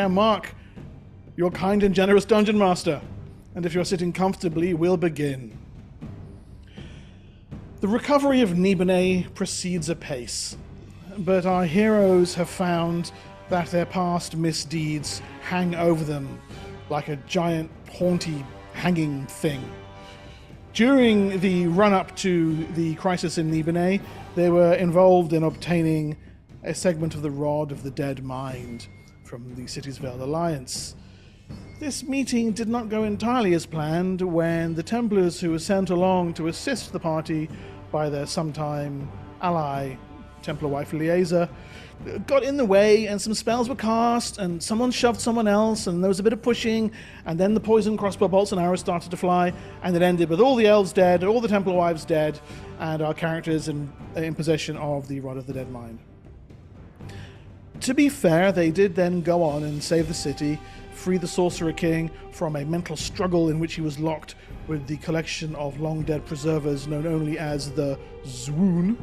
am Mark, your kind and generous dungeon master. And if you're sitting comfortably, we'll begin. The recovery of Nibenay proceeds apace, but our heroes have found that their past misdeeds hang over them like a giant, haunty, hanging thing. During the run-up to the crisis in Nibenay, they were involved in obtaining a segment of the Rod of the Dead Mind from the city's Veiled Alliance. This meeting did not go entirely as planned when the Templars who were sent along to assist the party by their sometime ally, Templar wife Lieza, got in the way, and some spells were cast, and someone shoved someone else, and there was a bit of pushing, and then the poison crossbow bolts and arrows started to fly, and it ended with all the elves dead, all the Templar wives dead, and our characters in possession of the Rod of the Dead Mind. To be fair, they did then go on and save the city, free the Sorcerer King from a mental struggle in which he was locked with the collection of long-dead preservers known only as the Zwoon.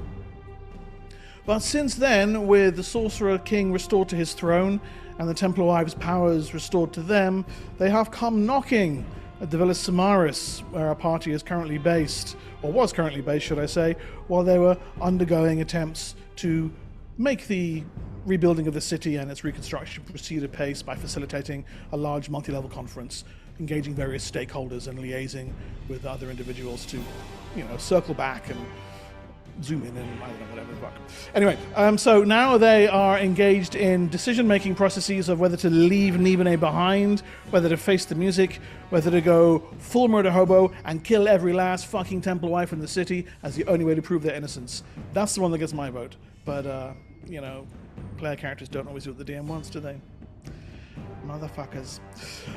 But since then, with the Sorcerer King restored to his throne and the Templar Wives' powers restored to them, they have come knocking at the Villa Samaris, where our party is currently based, or was currently based, should I say, while they were undergoing attempts to make the rebuilding of the city and its reconstruction proceed apace by facilitating a large multi-level conference, engaging various stakeholders and liaising with other individuals to, circle back and zoom in and I don't know, whatever the fuck. Anyway, so now they are engaged in decision-making processes of whether to leave Nibenay behind, whether to face the music, whether to go full murder hobo and kill every last fucking Templar wife in the city as the only way to prove their innocence. That's the one that gets my vote. But, player characters don't always do what the DM wants, do they? Motherfuckers.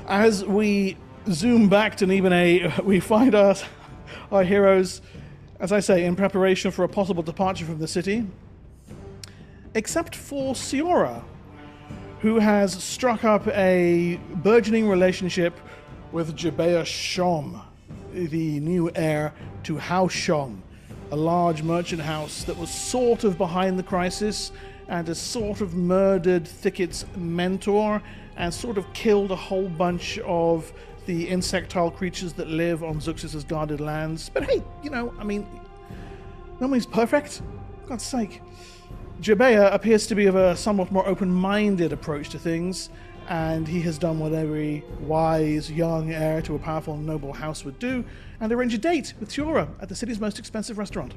As we zoom back to Nibenay, we find our heroes, as I say, in preparation for a possible departure from the city, except for Siora, who has struck up a burgeoning relationship with Jebea Shom, the new heir to House Shom, a large merchant house that was sort of behind the crisis and has sort of murdered Thicket's mentor and sort of killed a whole bunch of the insectile creatures that live on Zuxis' guarded lands. But hey, nobody's perfect. For God's sake. Jebea appears to be of a somewhat more open-minded approach to things, and he has done what every wise young heir to a powerful and noble house would do, and arrange a date with Siora at the city's most expensive restaurant.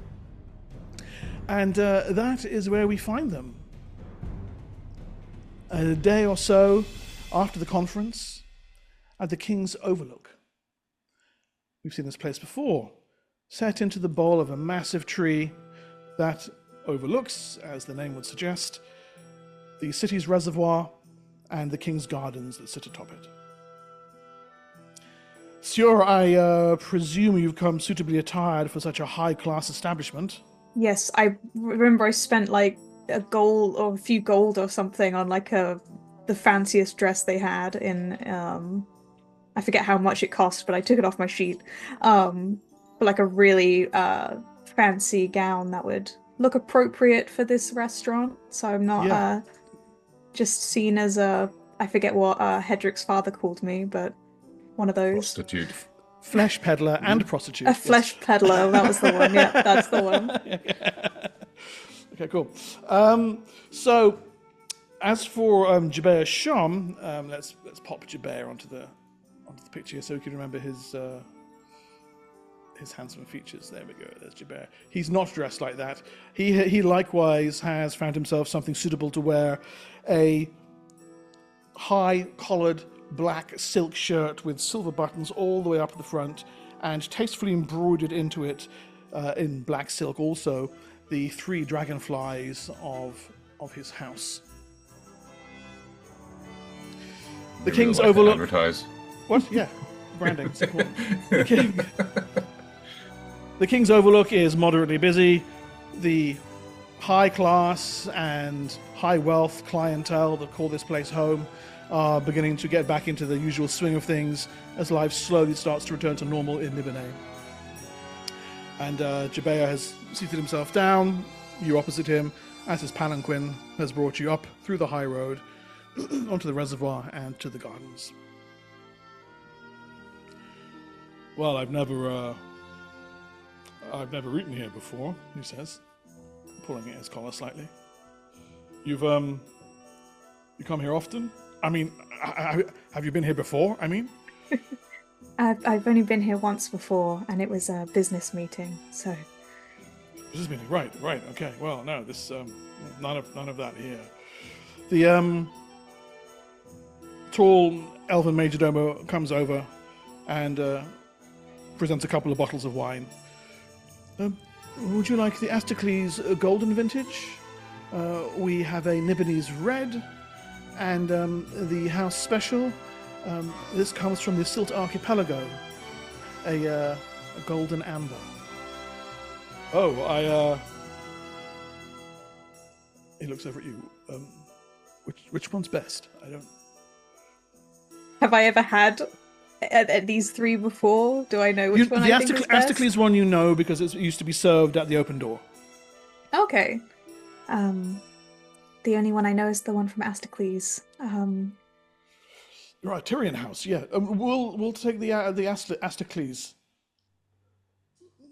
And that is where we find them. A day or so after the conference, at the King's Overlook. We've seen this place before, set into the bole of a massive tree that overlooks, as the name would suggest, the city's reservoir and the King's Gardens that sit atop it. Siora, I presume you've come suitably attired for such a high-class establishment. Yes, I remember I spent like a gold or a few gold or something on like the fanciest dress they had in I forget how much it cost, but I took it off my sheet. But like a really fancy gown that would look appropriate for this restaurant. So I'm not just seen as I forget what Hedrick's father called me, but one of those. Prostitute. Flesh peddler and prostitute. A flesh peddler, that was the one. Yeah, that's the one. Okay, cool. So, as for Jebea Shom, let's pop Jebea onto the picture here so we can remember his handsome features. There we go. There's Jebea. He's not dressed like that. He likewise has found himself something suitable to wear: a high-collared black silk shirt with silver buttons all the way up the front, and tastefully embroidered into it in black silk also the 3 dragonflies of his house. The King's really like Overlook. Advertise. What? Yeah, branding. The King's Overlook is moderately busy. The high class and high wealth clientele that call this place home are beginning to get back into the usual swing of things as life slowly starts to return to normal in Nibenay. And Jebea has seated himself down, you opposite him, as his palanquin has brought you up through the high road onto the reservoir and to the gardens. Well, I've never eaten here before, he says, pulling at his collar slightly. You've you come here often? I mean, have you been here before? I mean, I've only been here once before, and it was a business meeting. So business meeting, right? Okay. Well, no, this none of that here. The tall elven majordomo comes over and presents a couple of bottles of wine. Would you like the Astacles Golden Vintage? We have a Nibenay Red and the House Special. This comes from the Silt Archipelago, a Golden Amber. Oh, he looks over at you. Which one's best? I don't... have I ever had these three before? Do I know which one I think is best? Astacles one you know because it used to be served at the open door. Okay. The only one I know is the one from Astacles. Right, Tyrion House, yeah. We'll take the Astacles.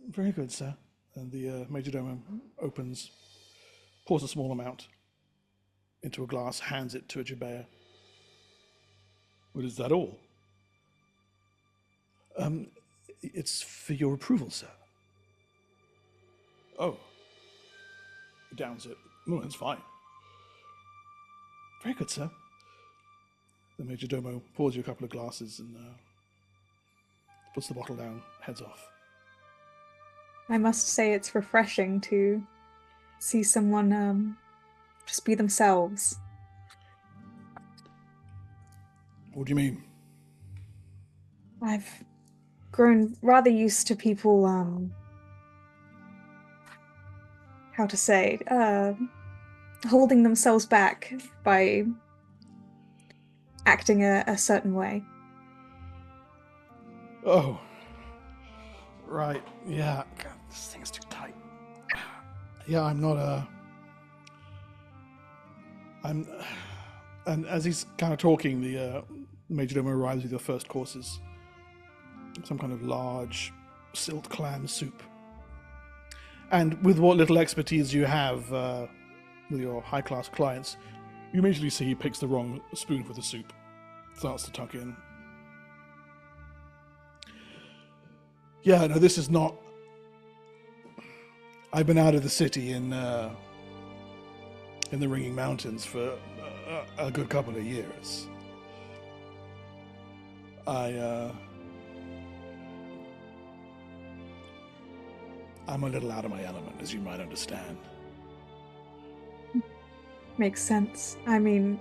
Very good, sir. And the majordomo pours a small amount into a glass, hands it to a Jabea. Well, is that all? It's for your approval, sir. Oh. He downs it. No, that's fine. Very good, sir. The majordomo pours you a couple of glasses and puts the bottle down, heads off. I must say it's refreshing to see someone just be themselves. What do you mean? I've grown rather used to people, how to say, holding themselves back by acting a certain way. Oh. Right, yeah. God, this thing's too tight. Yeah, I'm not and as he's kind of talking, the majordomo arrives with your first courses. Some kind of large silt clam soup. And with what little expertise you have with your high-class clients, you immediately see he picks the wrong spoon for the soup. Starts to tuck in. Yeah, no, this is not... I've been out of the city in the Ringing Mountains for a good couple of years. I'm a little out of my element, as you might understand. Makes sense. I mean,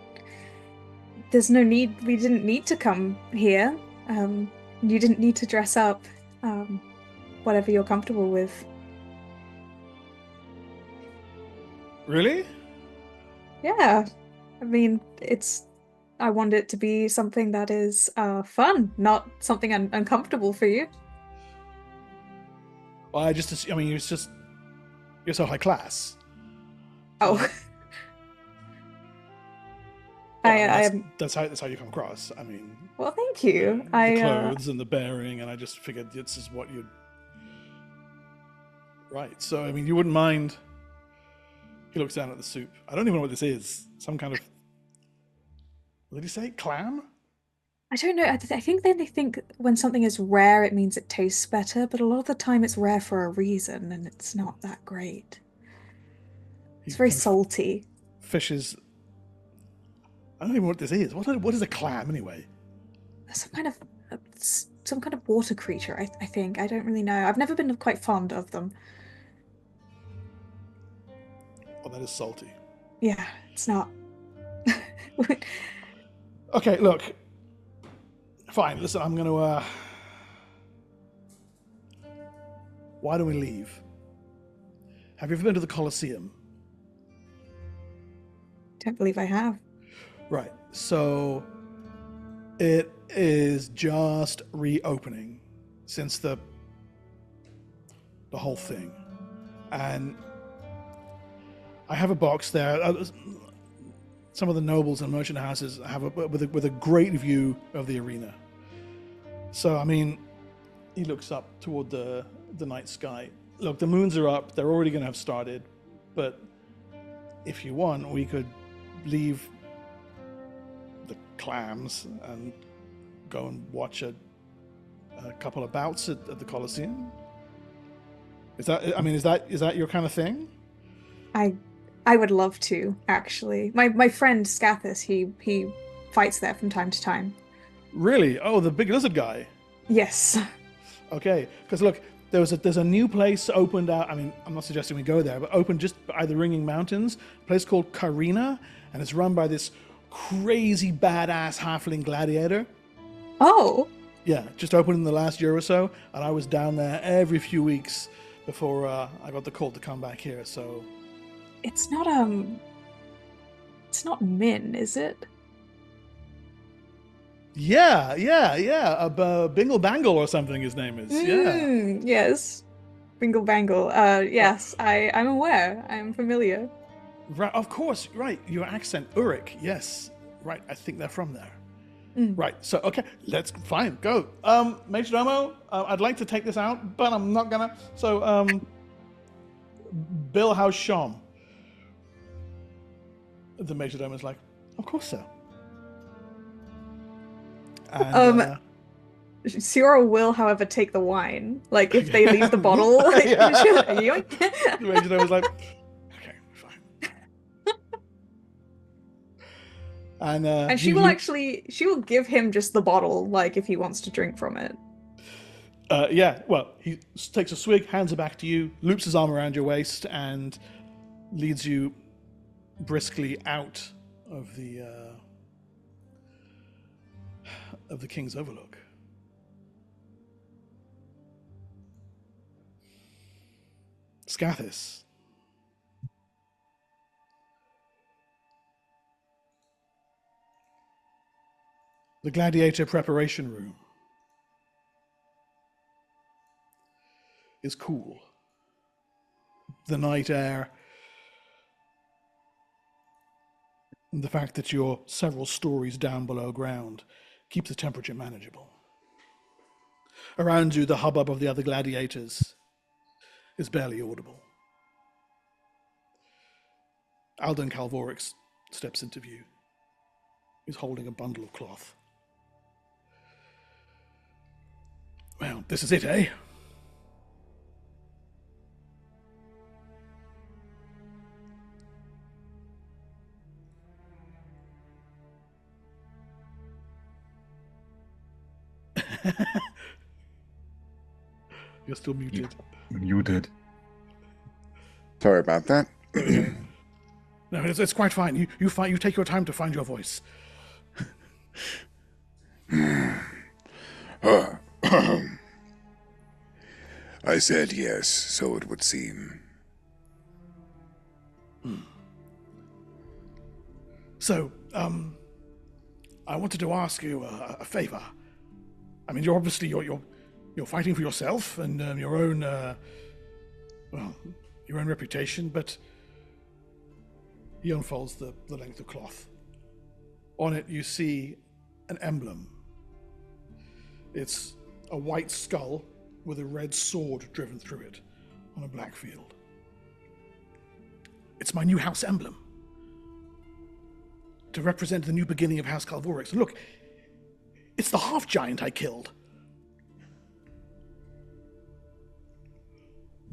there's no need, we didn't need to come here. You didn't need to dress up. Whatever you're comfortable with. Really? Yeah. I mean, I want it to be something that is fun, not something uncomfortable for you. Well, you're so high class. Oh. Well, that's how you come across. I mean, well, thank you. The clothes and the bearing, and I just figured this is what you'd... Right, so, I mean, you wouldn't mind... He looks down at the soup. I don't even know what this is. Some kind of... What did he say? Clam? I don't know. I think they think when something is rare, it means it tastes better, but a lot of the time it's rare for a reason, and it's not that great. It's very salty. Fishes... I don't even know what this is. What is a clam, anyway? Some kind of water creature, I think. I don't really know. I've never been quite fond of them. Oh, that is salty. Yeah, it's not. Okay, look. Fine, listen, I'm gonna, Why don't we leave? Have you ever been to the Colosseum? Don't believe I have. Right, so... It is just reopening since the whole thing. And I have a box there. some of the nobles and merchant houses have with a great view of the arena. So, I mean, he looks up toward the night sky. Look, the moons are up. They're already going to have started. But if you want, we could leave the clams and go and watch a couple of bouts at the Colosseum. Is that your kind of thing? I would love to, actually. My friend Scathis, he fights there from time to time. Really? Oh, the big lizard guy. Yes. Okay, because look, there's a new place opened out. I mean, I'm not suggesting we go there, but opened just by the Ringing Mountains, a place called Karina, and it's run by this crazy badass halfling gladiator. Oh. Yeah, just opened in the last year or so, and I was down there every few weeks before I got the call to come back here. So it's not Min, is it? Yeah. Bingle Bangle or something his name is. Yeah. Yes. Bingle Bangle. Yes, I'm aware. I'm familiar. Right, of course, right. Your accent, Uric, yes. Right, I think they're from there. Right, so, okay, fine, go. Major Domo, I'd like to take this out, but I'm not gonna. So, Bill, how's Sham? The Major Domo is like, of course, sir. And, Sierra will, however, take the wine. Like, if they leave the bottle, like, yoink. The Major Domo is like, okay, fine. And she will give him just the bottle, like, if he wants to drink from it. Yeah, well, he takes a swig, hands it back to you, loops his arm around your waist, and leads you briskly out of the King's Overlook. Scathis. The gladiator preparation room is cool. The night air, and the fact that you're several stories down below ground keeps the temperature manageable. Around you, the hubbub of the other gladiators is barely audible. Alden Calvorix steps into view. He's holding a bundle of cloth. Well, this is it, eh? You're still muted. Muted. Sorry about that. No, it's quite fine. You take your time to find your voice. I said yes, so it would seem. So, I wanted to ask you a favor. I mean, you're fighting for yourself and your own reputation, but he unfolds the length of cloth. On it, you see an emblem. It's a white skull with a red sword driven through it on a black field. It's my new house emblem to represent the new beginning of House Calvorix. And look, it's the half-giant I killed.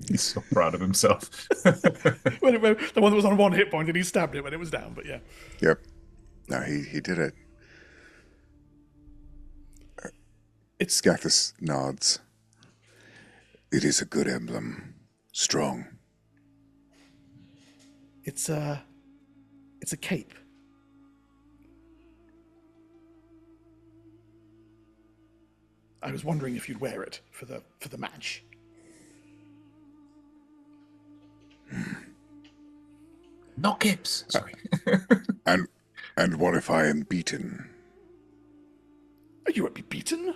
He's so proud of himself. The one that was on one hit point and he stabbed it when it was down, but yeah. Yep. No, he did it. Scathis nods. It is a good emblem. Strong. It's a cape. I was wondering if you'd wear it for the match. Not Gibbs. Sorry. And what if I am beaten? You won't be beaten.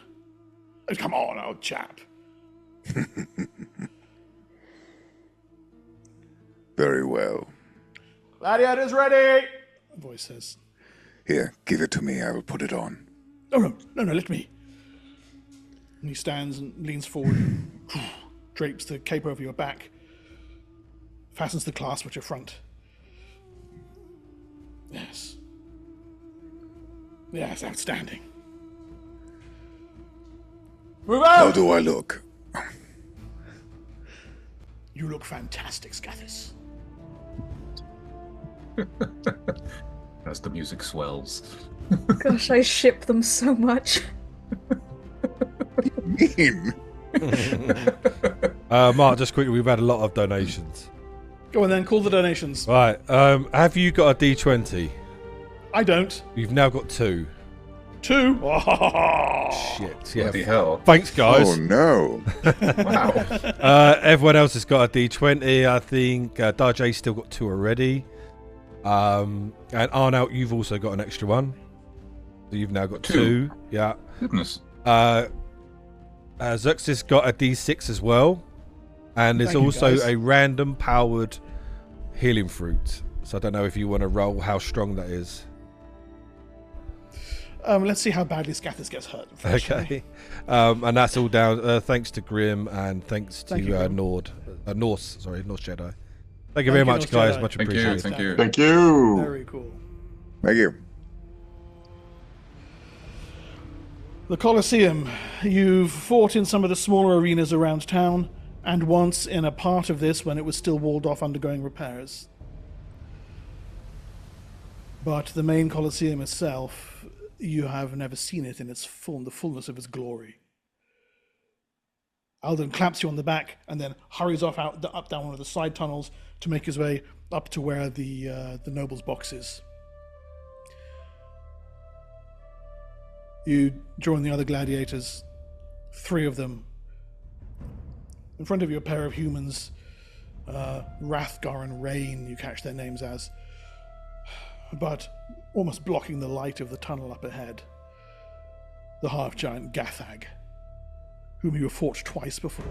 Oh, come on, old chap. Very well. Gladiators ready! voice says. Here, give it to me. I will put it on. Oh, no, let me. And he stands and leans forward, drapes the cape over your back, fastens the clasp at your front. Yes. Yes, outstanding. Move out! How do I look? You look fantastic, Scathis. As the music swells. Gosh, I ship them so much. Mean. Mark, just quickly, we've had a lot of donations. Go on then, call the donations. Right, have you got a D20? I don't. You've now got 2. 2? Oh, Shit, yeah. Bloody hell. Thanks, guys. Oh no. Wow. Everyone else has got a D20. I think Darjay's still got 2 already. And Arnold, you've also got an extra one. So you've now got 2. Yeah. Goodness. Zuxis got a D6 as well. And there's Thank you, also guys. a random powered healing fruit. So I don't know if you want to roll how strong that is. let's see how badly Scathis gets hurt. first, shall we? Okay. And that's all down thanks to Grim and thanks to Thank you, Grim. Norse Jedi. Thank you very much, Norse guys. Jedi. Much Thank you. appreciated. Thank you. Thank you. Very cool. Thank you. The Colosseum. You've fought in some of the smaller arenas around town, and once in a part of this when it was still walled off undergoing repairs. But the main Colosseum itself, you have never seen it in the fullness of its glory. Alden claps you on the back and then hurries off up down one of the side tunnels to make his way up to where the noble's box is. You join the other gladiators, 3 of them. In front of you, a pair of humans, Rathgar and Rain, you catch their names as, but almost blocking the light of the tunnel up ahead, the half-giant Gathag, whom you have fought twice before.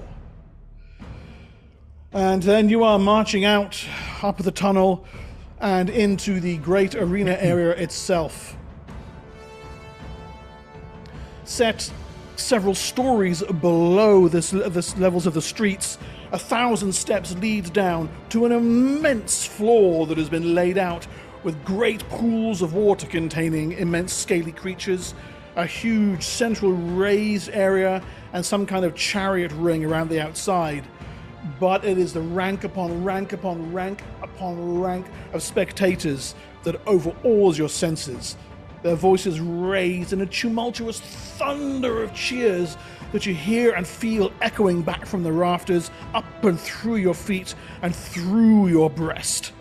And then you are marching out up the tunnel and into the great arena area itself. Set several stories below this levels of the streets, 1,000 steps lead down to an immense floor that has been laid out with great pools of water containing immense scaly creatures, a huge central raised area, and some kind of chariot ring around the outside. But it is the rank upon rank upon rank upon rank of spectators that overawes your senses. Their voices raised in a tumultuous thunder of cheers that you hear and feel echoing back from the rafters, up and through your feet and through your breast.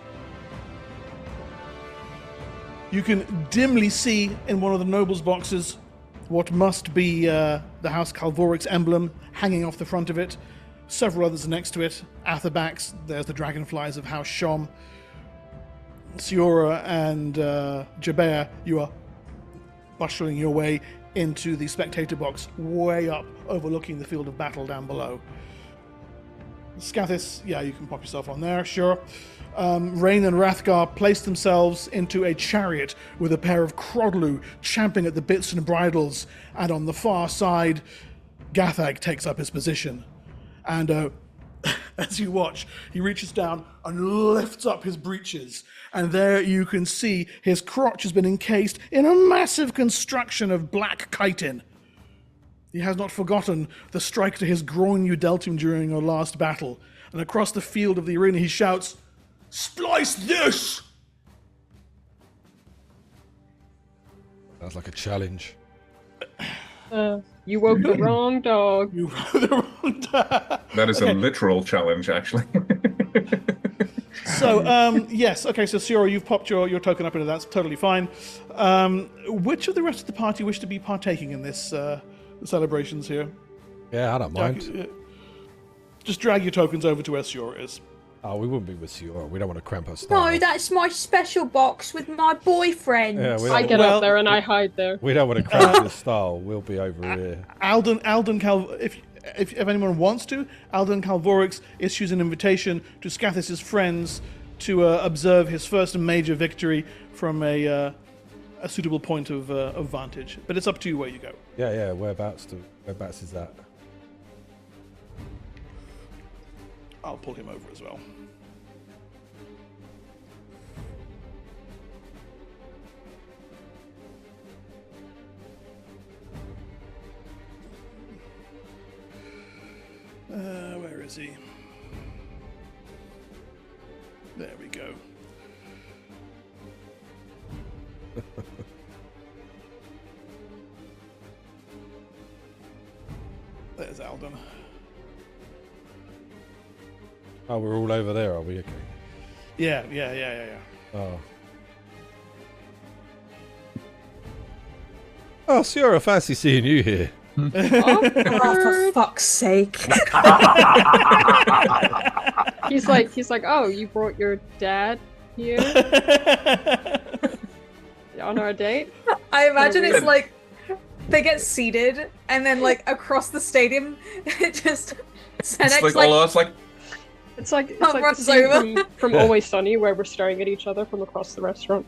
You can dimly see in one of the nobles' boxes what must be the House Calvoric's emblem hanging off the front of it. Several others next to it. Athabac's, there's the dragonflies of House Shom. Siora and Jabea, you are bustling your way into the spectator box, way up, overlooking the field of battle down below. Scathis, yeah, you can pop yourself on there, sure. Rain and Rathgar place themselves into a chariot with a pair of Crodlu champing at the bits and bridles, and on the far side, Gathag takes up his position. And as you watch, he reaches down and lifts up his breeches, and there you can see his crotch has been encased in a massive construction of black chitin. He has not forgotten the strike to his groin you dealt him during your last battle, and across the field of the arena he shouts, "Splice this!" Sounds like a challenge. You woke the wrong dog. You wrote the wrong time. That is a literal challenge, actually. So, yes, okay, so Siora, you've popped your token up into that. That's totally fine. Which of the rest of the party wish to be partaking in this celebrations here? Yeah, I don't mind. Just drag your tokens over to where Siora is. Oh, we wouldn't be with Siora. We don't want to cramp her style. No, that's my special box with my boyfriend. Yeah, we I don't, get Well- up there and I hide there. we don't want to cramp your style. We'll be over here. If anyone wants to, Alden Calvorix issues an invitation to Scathis' friends to observe his first major victory from a suitable point of vantage. But it's up to you where you go. Yeah. Whereabouts is that? I'll pull him over as well. Where is he? There we go. There's Alden. Oh, we're all over there, are we? Okay. Yeah. Oh. Oh, Sierra, fancy seeing you here. Oh, for fuck's sake. He's like, oh, you brought your dad here on our date? I imagine it's like they get seated and then like across the stadium it just Senec's It's like all us like It's like Tom the runs scene over. from Always Sunny where we're staring at each other from across the restaurant.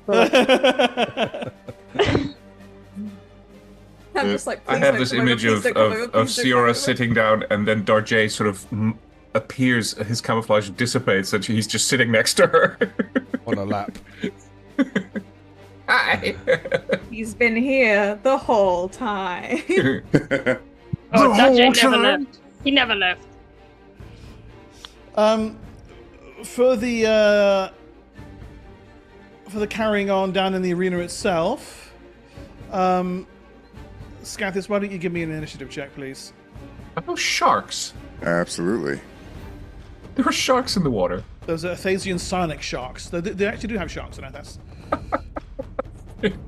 I'm just like, I please have don't this come over, image please don't come over, of please don't come Sierra over. sitting down, and then Darjay sort of appears, his camouflage dissipates, and he's just sitting next to her. On a lap. Hi! He's been here the whole time. Oh, Dajay never left. He never left. For the carrying on down in the arena itself, Scathis, why don't you give me an initiative check, please? Are those sharks? Absolutely. There are sharks in the water. Those are Athasian psionic sharks. They actually do have sharks in it. That's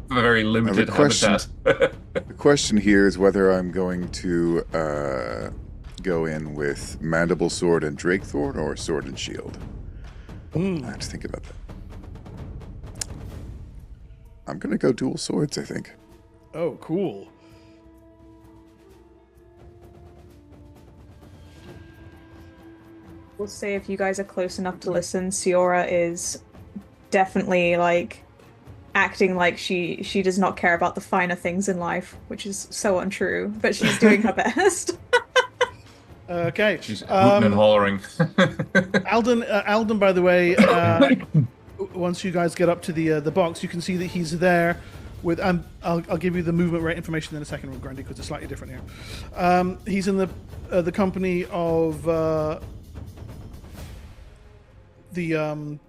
Very limited Now, the question- habitat. The question here is whether I'm going to go in with Mandible Sword and Drake Thorn or Sword and Shield. I have to think about that. I'm going to go dual swords, I think. oh, cool. We'll say if you guys are close enough to listen, Siora is definitely like acting like she does not care about the finer things in life, which is so untrue, but she's doing her best. Okay. She's hooting and hollering. Alden, by the way, once you guys get up to the box, you can see that he's there with. I'll give you the movement rate information in a second, with Grundy, because it's slightly different here. He's in the company of the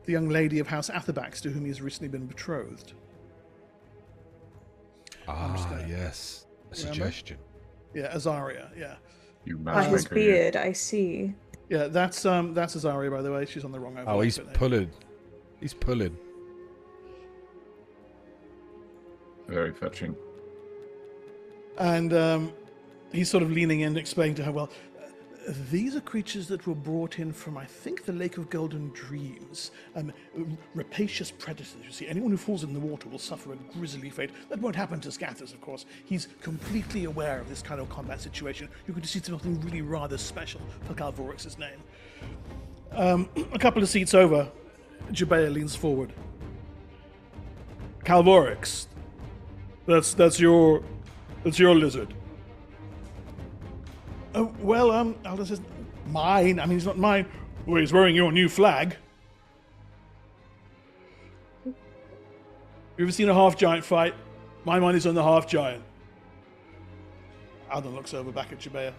young lady of House Atherbax, to whom he has recently been betrothed. Yes. A Remember? suggestion. Yeah, Azaria. Yeah, You By his matchmaker, you. beard, I see. yeah. That's Azaria, by the way. She's on the wrong overlay. Oh, he's but, pulling. He's pulling. Very fetching. And he's sort of leaning in, explaining to her, well, these are creatures that were brought in from, I think, the Lake of Golden Dreams. Rapacious predators, you see. Anyone who falls in the water will suffer a grisly fate. That won't happen to Scathers, of course. He's completely aware of this kind of combat situation. You could see something really rather special for Calvorix's name. A couple of seats over, Jabea leans forward. Calvorix, that's your lizard. Well, Alden says, mine? I mean, he's not mine. Well, he's wearing your new flag. You ever seen a half-giant fight? My money's on the half-giant. Alden looks over back at Jabea.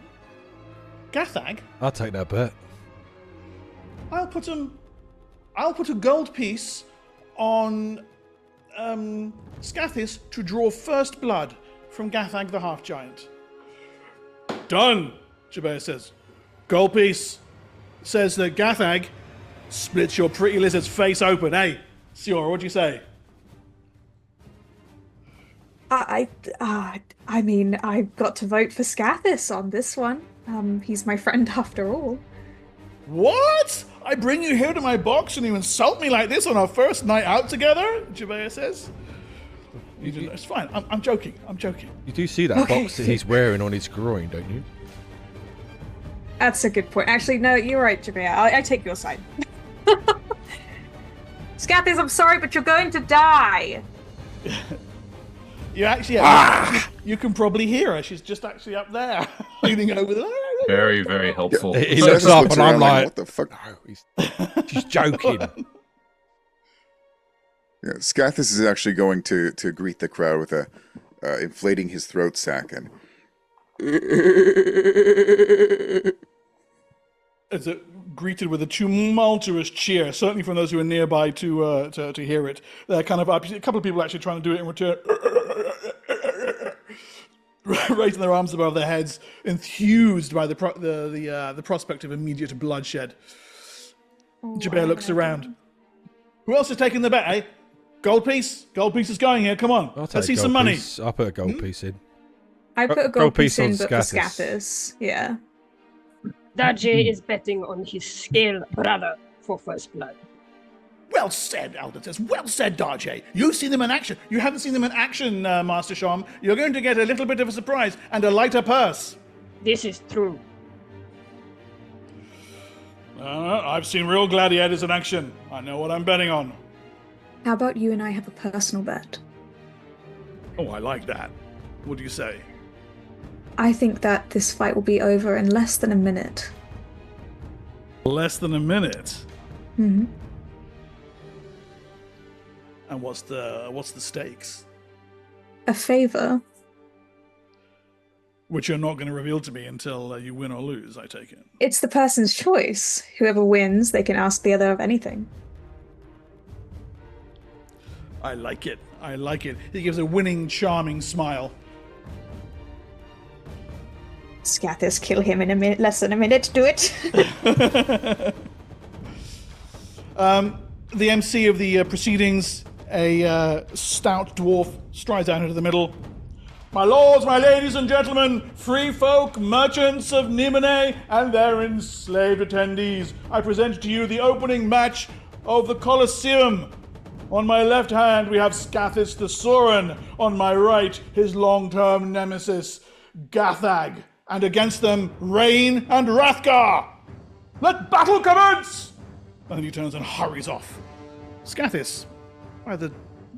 Gathag? I'll take that bet. I'll put a gold piece on Scathis to draw first blood from Gathag the half-giant. Done, Jabea says. Gold piece says that Gathag splits your pretty lizard's face open. Hey, Siora, what'd you say? I mean, I've got to vote for Scathis on this one. He's my friend after all. What? I bring you here to my box and you insult me like this on our first night out together? Jabea says. It's fine. I'm joking. You do see that Okay. box that he's wearing on his groin, don't you? That's a good point. Actually, no, you're right, Jabea. I take your side. Scathis, I'm sorry, but you're going to die. You actually, you can probably hear her. She's just actually up there, leaning over there. Very, very helpful. He Scathis looks up looks and I'm around like, what the fuck? no, she's joking. Yeah, Scathis is actually going to greet the crowd with inflating his throat sac and. It's greeted with a tumultuous cheer, certainly from those who are nearby to hear it. They're kind of a couple of people actually trying to do it in return, raising their arms above their heads, enthused by the prospect of immediate bloodshed. Jabir looks around. Who else is taking the bet, eh? Gold piece? Gold piece is going here, come on. Let's see some money. I'll put a gold piece in. I put a Gold gold piece piece in, on but for Scathis. Scathis. Yeah. Darjay is betting on his scale brother for first blood. Well said, Albertus. Well said, Darjay. You've seen them in action. You haven't seen them in action, Master Sham. You're going to get a little bit of a surprise and a lighter purse. This is true. I've seen real gladiators in action. I know what I'm betting on. How about you and I have a personal bet? Oh, I like that. What do you say? I think that this fight will be over in less than a minute. Less than a minute. Mm-hmm. And what's the stakes? A favor. Which you're not going to reveal to me until you win or lose, I take it. It's the person's choice. Whoever wins, they can ask the other of anything. I like it. I like it. He gives a winning, charming smile. Scathis, kill him in a minute, less than a minute. Do it. The MC of the proceedings, a stout dwarf, strides out into the middle. My lords, my ladies and gentlemen, free folk, merchants of Nibenay, and their enslaved attendees, I present to you the opening match of the Colosseum. On my left hand, we have Scathis the Soren. On my right, his long-term nemesis, Gathag. And against them, Rain and Rathgar. Let battle commence! And then he turns and hurries off. Scathis, by the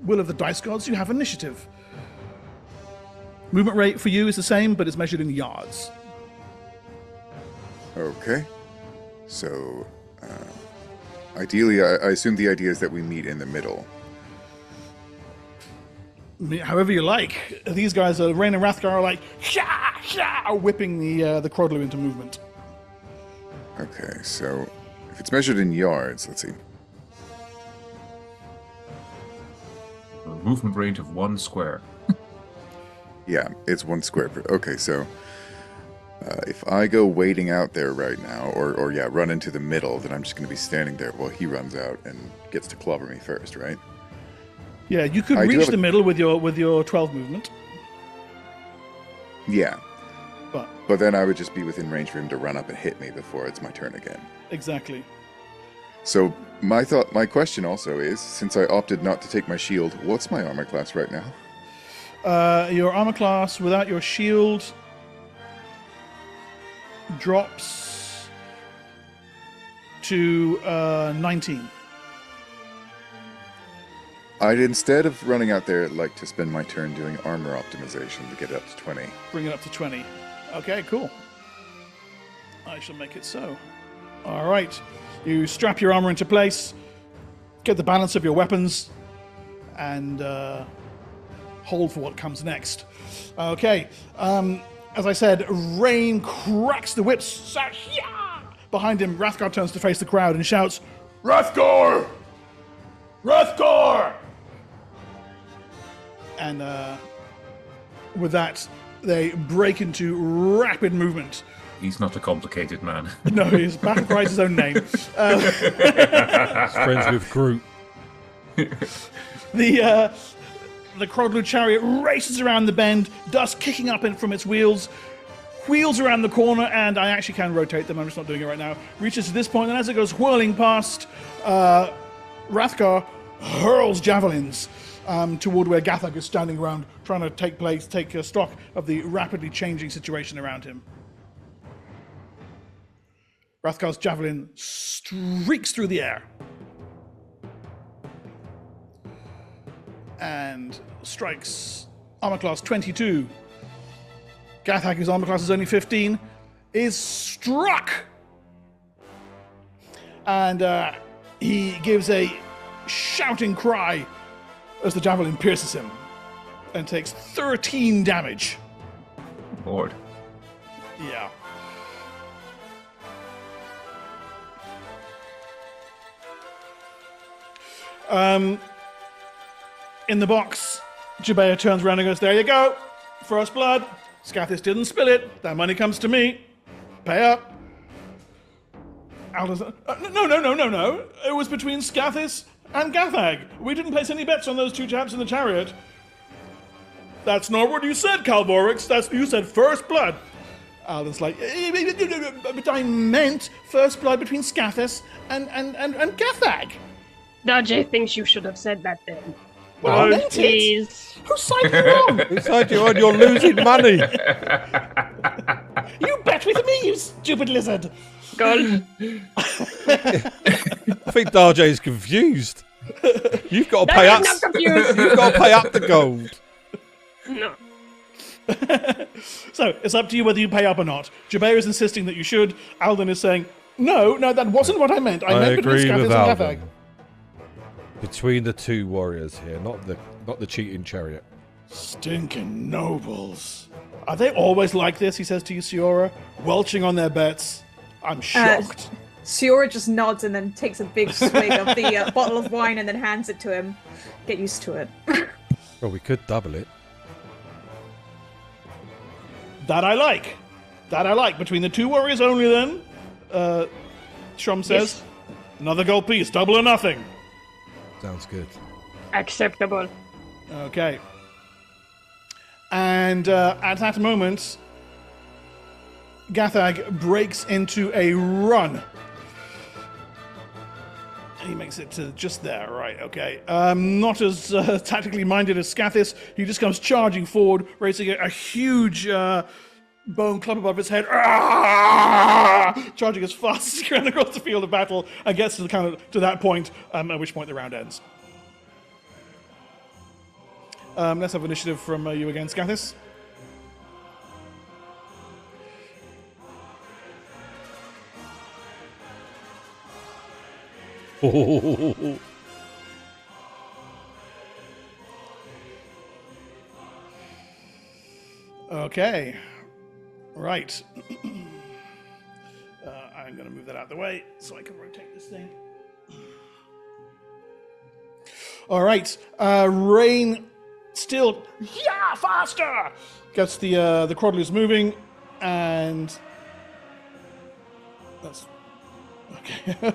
will of the dice gods, you have initiative. Movement rate for you is the same, but it's measured in yards. Okay. So, ideally, I assume the idea is that we meet in the middle. However you like. These guys, Rain and Rathgar, are like, sha, sha, whipping the Crodlu into movement. Okay, so if it's measured in yards, let's see. A movement range of 1 square. Yeah, it's 1 square. Okay, so if I go wading out there right now, or run into the middle, then I'm just going to be standing there while he runs out and gets to clobber me first, right? Yeah, you could I do reach have the middle with your 12 movement. Yeah, But but then I would just be within range for him to run up and hit me before it's my turn again. exactly. So my question also is, since I opted not to take my shield, what's my armor class right now? Your armor class without your shield drops to 19. I'd instead of running out there, like to spend my turn doing armor optimization to get it up to 20. Bring it up to 20. Okay, cool. I shall make it so. All right. You strap your armor into place, get the balance of your weapons, and hold for what comes next. Okay. As I said, Rain cracks the whips. Behind him, Rathgar turns to face the crowd and shouts, Rathgar! Rathgar! And with that, they break into rapid movement. He's not a complicated man. No, his battle cries his own name. He's friends with Groot. The Crodlu chariot races around the bend, dust kicking up from its wheels, wheels around the corner, and I actually can rotate them, I'm just not doing it right now. Reaches to this point, and as it goes whirling past, Rathgar hurls javelins toward where Gathag is standing around, trying to take stock of the rapidly changing situation around him. Rathgar's javelin streaks through the air. and strikes armor class 22. Gathag, whose armor class is only 15, is struck. And he gives a shouting cry as the javelin pierces him and takes 13 damage. Lord. Yeah. In the box, Jabea turns around and goes, "There you go. First blood. Scathis didn't spill it. That money comes to me. Pay up." Aldous, no. It was between Scathis and Gathag. We didn't place any bets on those two chaps in the chariot. That's not what you said, Calvorix. You said first blood. Alden's like, but I meant first blood between Scathis and Gathag. Darjay thinks you should have said that then. Well, I meant it. Please. Whose side are you on? Whose side are you on? You're losing money. You bet with me, you stupid lizard. God. I think Darjay's confused. You've got to pay up. I'm not confused. You've got to pay up the gold. No. So, it's up to you whether you pay up or not. Jabea is insisting that you should. Alden is saying, no, that wasn't what I meant. I meant between agree Scathis with and Alden. Gathag. Between the two warriors here, not the cheating chariot. Stinking nobles. Are they always like this, he says to you, Siora? Welching on their bets? I'm shocked. Siora just nods and then takes a big swig of the bottle of wine and then hands it to him. Get used to it. Well, we could double it. That I like. Between the two warriors only, then. Shrum says, Yes. Another gold piece, double or nothing. Sounds good. Acceptable. Okay. And at that moment, Gathag breaks into a run. He makes it to just there, right, okay. Not as tactically minded as Scathis. He just comes charging forward, raising a huge bone club above his head. Charging as fast as he can across the field of battle and gets to that point, at which point the round ends. Let's have initiative from you again, Scathis. Okay. Right. I'm going to move that out of the way so I can rotate this thing. All right. Rain still, faster! Gets the Crodlers moving, and that's okay.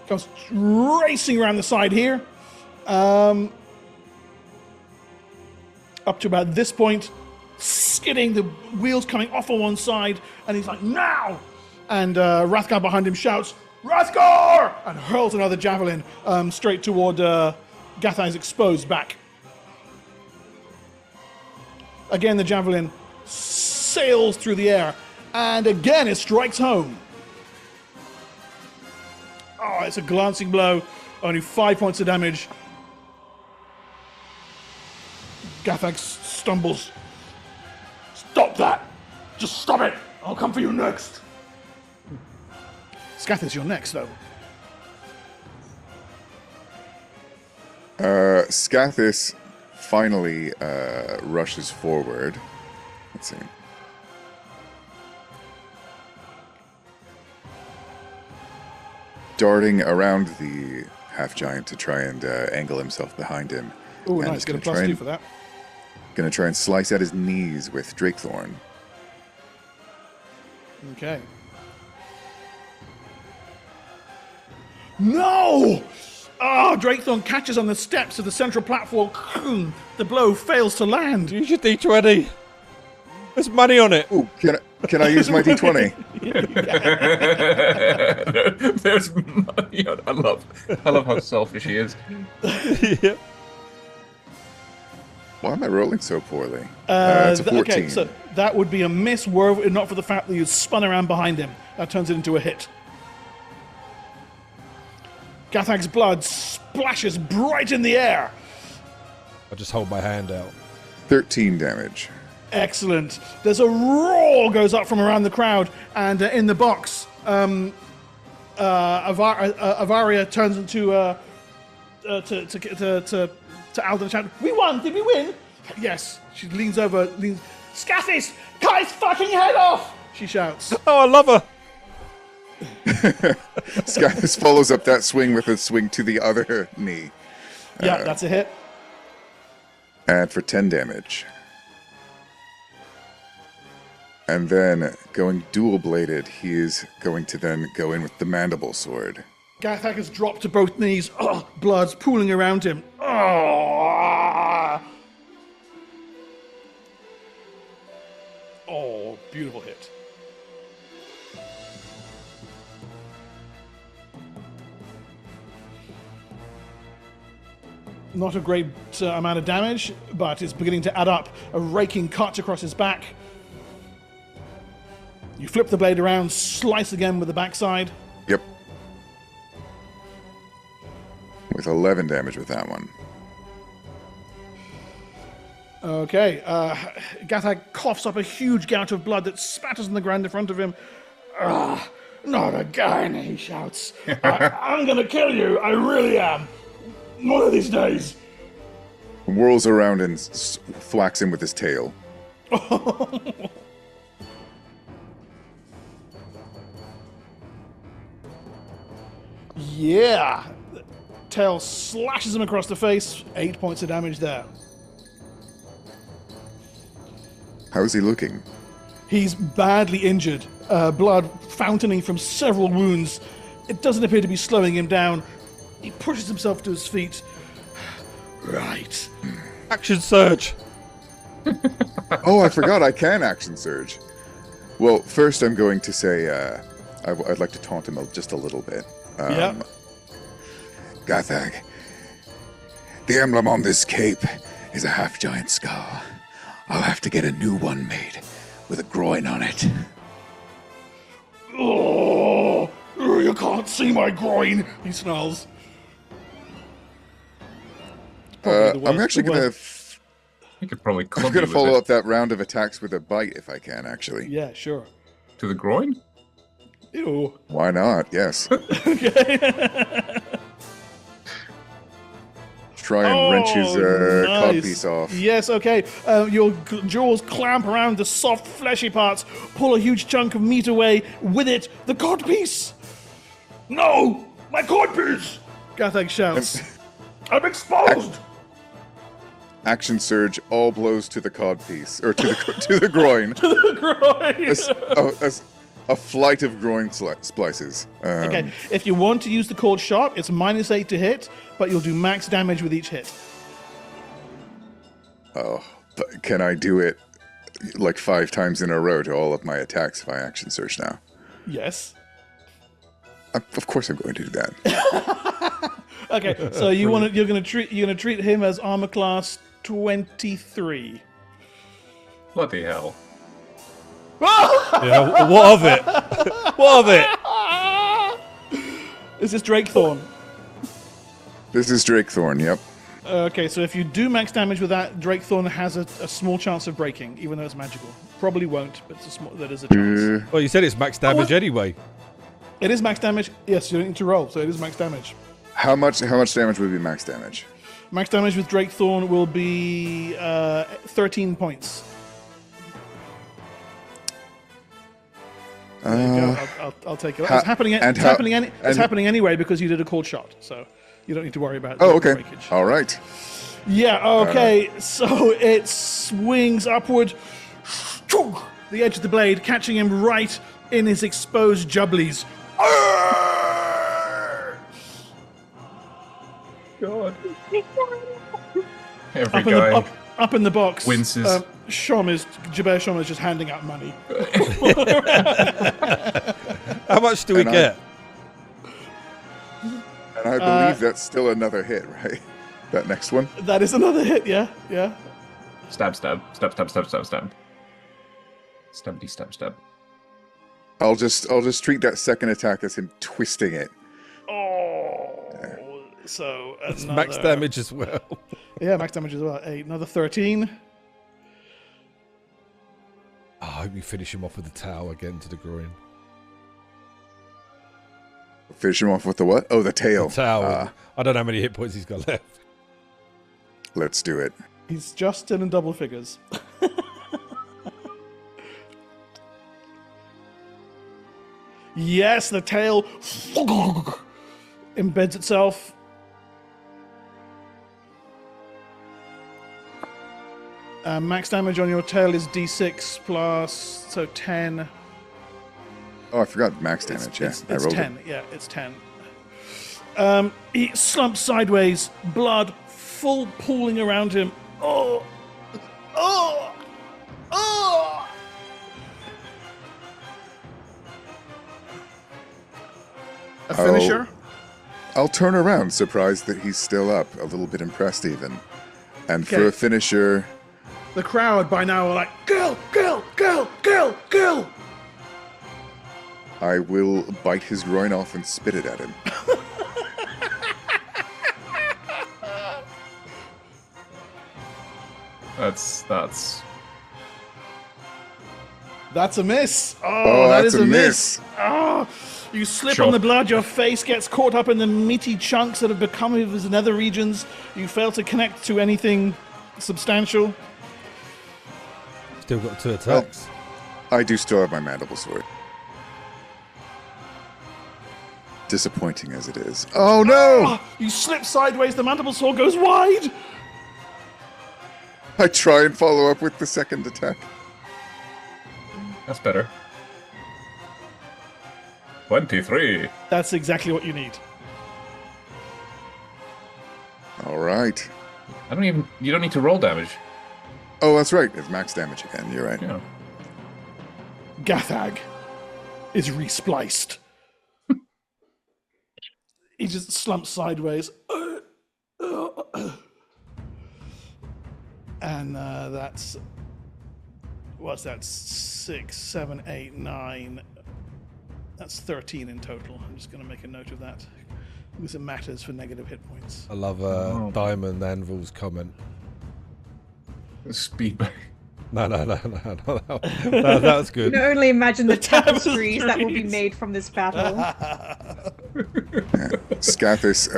Comes racing around the side here. Up to about this point, skidding, the wheels coming off on one side, and he's like, now! And Rathgar behind him shouts, Rathgar! And hurls another javelin straight toward Gathai's exposed back. Again, the javelin sails through the air, and again it strikes home. Oh, it's a glancing blow, only 5 points of damage. Gathag stumbles. Stop that! Just stop it! I'll come for you next. Scathis, you're next, though. Scathis finally rushes forward. Let's see. Darting around the half-giant to try and angle himself behind him. Oh, And nice. is Get a gonna +2 for that. Gonna try and slice at his knees with Drakethorn. Okay. No! Oh, Drakethorn catches on the steps of the central platform. The blow fails to land. Use your D20. There's money on it. Oh, can I use my D20? There's money on. I love how selfish he is. Yeah. Why am I rolling so poorly? It's a 14. Okay, so that would be a miss were it not for the fact that you spun around behind him. That turns it into a hit. Gathag's blood splashes bright in the air I just hold my hand out. 13 damage. Excellent. There's a roar goes up from around the crowd, and in the box, Avaria turns into to Alden and shouts, "We won! Did we win?" Yes. She leans over, Scathis, cut his fucking head off! She shouts. Oh, I love her. Scathis follows up that swing with a swing to the other knee. Yeah, that's a hit. And for 10 damage. And then, going dual-bladed, he is going to then go in with the mandible sword. Gathak has dropped to both knees. Oh, blood's pooling around him. Oh, beautiful hit. Not a great amount of damage, but it's beginning to add up. A raking cut across his back. You flip the blade around, slice again with the backside. Yep. With 11 damage with that one. Okay, Gathag coughs up a huge gout of blood that spatters on the ground in front of him. Not again, he shouts. I'm gonna kill you, I really am. One of these days. Whirls around and thwacks him with his tail. Yeah. Tail slashes him across the face. 8 points of damage there. How's he looking? He's badly injured. Blood fountaining from several wounds. It doesn't appear to be slowing him down. He pushes himself to his feet. Right. Action surge. Oh, I forgot I can action surge. Well, first I'm going to say I'd like to taunt him just a little bit. Yep. Gathag, the emblem on this cape is a half-giant skull. I'll have to get a new one made with a groin on it. Oh, you can't see my groin, he snarls. I'm actually gonna. You could probably club I'm gonna you with follow it. up that round of attacks with a bite if I can. Actually, Yeah, sure. To the groin? Ew. why not? Yes. Try and wrench his codpiece off. Yes, okay. Your jaws clamp around the soft, fleshy parts, pull a huge chunk of meat away. With it, the codpiece! No! My codpiece! Gathag shouts. I'm exposed! Action surge, all blows to the codpiece, or to the groin. To the groin! A flight of groin splices. Okay, if you want to use the cord shot, it's -8 to hit, but you'll do max damage with each hit. Oh, but can I do it like 5 times in a row to all of my attacks if I action surge now? Yes. Of course, I'm going to do that. Okay, so you're gonna treat him as armor class 23. Bloody hell. Yeah, what of it? What of it? Is this Drakethorn? This is Drakethorn, yep. Okay, so if you do max damage with that, Drakethorn has a small chance of breaking, even though it's magical. Probably won't, but that is a chance. Well, you said it's max damage anyway. It is max damage. Yes, you don't need to roll, so it is max damage. How much damage would be max damage? Max damage with Drakethorn will be 13 points. There you go. I'll take it. It's happening anyway because you did a cold shot, so you don't need to worry about breakage. All right. Yeah, okay. So it swings upward, the edge of the blade catching him right in his exposed jubblies. God. Every guy up in the box. winces. Jabir Shom is just handing out money. How much do we get? And I believe that's still another hit, right? That next one? That is another hit, yeah. Stab, stab, stab, stab, stab, stab, stab. Stabby, stab, stab. I'll just treat that second attack as him twisting it. Oh, So It's another, max damage as well. Yeah, max damage as well. Another 13. I hope you finish him off with the towel again to the groin. Finish him off with the what? Oh, the tail. The towel. I don't know how many hit points he's got left. Let's do it. He's just still in double figures. Yes, the tail embeds itself. Max damage on your tail is d6 plus, so 10. Oh, I forgot max damage. It's I rolled 10. it. Yeah, it's 10. He slumps sideways, blood full pooling around him. Oh! Oh! Oh! A finisher? I'll turn around, surprised that he's still up, a little bit impressed even. And for Okay. a finisher, The crowd by now are like, "Kill! Kill! Kill! Kill! Kill!" I will bite his groin off and spit it at him. That's That's a miss. Oh, that that's is a miss. Oh, you slip Sure. on the blood, your face gets caught up in the meaty chunks that have become of his nether regions. You fail to connect to anything substantial. Still got 2 attacks. I do still have my mandible sword. Disappointing as it is. Oh no! Oh, you slip sideways, the mandible saw goes wide. I try and follow up with the second attack. that's better. 23. That's exactly what you need. All right. You don't need to roll damage. Oh, that's right. It's max damage again. You're right. Yeah. Gathag is respliced. He just slumps sideways. And that's... What's that? 6, 7, 8, 9. That's 13 in total. I'm just going to make a note of that. Because it matters for negative hit points. I love Diamond Anvil's comment. Speed back. No, that was good. You can only imagine the tapestries tapestries that will be made from this battle. Scathis,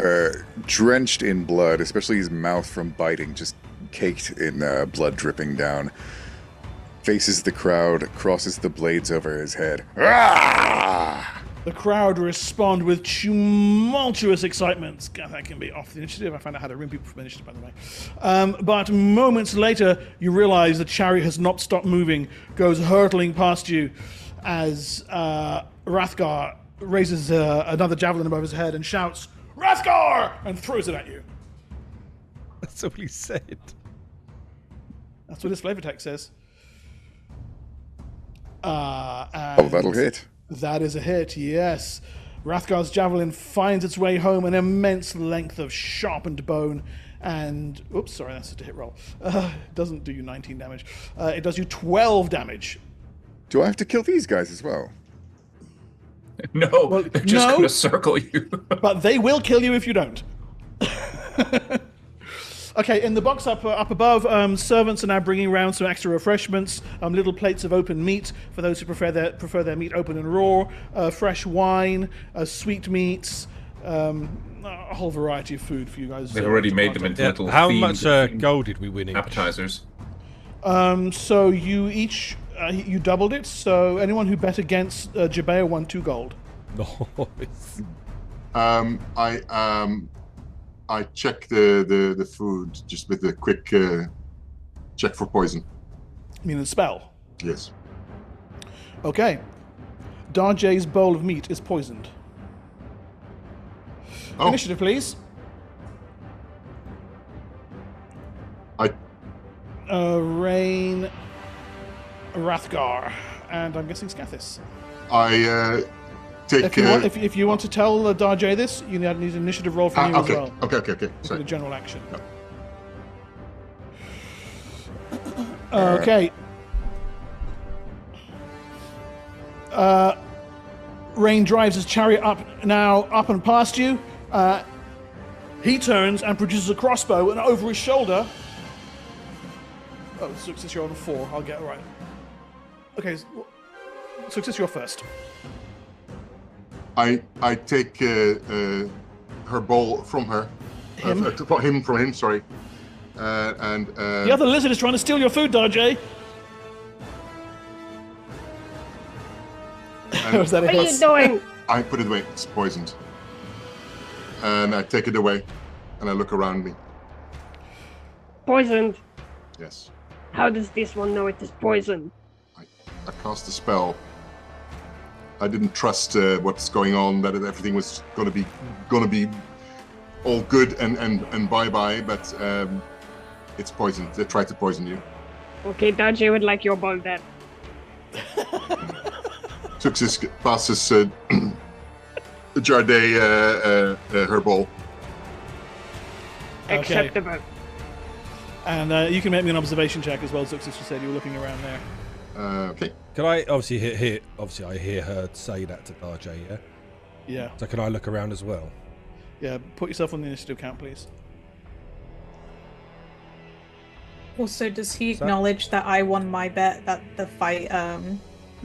drenched in blood, especially his mouth from biting, just caked in blood dripping down, faces the crowd, crosses the blades over his head. Ah! The crowd respond with tumultuous excitement. That can be off the initiative. I found out how to ring people from initiative, by the way. But moments later, you realize the chariot has not stopped moving, goes hurtling past you as Rathgar raises another javelin above his head and shouts, "Rathgar!" and throws it at you. That's all he said. That's what his flavor text says. Oh, that'll hit. That is a hit, yes. Rathgar's javelin finds its way home, an immense length of sharpened bone, and... Oops, sorry, that's just a hit roll. It doesn't do you 19 damage. It does you 12 damage. Do I have to kill these guys as well? No, they're just no. going to circle you. But they will kill you if you don't. Okay, in the box up above, servants are now bringing around some extra refreshments, little plates of open meat for those who prefer their meat open and raw, fresh wine, sweet meats, a whole variety of food for you guys. They've already made them into little How themed much gold did we win each? appetizers. So you each you doubled it. So anyone who bet against Jabea won 2 gold. Nice. I check the food just with a quick check for poison. I mean, a spell. Yes. Okay. Darjay's bowl of meat is poisoned. Oh, Initiative, please. Rain, Rathgar, and I'm guessing Scathis. I take. If you want to tell Darjay this, you need an initiative roll from you okay. as well. Okay. For Sorry. the general action. No. Okay. Rain drives his chariot up and past you. He turns and produces a crossbow, and over his shoulder. Oh, Success, you're on 4. I'll get it right. Okay, Success, you're first. I take her bowl from her. Him? From him, sorry. And The other lizard is trying to steal your food, Darjay. Was that a What are hit? you doing? I put it away. It's poisoned. And I take it away, and I look around me. Poisoned. Yes. How does this one know it is poisoned? I cast a spell. I didn't trust what's going on. That everything was gonna be all good and bye. But it's poisoned. They tried to poison you. Okay, Dodgy would like your ball then. Success passes Jarday her bowl. Okay. Acceptable. And you can make me an observation check as well, Success. You said you were looking around there. Okay. Can I obviously hear? Obviously, I hear her say that to Darjay. Yeah. Yeah. So can I look around as well? Yeah. Put yourself on the initiative count, please. Also, does he acknowledge that I won my bet that the fight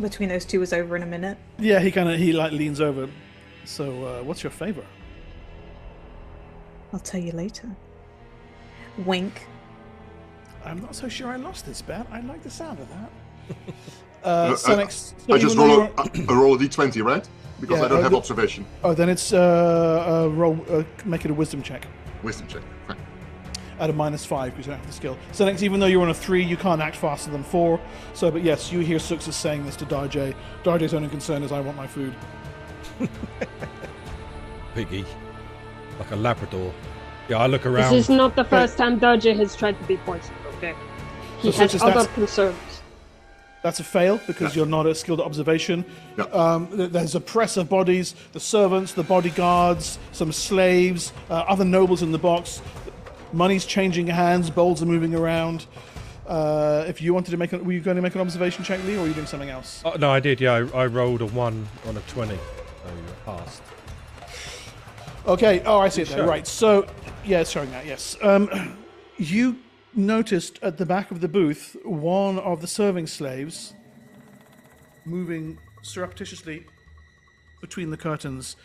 between those two was over in a minute? Yeah, he leans over. So, what's your favor? I'll tell you later. Wink. I'm not so sure I lost this bet. I like the sound of that. I just even roll though a roll a d20, right? Because Yeah, I don't have the- observation. Oh, then it's roll. Make it a wisdom check Wisdom check. Fine. at a -5 because you don't have the skill. So next, even though you're on a 3, you can't act faster than 4. So, but yes, you hear Success saying this to Darjay. Darjay's only concern is, I want my food. Piggy, like a Labrador. Yeah, I look around. This is not the first time Dodgy has tried to be poisoned, okay? He So has such as other that's- concerns. That's a fail because you're not a skilled at observation. Yeah. There's a press of bodies, the servants, the bodyguards, some slaves, other nobles in the box. Money's changing hands, bowls are moving around. If you wanted to were you going to make an observation check, Lee, or are you doing something else? Oh, no, I did. Yeah, I rolled a 1 on a 20, so I passed. Okay. Oh, I see it there. Showing. Right. So, yeah, it's showing that. Yes. You noticed at the back of the booth one of the serving slaves moving surreptitiously between the curtains.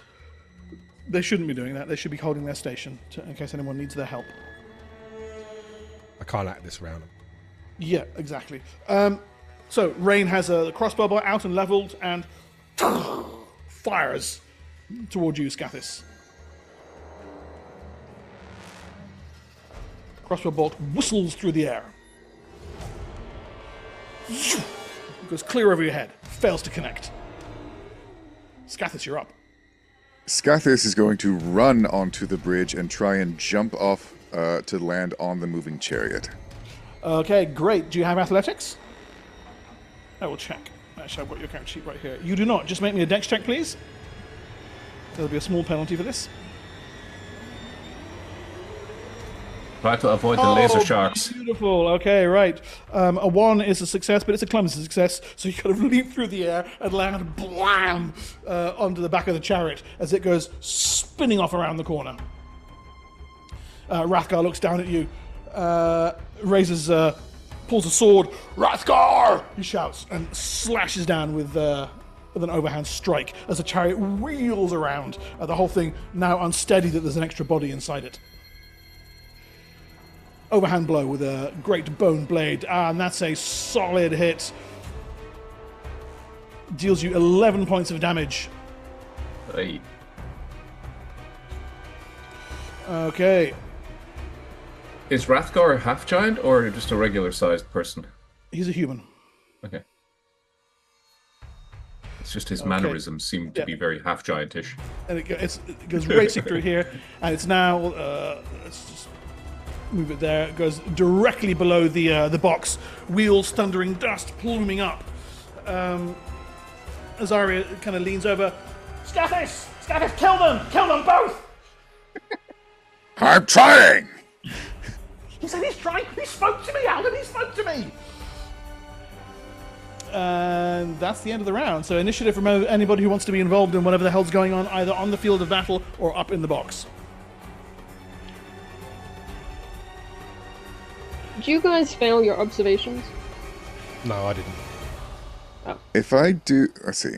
They shouldn't be doing that. They should be holding their station in case anyone needs their help. I can't act this round. Yeah, exactly. So Rain has a crossbow out and leveled and fires towards you, Scathis. Crossbow bolt whistles through the air. Goes clear over your head. Fails to connect. Scathis, you're up. Scathis is going to run onto the bridge and try and jump off to land on the moving chariot. Okay, great. Do you have athletics? I will check. Actually, I've got your character sheet right here. You do not. Just make me a dex check, please. There'll be a small penalty for this. Try to avoid the laser sharks. Beautiful. Okay, right. A 1 is a success, but it's a clumsy success, so you kind of leap through the air and land blam onto the back of the chariot as it goes spinning off around the corner. Rathgar looks down at you, pulls a sword. Rathgar! He shouts and slashes down with an overhand strike as the chariot wheels around. The whole thing now unsteady that there's an extra body inside it. Overhand blow with a great bone blade, and that's a solid hit. Deals you 11 points of damage. Hey. Okay, Is Rathgar a half giant or just a regular sized person? he's a human. Okay. It's just his mannerisms seem to be very half giantish. And it goes racing through here, and it's now. Let's just move it there. It goes directly below the box. Wheels, thundering dust pluming up. Azaria kind of leans over. Scathis! Scathis, kill them! Kill them both! I'm trying! He said he's trying. He spoke to me, Alan. He spoke to me. And that's the end of the round. So initiative from anybody who wants to be involved in whatever the hell's going on, either on the field of battle or up in the box. Do you guys fail your observations? No, I didn't. If I do, let's see.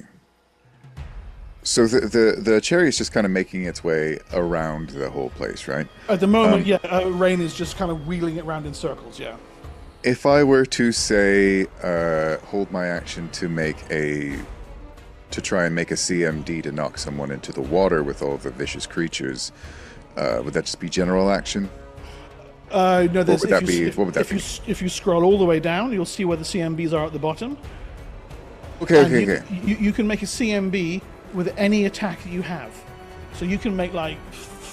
So the chariot's just kind of making its way around the whole place, right? At the moment, Rain is just kind of wheeling it around in circles, yeah. If I were to say, hold my action to try and make a CMD to knock someone into the water with all the vicious creatures, would that just be general action? No, What would that be? If you scroll all the way down, you'll see where the CMBs are at the bottom. Okay. You can make a CMB with any attack that you have. So you can make like...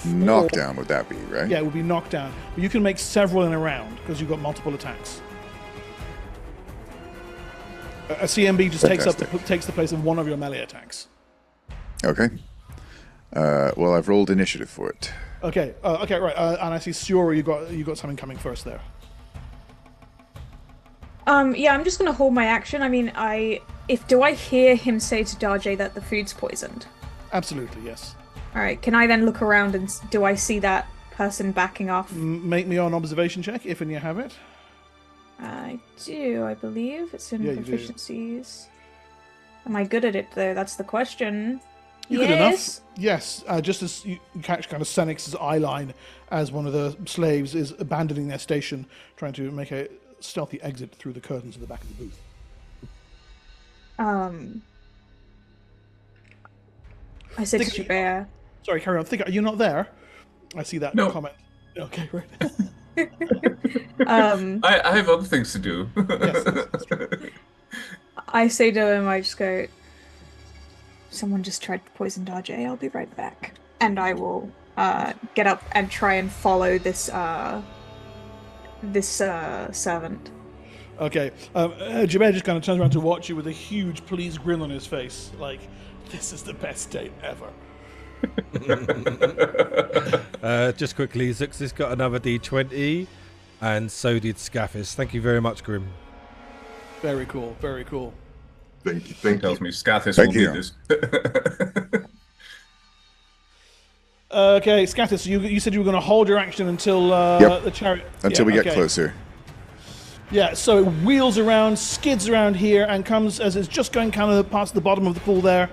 Knockdown would that be, right? Yeah, it would be knockdown. But you can make several in a round because you've got multiple attacks. A CMB just takes the place of one of your melee attacks. Okay. Well, I've rolled initiative for it. Okay. Right. And I see Siora, you got something coming first there. Yeah, I'm just gonna hold my action. I mean, do I hear him say to Darjay that the food's poisoned? Absolutely, yes. All right. Can I then look around and do I see that person backing off? Make me an observation check if and you have it. I do, I believe. It's in Yeah, you do. proficiencies. Am I good at it, though? That's the question. You're good enough. Yes. Just as you catch kind of Senex's eye line as one of the slaves is abandoning their station, trying to make a stealthy exit through the curtains at the back of the booth. I said to Bear. Sorry, carry on. Are you not there? I see that comment. Okay, right. I have other things to do. Yes, that's true. I say to him, I just go, someone just tried to poison Darjay, I'll be right back. And I will get up and try and follow this servant. Okay. Jabez just kind of turns around to watch you with a huge pleased grin on his face. Like, this is the best date ever. Just quickly, Zuxis got another D20, and so did Scaffis. Thank you very much, Grim. Very cool. Very cool. Thank you. Tells me Scathis Thank will you. need this. Okay, Scatus, you said you were going to hold your action until the chariot... Until we get okay. closer. Yeah, so it wheels around, skids around here, and comes as it's just going kind of past the bottom of the pool there.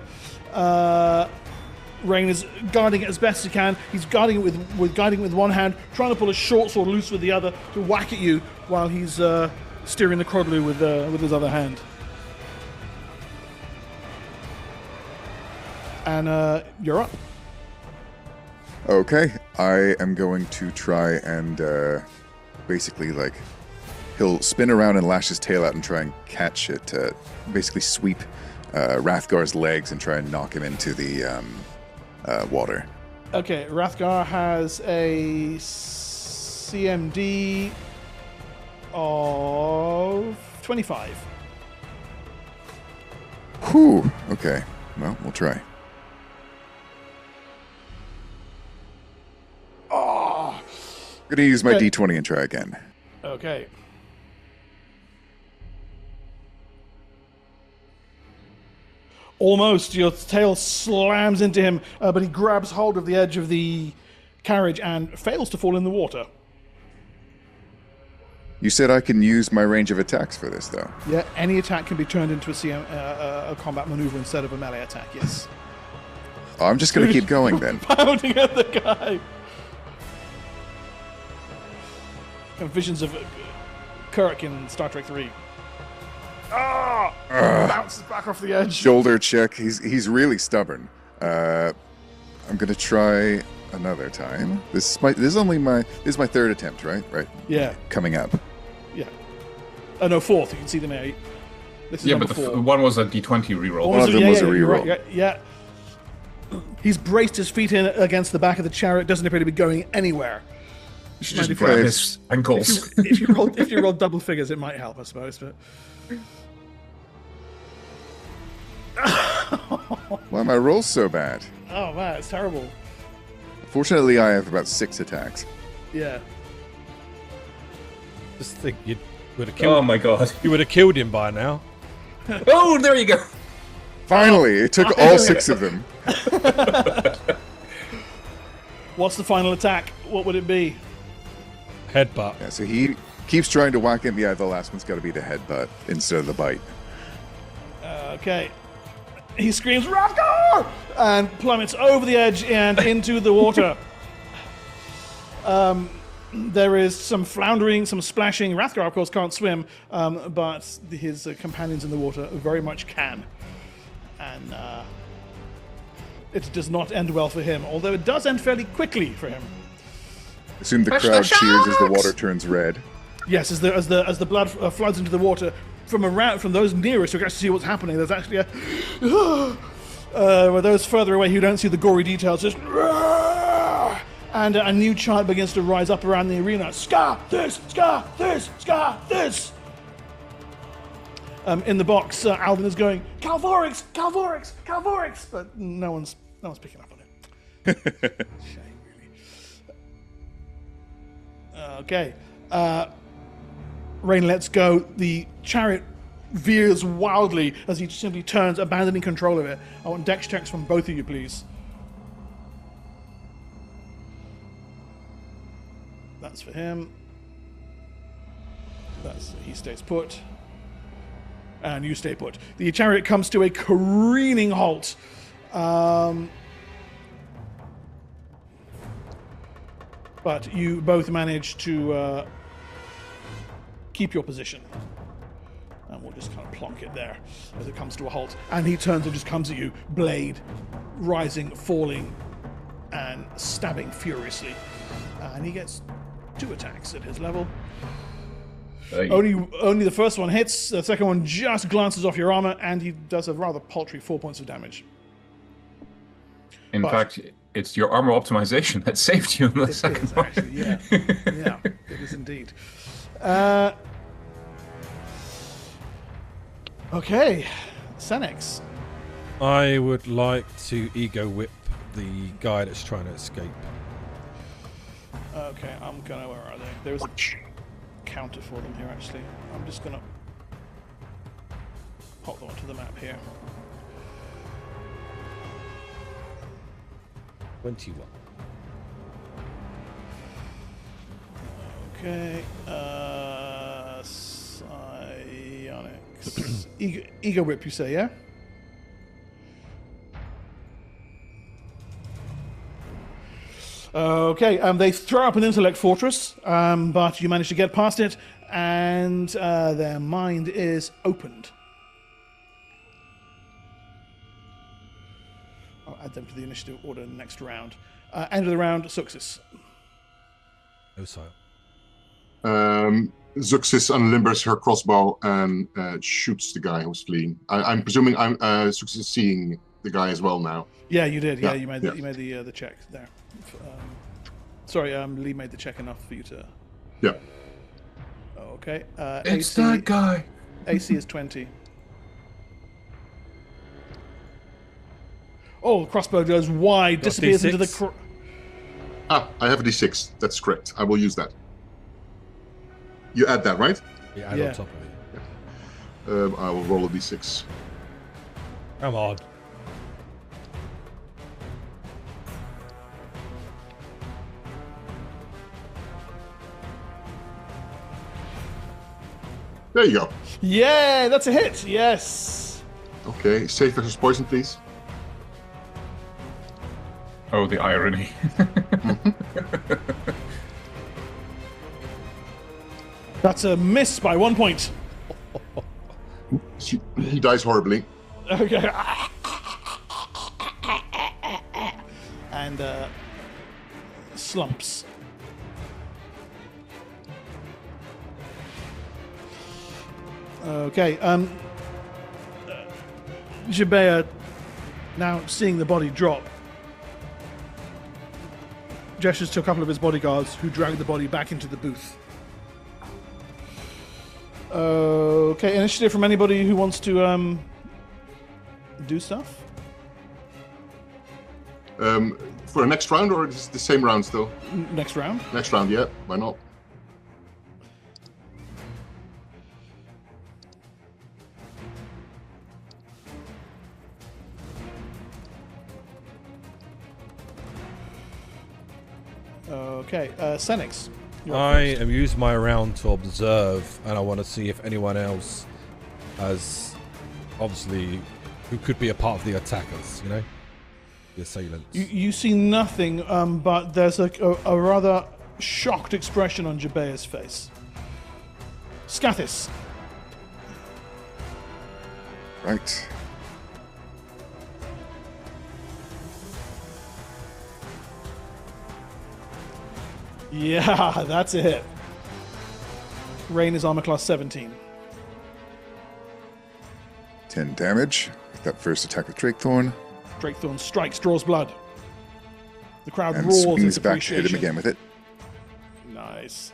Rain is guarding it as best he can. He's guarding it with one hand, trying to pull a short sword loose with the other to whack at you while he's steering the Crodlu with his other hand. And you're up. Okay, I am going to try and basically, like, he'll spin around and lash his tail out and try and catch it, basically sweep Rathgar's legs and try and knock him into the water. Okay, Rathgar has a CMD of 25. Whew, okay. Well, we'll try. Oh! I'm going to use my Okay. D20 and try again. Okay. Almost. Your tail slams into him, but he grabs hold of the edge of the carriage and fails to fall in the water. You said I can use my range of attacks for this, though. Yeah, any attack can be turned into a combat maneuver instead of a melee attack, yes. Oh, I'm just going to keep going, then. Pounding at the guy. And visions of Kirk in Star Trek 3. Ah! Bounces back off the edge. Shoulder check. He's really stubborn. I'm going to try another time. This is my third attempt, right? Right. Yeah, Coming up. yeah. Oh no, fourth. You can see them here. This is Yeah, number but the four. one was a D20 reroll. One of them was a you're reroll. right, yeah. He's braced his feet in against the back of the chariot. Doesn't appear to be going anywhere. You should just Mind if grab I- his ankles. If you roll double figures, it might help, I suppose. But Why are my rolls so bad? oh man, it's terrible. Fortunately, I have about 6 attacks. Yeah. Just think you would have Oh killed. my god. You would have killed him by now. Oh, there you go. Finally, it took all 6 of them. What's the final attack? What would it be? Headbutt. Yeah, so he Keeps trying to whack him. Yeah, the last one's got to be the headbutt instead of the bite. Okay. He screams, Rathgar! And plummets over the edge and into the water. There is some floundering, some splashing. Rathgar, of course, can't swim, but his companions in the water very much can. And it does not end well for him, although it does end fairly quickly for him. Assume the crowd cheers as the water turns red. Yes, as the blood floods into the water from those nearest who can actually see what's happening. There's actually where those further away who don't see the gory details just. And a new chant begins to rise up around the arena. Scar this! Scar this! Scar this! In the box, Alvin is going, Calvorix! Calvorix! Calvorix! But no one's picking up on it. Shame, really. Okay. Rain lets go. The chariot veers wildly as he simply turns, abandoning control of it. I want dex checks from both of you, please. That's for him. He stays put. And you stay put. The chariot comes to a careening halt. But you both manage to keep your position. And we'll just kind of plonk it there as it comes to a halt. And he turns and just comes at you, blade rising, falling, and stabbing furiously. And he gets 2 attacks at his level. Only the first one hits. The second one just glances off your armor, and he does a rather paltry 4 points of damage. In fact, it's your armor optimization that saved you in the second one. Actually, yeah. Yeah, it is indeed. Okay, Senex. I would like to ego whip the guy that's trying to escape. Okay, I'm gonna. Where are they? There's a counter for them here, actually. I'm just gonna pop them onto the map here. 21. Okay, psionics. Ego whip, you say, yeah? Okay, they throw up an intellect fortress, but you manage to get past it, and their mind is opened. I'll add them to the initiative order next round. End of the round, Suxis. No sire. Zuxis unlimbers her crossbow and shoots the guy who's fleeing. I'm presuming Zuxis is seeing the guy as well now. Yeah, you did. Yeah, Yeah, you made the check there. Sorry, Lee made the check enough for you to. Yeah. Okay. It's AC, that guy. AC is 20. Oh, the crossbow goes wide, Got disappears into the. D6? I have a d6. That's correct. I will use that. You add that, right? Yeah, add Yeah. on top of it. I will roll a d6. Come on. There you go. Yeah, that's a hit. Yes. Okay, save versus poison, please. Oh, the irony. That's a miss by 1 point. He dies horribly. Okay. And slumps. Okay. Jabea, now seeing the body drop, gestures to a couple of his bodyguards who drag the body back into the booth. Okay, initiative from anybody who wants to do stuff? For the next round, or is it the same round still? Next round. Next round, yeah. Why not? Okay, Senex. I am using my round to observe, and I want to see if anyone else has, obviously, who could be a part of the attackers, you know? The assailants. You see nothing, but there's a rather shocked expression on Jabea's face. Scathis. Right. Yeah, that's a hit. Rain is armor class 17. 10 damage with that first attack with Drakethorn. Drakethorn strikes, draws blood. The crowd And roars swings its back to hit him appreciation. again with it. Nice.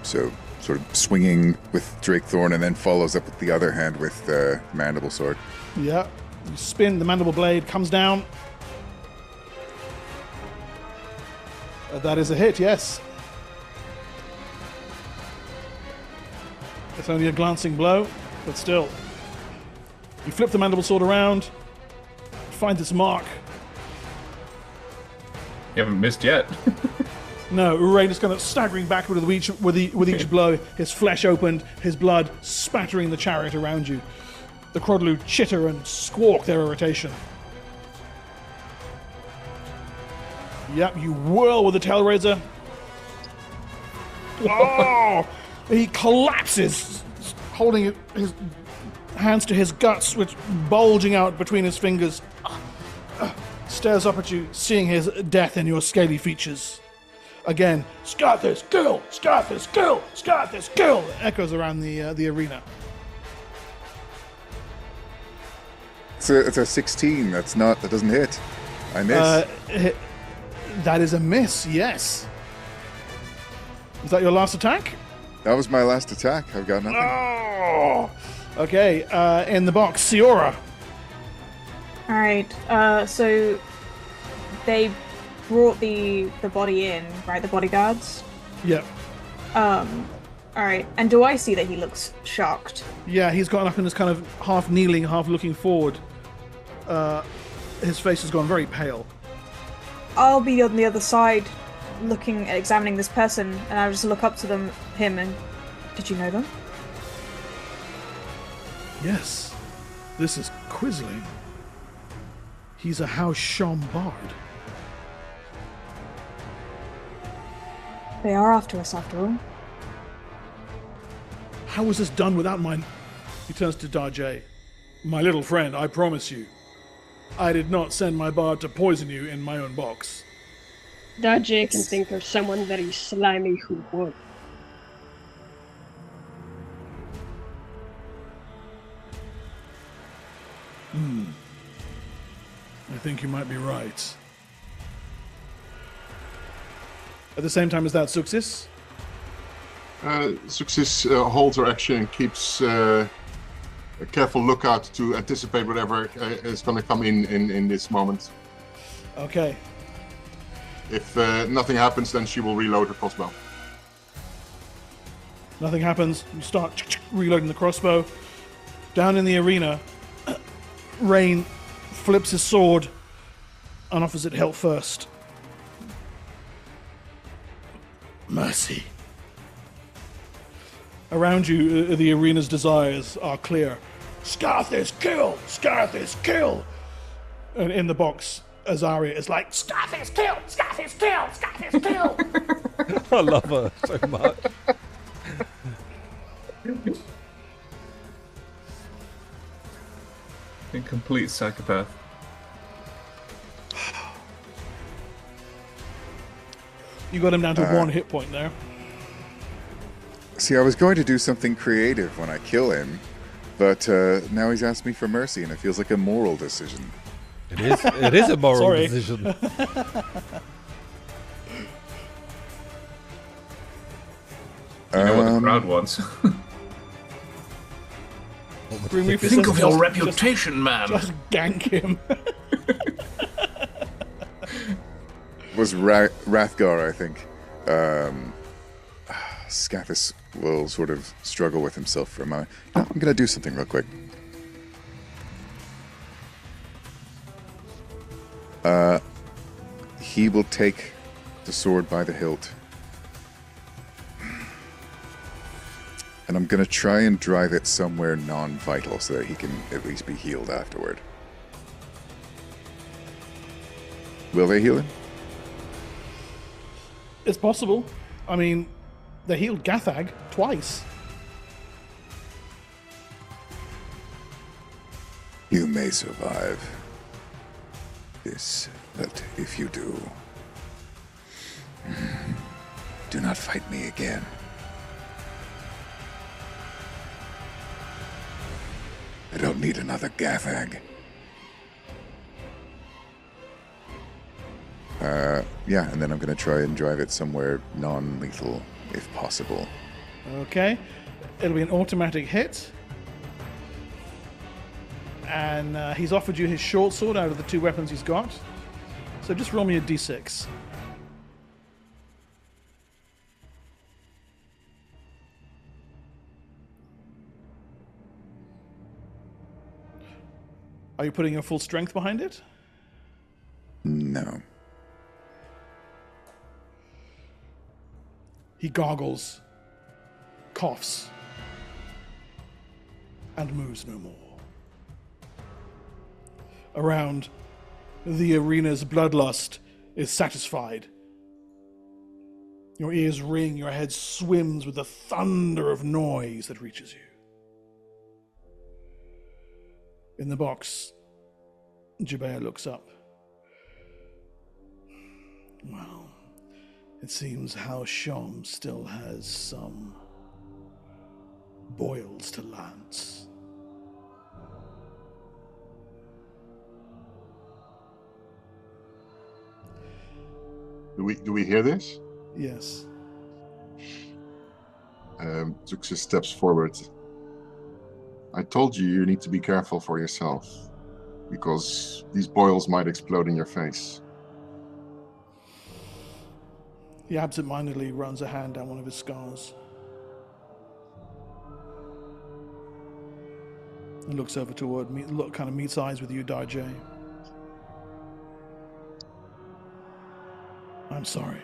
So, sort of swinging with Drakethorn and then follows up with the other hand with the Mandible Sword. Yeah. You spin, the mandible blade comes down. That is a hit, yes. It's only a glancing blow, but still. You flip the mandible sword around, find its mark. You haven't missed yet. No, Rain is kind of staggering backward with each blow, his flesh opened, his blood spattering the chariot around you. The Crodlu chitter and squawk their irritation. Yep, you whirl with the Tailraiser. Oh! He collapses, holding his hands to his guts, which bulging out between his fingers. Stares up at you, seeing his death in your scaly features. Again, Scathis, kill! Scathis, kill! Scathis, kill! Echoes around the arena. It's a 16. That doesn't hit. I miss. That is a miss, yes. Is that your last attack? That was my last attack. I've got nothing. Oh! Okay, in the box, Siora. Alright, so they brought the body in, right? The bodyguards? Yep. Alright, and do I see that he looks shocked? Yeah, he's gotten up and is kind of half kneeling, half looking forward. His face has gone very pale. I'll be on the other side looking at examining this person, and I'll just look up to him and... Did you know them? Yes, this is Quisling. He's a House Sham Bard. They are after us, after all. How was this done without my... He turns to Darjay. My little friend, I promise you. I did not send my bard to poison you in my own box. Dajay can think of someone very slimy who would. I think you might be right. At the same time as that, Suxis? Success holds her action and keeps a careful lookout to anticipate whatever is going to come in this moment. Okay. If nothing happens, then she will reload her crossbow. Nothing happens. You start reloading the crossbow. Down in the arena, Rain flips his sword and offers it hilt first. Mercy. Around you, the arena's desires are clear. Scathis, kill! Scathis, kill! And in the box, Azaria is like, Scathis, kill! Scathis, kill! Scathis, kill! I love her so much. A complete psychopath. You got him down to 1 hit point there. See, I was going to do something creative when I kill him, but now he's asked me for mercy, and it feels like a moral decision. It is. It is a moral Sorry. decision. You know what the crowd wants. Grim Reaper Think says of your just- reputation, man. Just gank him. Was Rathgar, I think. Scathis will sort of struggle with himself for a moment. No, I'm going to do something real quick. He will take the sword by the hilt. And I'm going to try and drive it somewhere non-vital so that he can at least be healed afterward. Will they heal him? It's possible. I mean, they healed Gathag twice. You may survive this, but if you do, do not fight me again. I don't need another Gathag. Yeah, and then I'm going to try and drive it somewhere non-lethal, if possible. Okay. It'll be an automatic hit. And he's offered you his short sword out of the 2 weapons he's got. So just roll me a d6. Are you putting your full strength behind it? No. He goggles, coughs, and moves no more. Around, the arena's bloodlust is satisfied. Your ears ring, your head swims with the thunder of noise that reaches you. In the box, Jabea looks up. Well, it seems House Shom still has some boils to lance. Do we hear this? Yes. Zuxis steps forward. I told you you need to be careful for yourself, because these boils might explode in your face. He absentmindedly runs a hand down one of his scars. And looks over toward me, kind of meets eyes with you, Darjay. I'm sorry.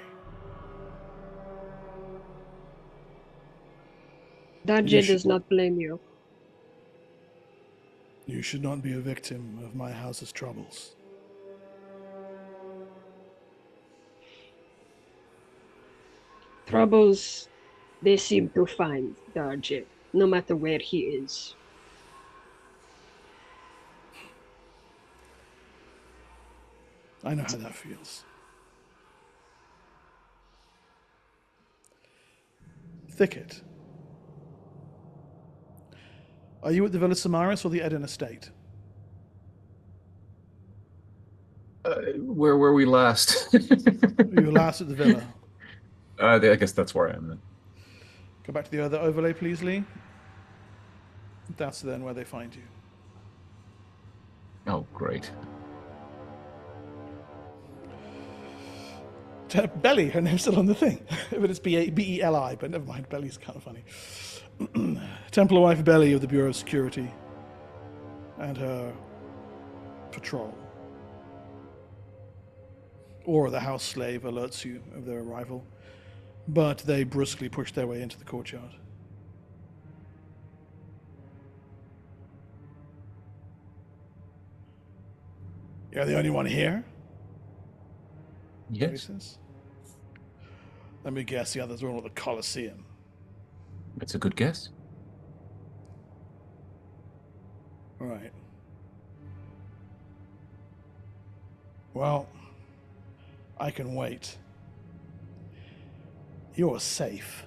Dajé does not blame you. You should not be a victim of my house's troubles. Troubles, they seem to find Dajé, no matter where he is. I know how that feels. Thicket. Are you at the Villa Samaris or the Eden Estate? Where were we last? You were last at the Villa. I guess that's where I am then. Go back to the other overlay, please, Lee. That's then where they find you. Oh, great. Belly, her name's still on the thing. But it's B-E-L-I, but never mind, Belly's kind of funny. Templar wife Belly of the Bureau of Security. And her patrol. Or the house slave alerts you of their arrival. But they brusquely push their way into the courtyard. You're the only one here? Yes. Let me guess, the others are all at the Colosseum. That's a good guess. Right. Well, I can wait. You're safe.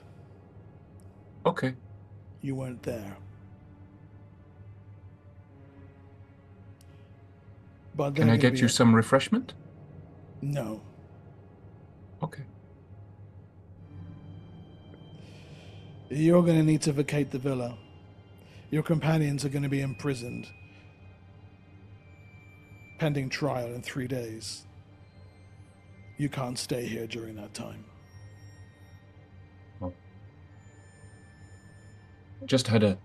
Okay. You weren't there. But Can I get you some refreshment? No. Okay. You're going to need to vacate the villa. Your companions are going to be imprisoned. Pending trial in 3 days. You can't stay here during that time. Oh. Just had a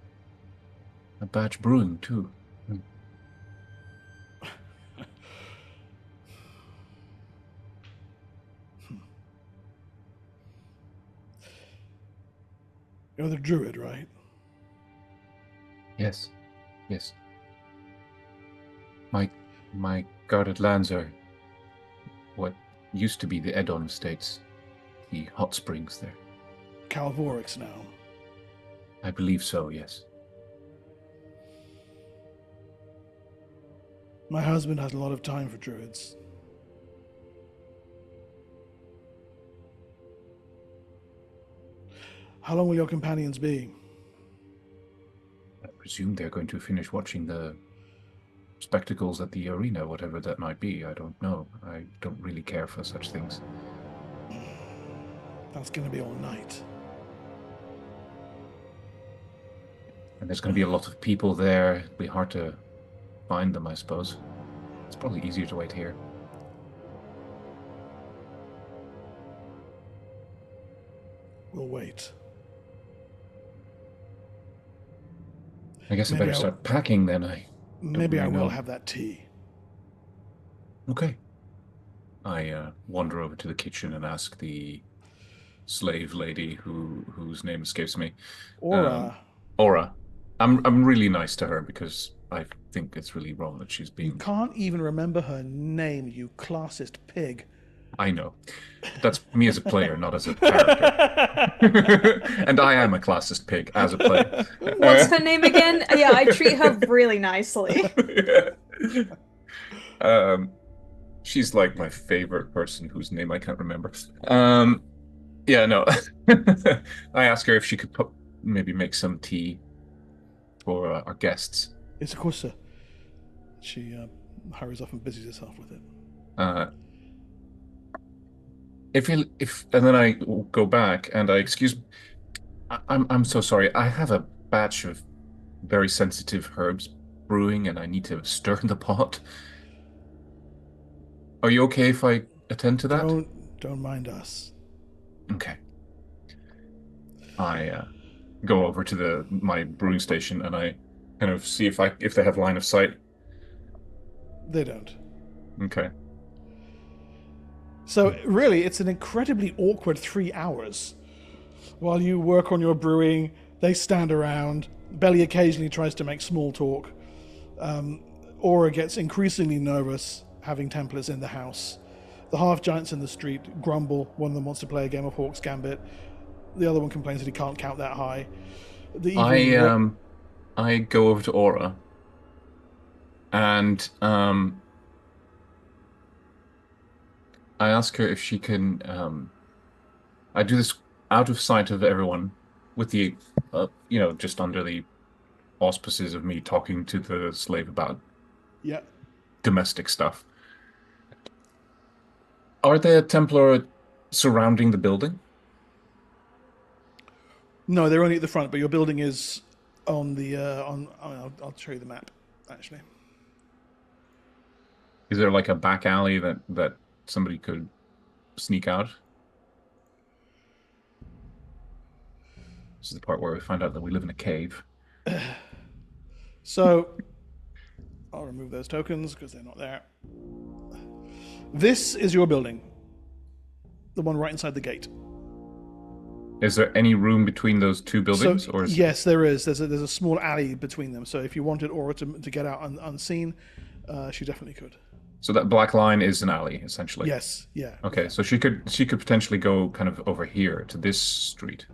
batch brewing too. You're the druid, right? Yes. Yes. My guarded lands are what used to be the Edon Estates, the hot springs there. Calvorix now. I believe so, yes. My husband has a lot of time for druids. How long will your companions be? I presume they're going to finish watching the spectacles at the arena, whatever that might be. I don't know. I don't really care for such things. That's going to be all night. And there's going to be a lot of people there. It'll be hard to find them, I suppose. It's probably easier to wait here. We'll wait. I guess I Maybe better start packing then. Maybe I really will know. have that tea. Okay. I wander over to the kitchen and ask the slave lady whose name escapes me. Aura. Aura. I'm really nice to her because I think it's really wrong that she's You being... can't even remember her name, you classist pig. I know. That's me as a player, not as a character. And I am a classist pig as a player. What's her name again? Yeah, I treat her really nicely. She's like my favorite person whose name I can't remember. Yeah, no. I asked her if she could maybe make some tea for our guests. Yes, of course, sir. She hurries off and busies herself with it. And then I go back and I'm so sorry. I have a batch of very sensitive herbs brewing and I need to stir in the pot. Are you okay if I attend to that? Don't mind us. Okay. I go over to my brewing station and I kind of see if they have line of sight. They don't. Okay. So really, it's an incredibly awkward 3 hours. While you work on your brewing, they stand around. Belly occasionally tries to make small talk. Aura gets increasingly nervous having Templars in the house. The half-giants in the street grumble. One of them wants to play a game of Hawk's Gambit. The other one complains that he can't count that high. I go over to Aura and I ask her if she can I do this out of sight of everyone with the just under the auspices of me talking to the slave about domestic stuff. Are there Templar surrounding the building? No, they're only at the front, but your building is on the I'll show you the map, actually. Is there like a back alley that somebody could sneak out? This is the part where we find out that we live in a cave. So I'll remove those tokens because they're not there. This is your building. The one right inside the gate. Is there any room between those two buildings? Yes, there is. There's a small alley between them. So if you wanted Aura to get out unseen, she definitely could. So that black line is an alley, essentially. Yes. Yeah. Okay, so she could potentially go kind of over here to this street,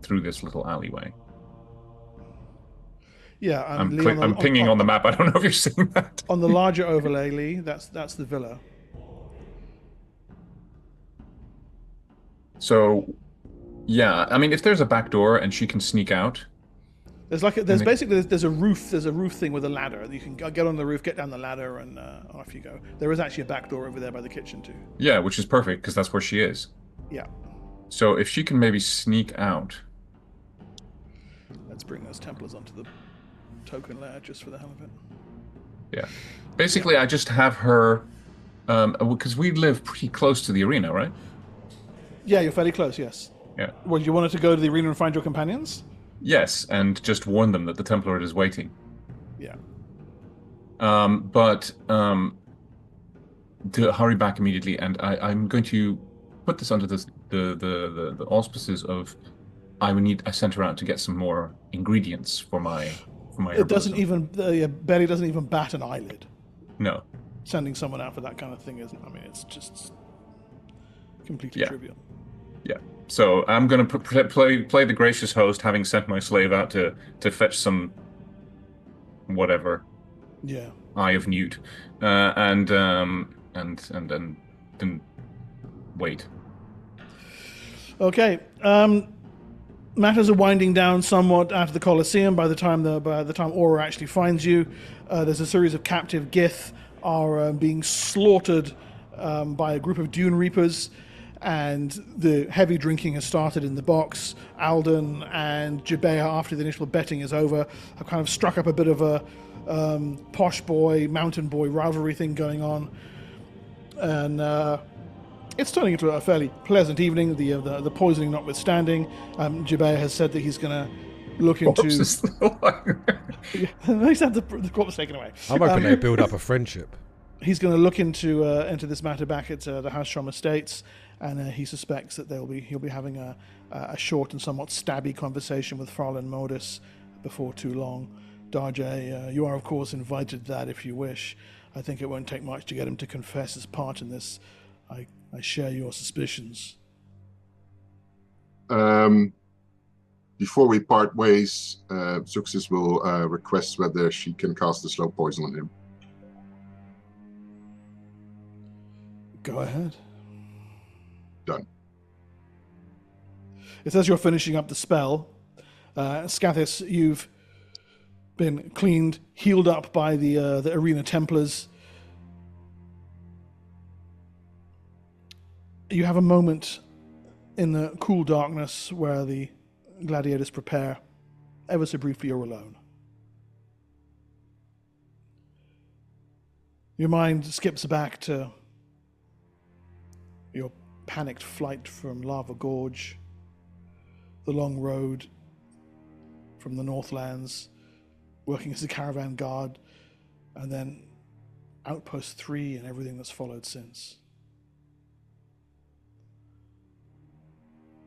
through this little alleyway. Yeah, I'm pinging on the map. I don't know if you're seeing that. On the larger overlay, Lee, that's the villa. So, yeah, I mean, if there's a back door and she can sneak out, there's a roof. There's a roof thing with a ladder. You can get on the roof, get down the ladder, and off you go. There is actually a back door over there by the kitchen too. Yeah, which is perfect because that's where she is. Yeah. So if she can maybe sneak out. Let's bring those Templars onto the token layer just for the hell of it. Yeah. Basically, I just have her, because we live pretty close to the arena, right? Yeah, you're fairly close, yes. Yeah. Well, you wanted to go to the arena and find your companions? Yes, and just warn them that the Templar is waiting. Yeah. But to hurry back immediately, and I'm going to put this under the auspices of I sent her out to get some more ingredients for my It doesn't herbalism. even Betty doesn't even bat an eyelid. No. Sending someone out for that kind of thing isn't. I mean, it's just completely Yeah. trivial. Yeah. So I'm gonna play the gracious host, having sent my slave out to fetch some whatever. Yeah. Eye of Newt, and then wait. Okay. Matters are winding down somewhat out of the Colosseum. By the time Aura actually finds you, there's a series of captive Gith are being slaughtered by a group of Dune Reapers, and the heavy drinking has started in the box. Alden and Jabea, after the initial betting is over, have kind of struck up a bit of a posh boy, mountain boy rivalry thing going on, and it's turning into a fairly pleasant evening. The poisoning notwithstanding, Jabea has said that he's going to look into. He's had the corpse taken away. I'm hoping they build up a friendship. He's going to look into this matter back at the Hausstrom Estates, and he suspects that he'll be having a short and somewhat stabby conversation with Farlan Modus before too long. Darjay, you are of course invited to that if you wish. I think it won't take much to get him to confess his part in this. I share your suspicions. Before we part ways, Zuxis will request whether she can cast a slow poison on him. Go ahead. Done. It's as you're finishing up the spell, Scathis, you've been cleaned, healed up by the Arena Templars. You have a moment in the cool darkness where the gladiators prepare. Ever so briefly, you're alone. Your mind skips back to your panicked flight from Lava Gorge, the long road from the Northlands, working as a caravan guard, and then Outpost 3 and everything that's followed since.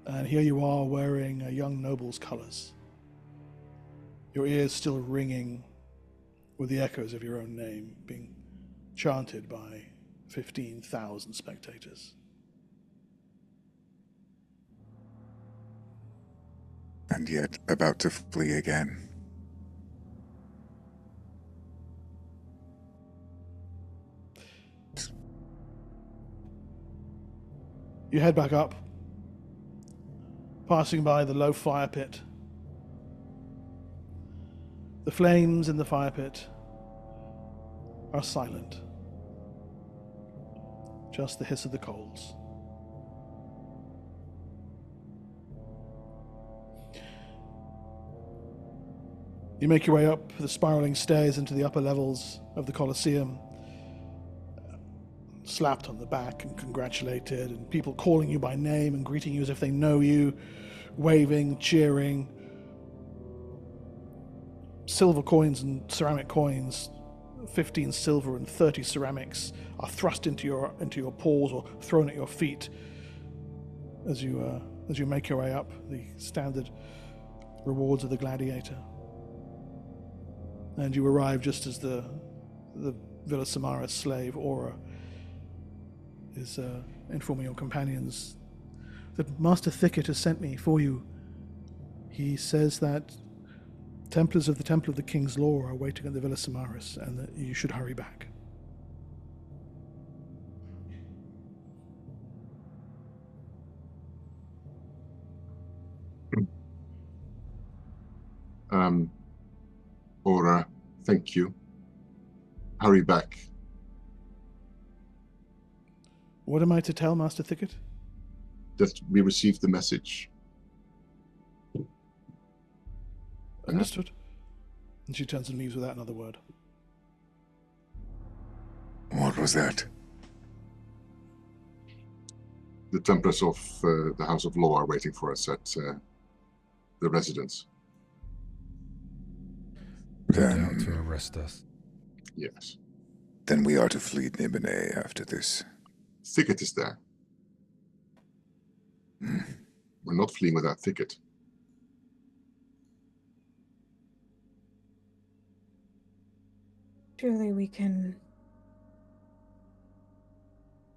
And here you are wearing a young noble's colors, your ears still ringing with the echoes of your own name being chanted by 15,000 spectators. And yet about to flee again. You head back up, passing by the low fire pit. The flames in the fire pit are silent. Just the hiss of the coals. You make your way up the spiraling stairs into the upper levels of the Colosseum, slapped on the back and congratulated, and people calling you by name and greeting you as if they know you, waving, cheering. Silver coins and ceramic coins, 15 silver and 30 ceramics, are thrust into your paws or thrown at your feet as you make your way up the standard rewards of the gladiator. And you arrive just as the Villa Samara's slave, Aura, is informing your companions that Master Thicket has sent me for you. He says that Templars of the Temple of the King's Law are waiting at the Villa Samaris, and that you should hurry back. Aura, thank you. Hurry back. What am I to tell Master Thicket? That we received the message. Understood. And she turns and leaves without another word. What was that? The Templars of the House of Law are waiting for us at the residence. They're out to arrest us. Yes. Then we are to flee Nibenay after this. Thicket is there. We're not fleeing without Thicket. Surely we can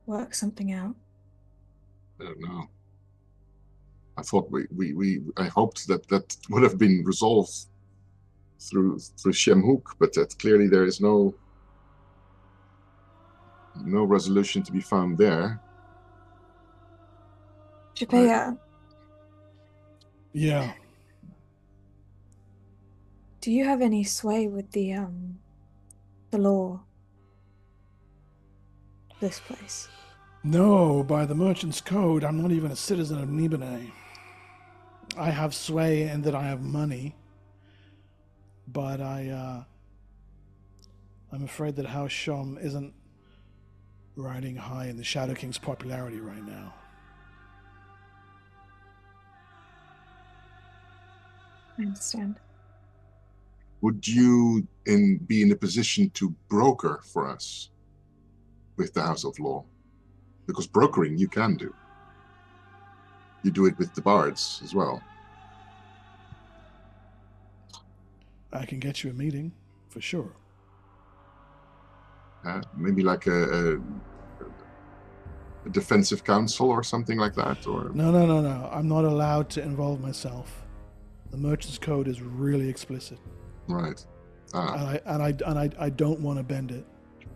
work something out. I don't know. I thought I hoped that would have been resolved through Shemhook, but that clearly there is no resolution to be found there. Japea, Yeah. do you have any sway with the law? This place. No, by the merchant's code, I'm not even a citizen of Nibenay. I have sway in that I have money, but I'm afraid that House Shom isn't riding high in the Shadow King's popularity right now. I understand. Would you be in a position to broker for us with the House of Law? Because brokering you can do. You do it with the bards as well. I can get you a meeting, for sure. Maybe like a defensive council or something like that, or No. I'm not allowed to involve myself. The merchant's code is really explicit. right? And I don't want to bend it.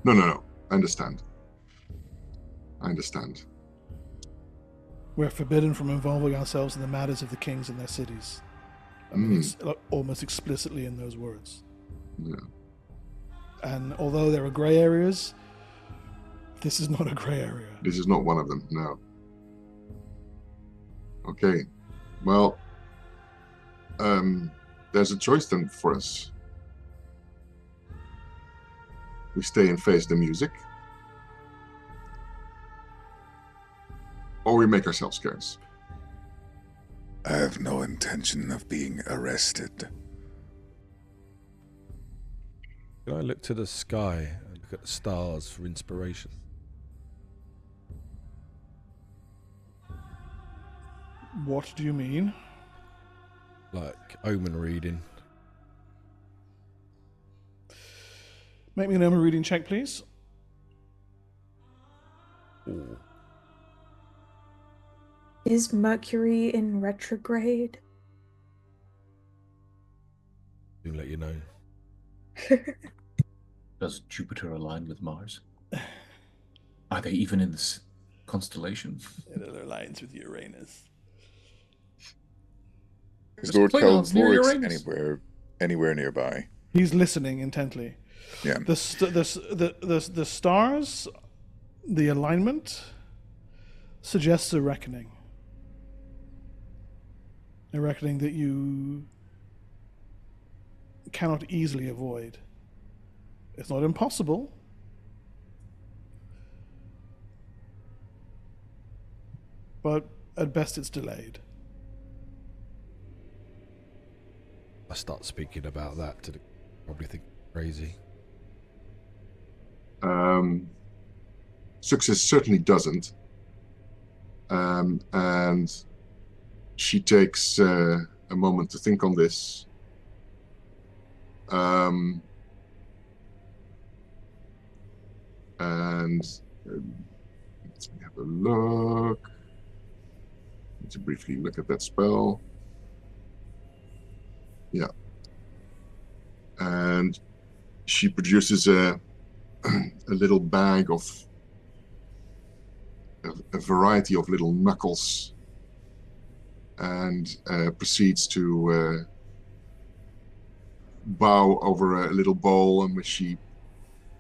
No. I understand. We're forbidden from involving ourselves in the matters of the kings and their cities. I mean, it's almost explicitly in those words. Yeah. And although there are gray areas, this is not a gray area. This is not one of them. No. Okay. Well, there's a choice then for us. We stay and face the music, or we make ourselves scarce. I have no intention of being arrested. Can I look to the sky and look at the stars for inspiration? What do you mean? Like omen reading. Make me an omen reading check, please. Ooh. Is Mercury in retrograde? I'll let you know. Does Jupiter align with Mars? Are they even in this constellation? It aligns with Uranus. Is There's Lord Klingons near Calvorix Uranus. anywhere nearby? He's listening intently. Yeah. The stars, the alignment, suggests a reckoning. A reckoning that you cannot easily avoid. It's not impossible. But at best it's delayed. I start speaking about that to probably think crazy. Success certainly doesn't. And she takes a moment to think on this. And let's have a look. Let's briefly look at that spell. Yeah. And she produces a little bag of a variety of little knuckles and proceeds to bow over a little bowl in which she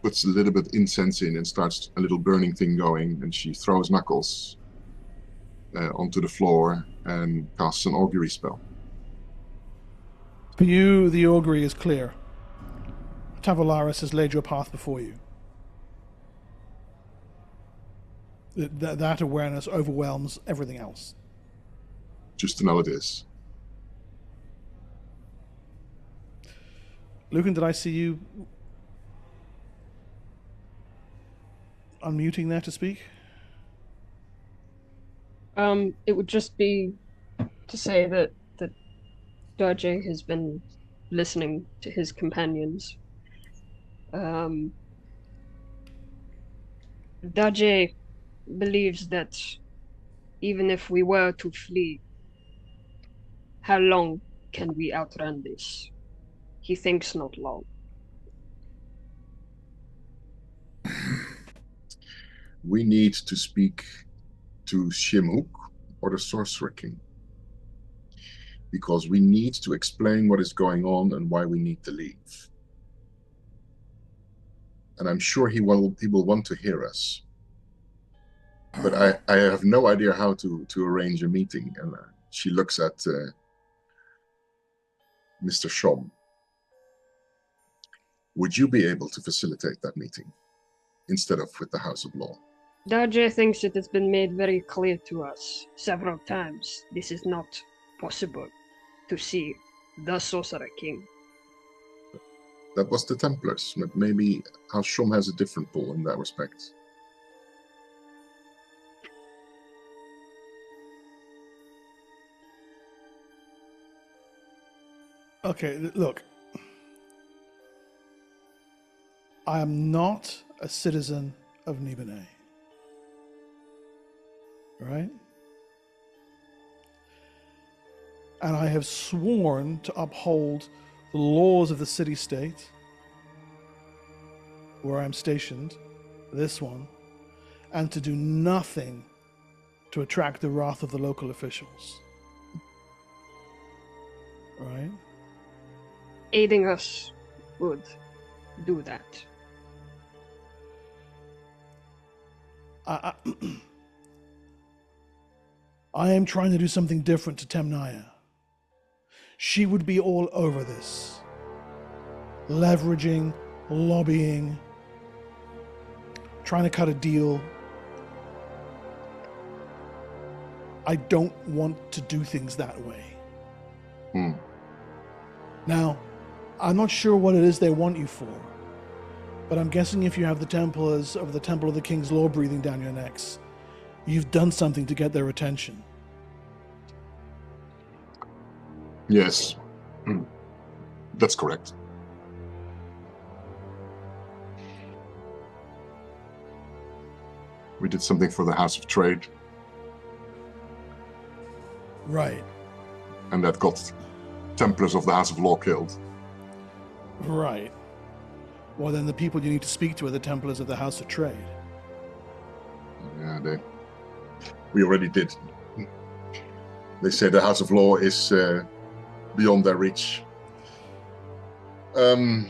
puts a little bit of incense in and starts a little burning thing going, and she throws knuckles onto the floor and casts an augury spell. For you, the augury is clear. Tavalaris has laid your path before you. That awareness overwhelms everything else. Just to know it is. Lucan, did I see you unmuting there to speak? It would just be to say that Darje has been listening to his companions. Daje believes that even if we were to flee, how long can we outrun this? He thinks not long. We need to speak to Shimuk or the Sorcerer King, because we need to explain what is going on and why we need to leave. And I'm sure he will want to hear us. But I have no idea how to arrange a meeting. And she looks at Mr. Shom. Would you be able to facilitate that meeting instead of with the House of Law? Daje thinks it has been made very clear to us several times this is not possible to see the Sorcerer King. That was the Templars, but maybe House Shom has a different pull in that respect. Okay, look. I am not a citizen of Nibenay. Right? And I have sworn to uphold the laws of the city-state where I'm stationed, this one, and to do nothing to attract the wrath of the local officials. Right? Aiding us would do that. I am trying to do something different to Temnaya. She would be all over this. Leveraging, lobbying, trying to cut a deal. I don't want to do things that way. Now, I'm not sure what it is they want you for, but I'm guessing if you have the Templars of the Temple of the King's Law breathing down your necks, you've done something to get their attention. Yes, that's correct. We did something for the House of Trade. Right. And that got Templars of the House of Law killed. Right. Well, then the people you need to speak to are the Templars of the House of Trade. Yeah, we already did. They say the House of Law is beyond their reach. I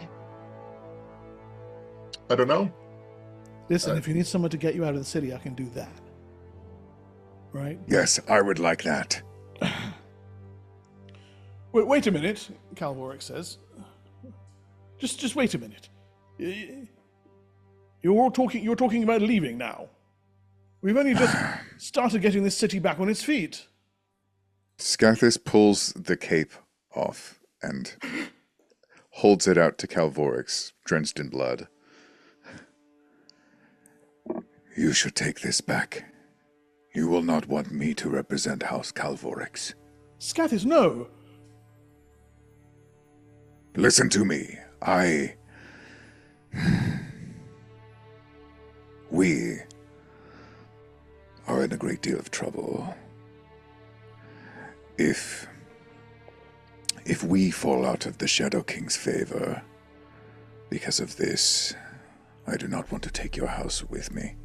don't know. Listen, if you need someone to get you out of the city, I can do that. Right? Yes, I would like that. Wait a minute, Calvoric says. Just wait a minute. You're talking about leaving now. We've only just started getting this city back on its feet. Scathis pulls the cape off and holds it out to Calvorix, drenched in blood. You should take this back. You will not want me to represent House Calvorix. Scathis, no! Listen to me. We are in a great deal of trouble. If we fall out of the Shadow King's favor because of this, I do not want to take your house with me.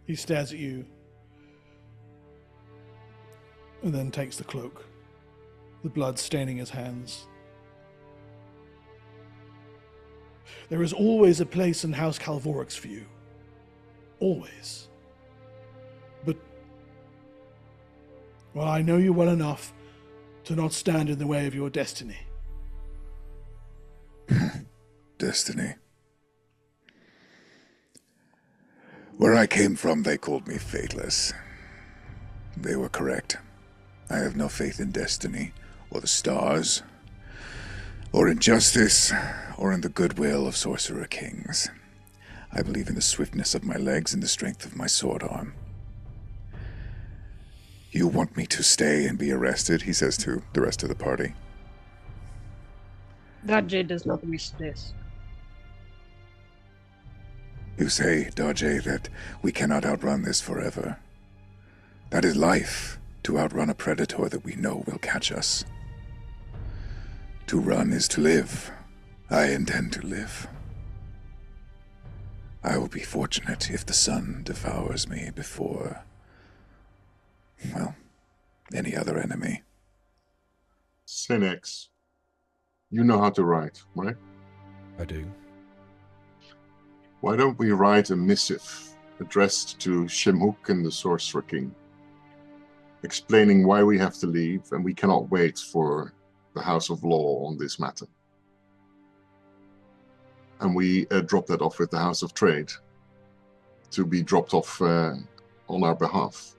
He stares at you and then takes the cloak, the blood staining his hands. There is always a place in House Calvorix for you. Always. But, well, I know you well enough to not stand in the way of your destiny. Destiny. Where I came from, they called me faithless. They were correct. I have no faith in destiny, or the stars, or in justice, or in the goodwill of sorcerer kings. I believe in the swiftness of my legs and the strength of my sword arm. You want me to stay and be arrested, he says to the rest of the party. Darje does not wish this. You say, Darje, that we cannot outrun this forever. That is life, to outrun a predator that we know will catch us. To run is to live. I intend to live. I will be fortunate if the sun devours me before, well, any other enemy. Senex, you know how to write, right? I do. Why don't we write a missive addressed to Shemhook and the Sorcerer King, explaining why we have to leave and we cannot wait for the House of Law on this matter. And we drop that off with the House of Trade to be dropped off on our behalf.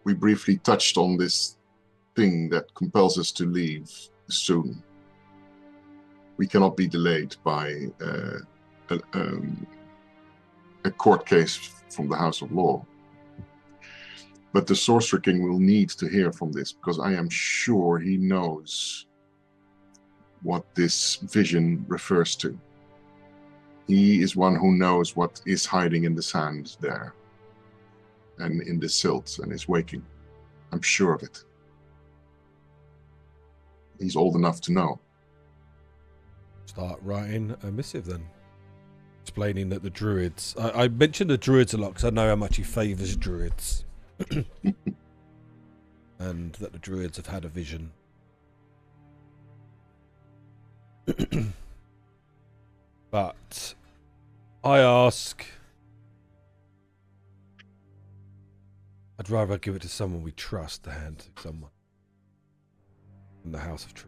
We briefly touched on this thing that compels us to leave soon. We cannot be delayed by a court case from the House of Law. But the Sorcerer King will need to hear from this, because I am sure he knows what this vision refers to. He is one who knows what is hiding in the sand there and in the silt and is waking. I'm sure of it. He's old enough to know. Start writing a missive then. Explaining that the druids... I mentioned the druids a lot because I know how much he favours druids. And that the druids have had a vision. But I ask... I'd rather give it to someone we trust to hand to someone. In the House of Truth.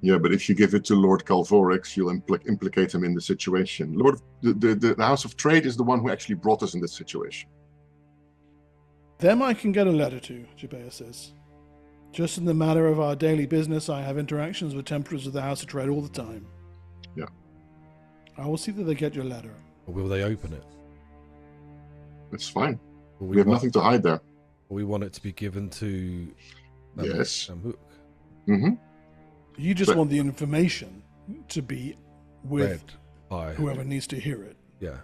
Yeah, but if you give it to Lord Calvorix, you'll implicate him in the situation. The House of Trade is the one who actually brought us in this situation. Them I can get a letter to, Jabea says. Just in the matter of our daily business, I have interactions with Templars of the House of Trade all the time. Yeah. I will see that they get your letter. Or will they open it? It's fine. Or We have nothing to hide there. Or we want it to be given to... Yes. Hook. Mm-hmm. You just want the information to be with Read by whoever needs to hear it. Yeah.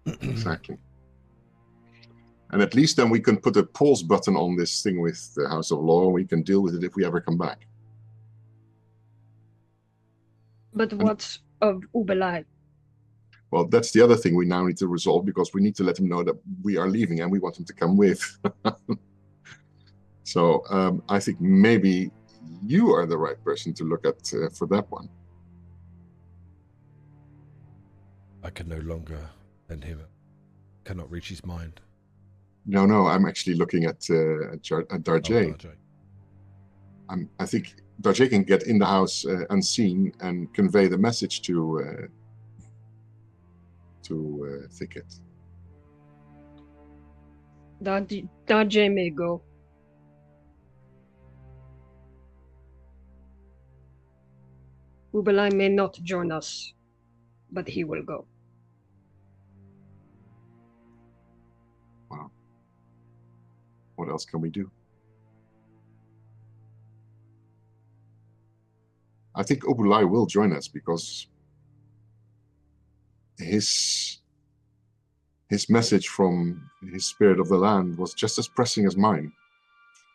Exactly. And at least then we can put a pause button on this thing with the House of Law. We can deal with it if we ever come back. But what's of Ubelai? Well, that's the other thing we now need to resolve, because we need to let him know that we are leaving and we want him to come with. So I think maybe you are the right person to look at for that one. I can no longer send him. Cannot reach his mind. No, I'm actually looking at Darje. Oh, Darje. I think Darje can get in the house unseen and convey the message to Thicket. Darje may go. Ubelai may not join us, but he will go. Wow. What else can we do? I think Ubelai will join us, because his message from his spirit of the land was just as pressing as mine.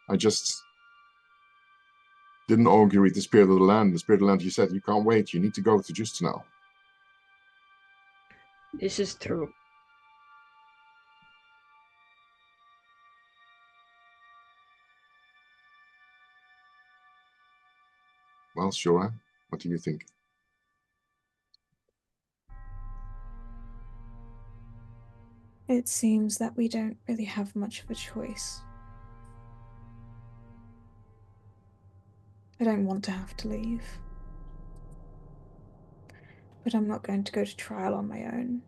I just didn't argue with the spirit of the land. The spirit of the land, he said, you can't wait, you need to go to just now. This is true. Well, Shura, what do you think? It seems that we don't really have much of a choice. I don't want to have to leave. But I'm not going to go to trial on my own.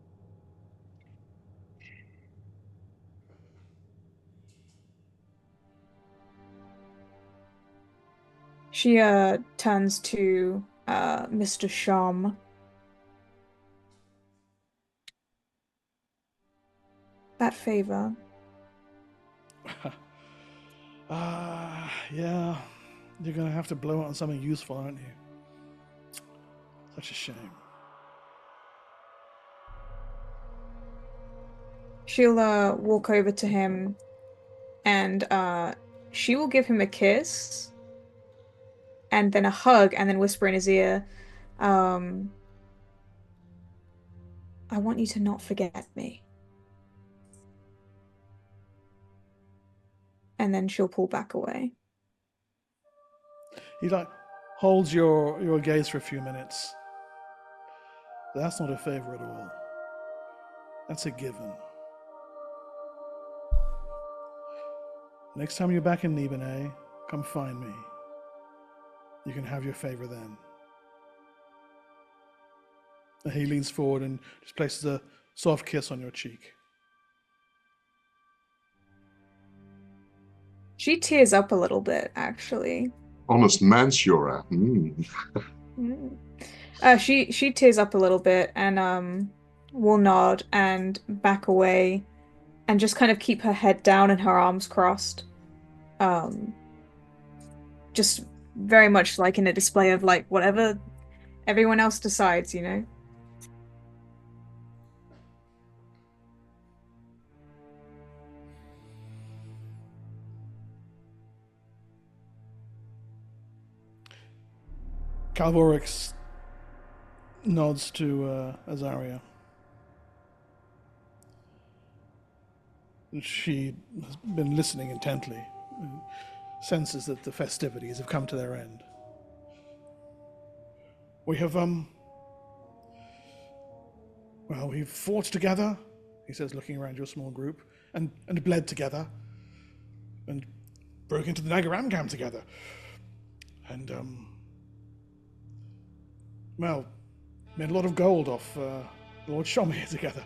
She turns to Mr. Sham. That favor, Yeah. You're gonna have to blow it on something useful, aren't you? Such a shame. She'll walk over to him and she will give him a kiss and then a hug and then whisper in his ear, I want you to not forget me. And then she'll pull back away. He holds your gaze for a few minutes. That's not a favor at all. That's a given. Next time you're back in Nibenay, come find me. You can have your favor then. And he leans forward and just places a soft kiss on your cheek. She tears up a little bit, actually. Honest man, Shura. She tears up a little bit and will nod and back away and just kind of keep her head down and her arms crossed. Just very much like in a display of like whatever everyone else decides, you know? Calvorix nods to Azaria. She has been listening intently and senses that the festivities have come to their end. We have, we've fought together, he says, looking around your small group, and bled together, and broke into the Nagaram camp together. And, made a lot of gold off Lord Shomir together.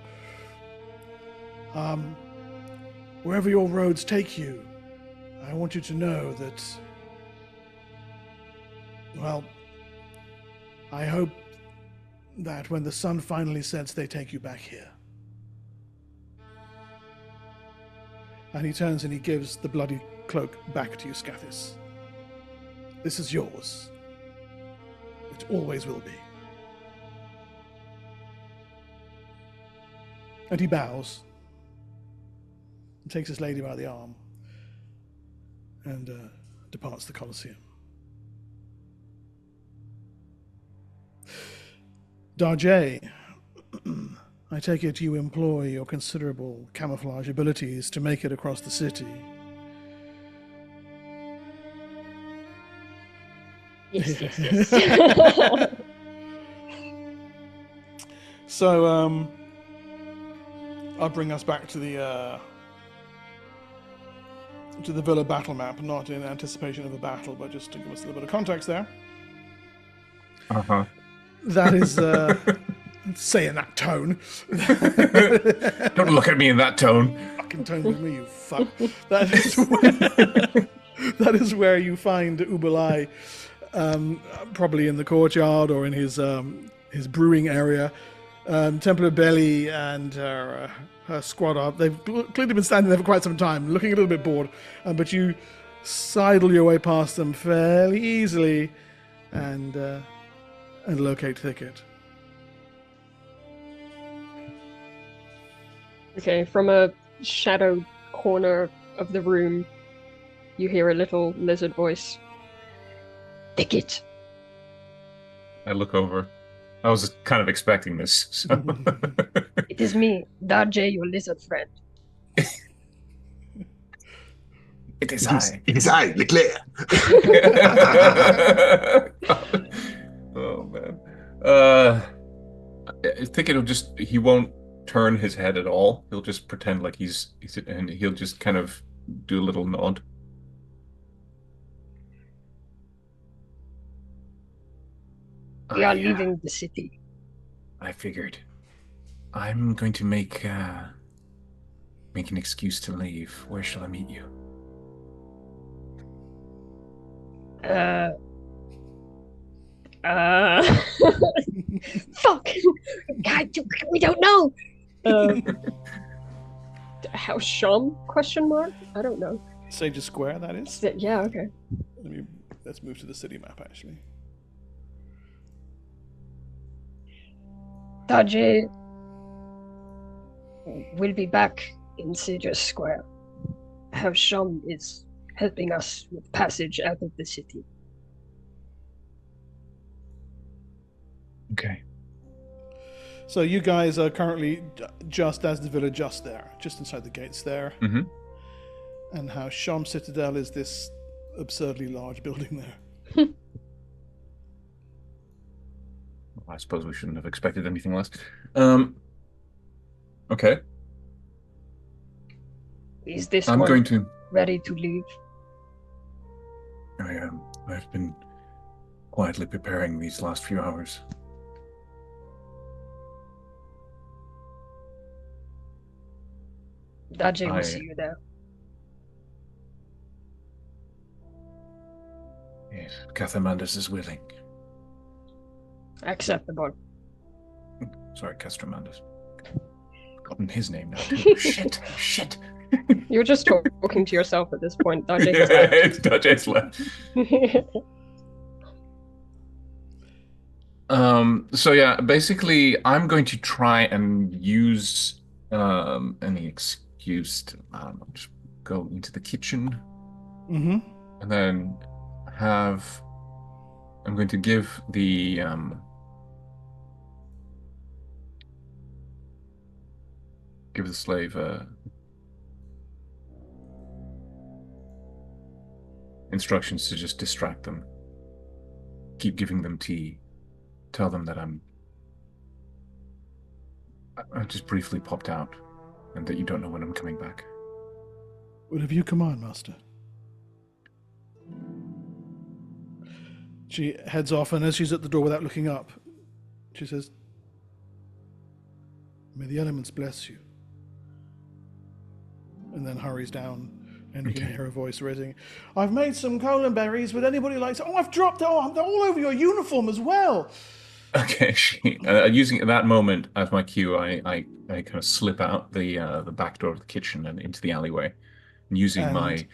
Wherever your roads take you, I want you to know that, I hope that when the sun finally sets, they take you back here. And he turns and he gives the bloody cloak back to you, Scathis. This is yours. It always will be. And he bows and takes his lady by the arm and departs the Colosseum. Darjay, I take it you employ your considerable camouflage abilities to make it across the city. Yes. So, I'll bring us back to the villa battle map, not in anticipation of a battle, but just to give us a little bit of context there. Uh-huh. That is, say in that tone. Don't look at me in that tone. Fucking tone with me, you fuck. That is where you find Ubulai, probably in the courtyard or in his brewing area. Templar Belly and her squad up. They've clearly been standing there for quite some time, looking a little bit bored. But you sidle your way past them fairly easily and locate Thicket. Okay, from a shadowed corner of the room, you hear a little lizard voice. Thicket. I look over. I was kind of expecting this. So. It is me, Darjay, your lizard friend. It is I. It is I, Leclerc. Oh man. I think he won't turn his head at all. He'll just pretend like he's and he'll just kind of do a little nod. We are leaving the city. I figured. I'm going to make an excuse to leave. Where shall I meet you? Fuck! God, we don't know! House Shum? Question mark? I don't know. Sage's Square, that is. Yeah, okay. Let's move to the city map, actually. Daji will be back in Sage's Square. How Sham is helping us with passage out of the city. Okay. So you guys are currently just as the village, just inside the gates there. Mm-hmm. And how Sham Citadel is this absurdly large building there. I suppose we shouldn't have expected anything less. Okay. Is this I'm one going to. ready to leave? I've been quietly preparing these last few hours. Daji will see you there. Yes, Cathamandas is willing. Acceptable. Sorry, Castramandas. Forgotten his name now too. Shit. You're just talking to yourself at this point. Daji Yeah, has left. it's Dodge's left. So yeah, basically, I'm going to try and use any excuse to just go into the kitchen, Mm-hmm. and then I'm going to give the slave instructions to just distract them. Keep giving them tea. Tell them that I just briefly popped out, and that you don't know when I'm coming back. Whatever you command, Master. She heads off, and as she's at the door without looking up, she says, "May the elements bless you." And then hurries down, and you can hear her voice raising, "I've made some colon berries. Would anybody like to..." "Oh, I've dropped it. Oh, they're all over your uniform as well." Okay, using that moment as my cue, I kind of slip out the back door of the kitchen and into the alleyway, and using my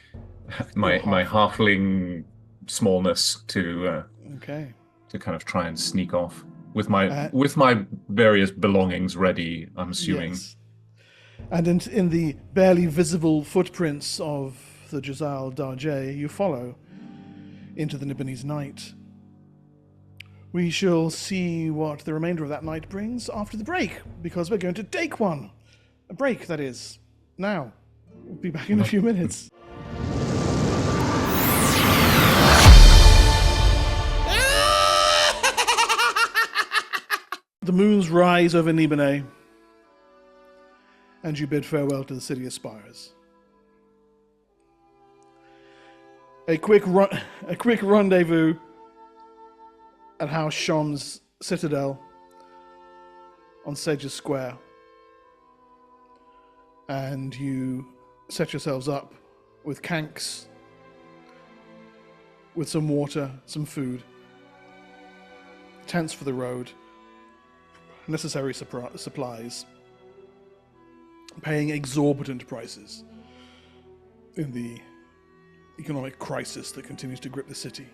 halfling smallness to kind of try and sneak off with my various belongings ready. I'm assuming. Yes. And in the barely visible footprints of the Jazal Darjay, you follow into the Nibenay's night. We shall see what the remainder of that night brings after the break, because we're going to take one. A break, that is. Now. We'll be back in a few minutes. The moons rise over Nibenay, and you bid farewell to the city of spires. A quick rendezvous at House Sham's Citadel on Sage's Square, and you set yourselves up with canks, with some water, some food, tents for the road, necessary supplies, paying exorbitant prices in the economic crisis that continues to grip the city.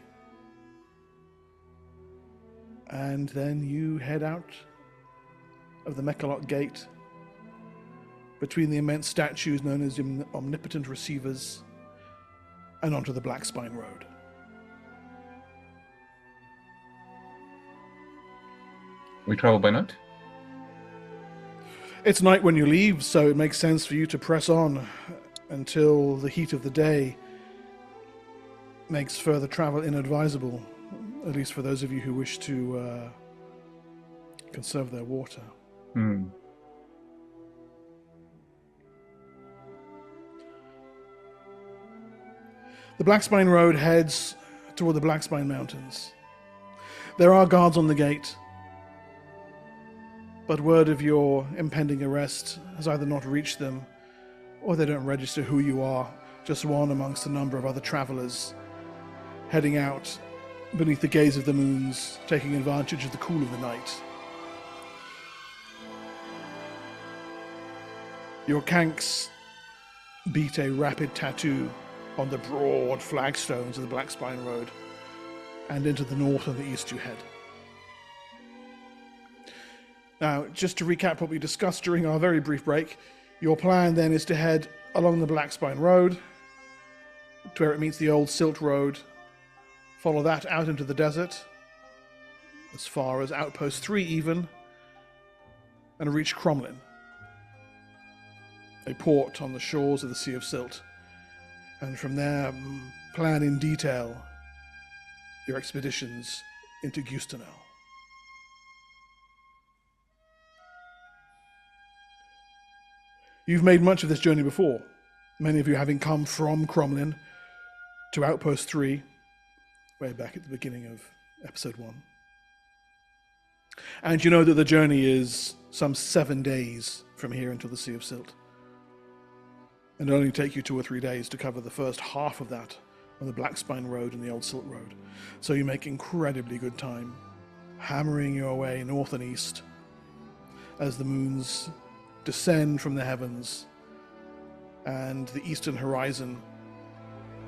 And then you head out of the Mechalot Gate, between the immense statues known as omnipotent receivers, and onto the Black Spine Road. We travel by night? It's night when you leave, so it makes sense for you to press on until the heat of the day makes further travel inadvisable, at least for those of you who wish to conserve their water. The Black Spine Road heads toward the Black Spine Mountains. There are guards on the gate, but word of your impending arrest has either not reached them, or they don't register who you are, just one amongst a number of other travelers heading out beneath the gaze of the moons, taking advantage of the cool of the night. Your kanks beat a rapid tattoo on the broad flagstones of the Black Spine Road, and into the north and the east you head. Now, just to recap what we discussed during our very brief break, your plan then is to head along the Black Spine Road to where it meets the old Silt Road, follow that out into the desert, as far as Outpost 3 even, and reach Cromlin, a port on the shores of the Sea of Silt. And from there, plan in detail your expeditions into Gustenau. You've made much of this journey before, many of you having come from Cromlin to Outpost 3, way back at the beginning of Episode 1. And you know that the journey is some 7 days from here until the Sea of Silt. And it'll only take you 2 or 3 days to cover the first half of that on the Black Spine Road and the Old Silt Road. So you make incredibly good time, hammering your way north and east as the moons descend from the heavens and the eastern horizon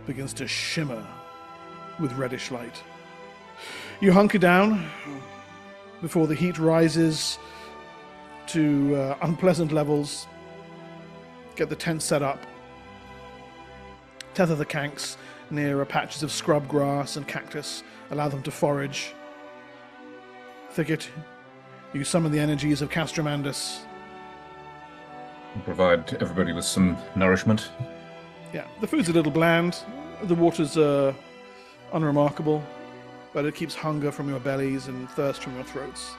begins to shimmer with reddish light. You hunker down before the heat rises to unpleasant levels, get the tent set up, tether the kanks near patches of scrub grass and cactus, allow them to forage. Thicket, you summon the energies of Castromandus. Provide everybody with some nourishment. Yeah, the food's a little bland, the water's unremarkable, but it keeps hunger from your bellies and thirst from your throats.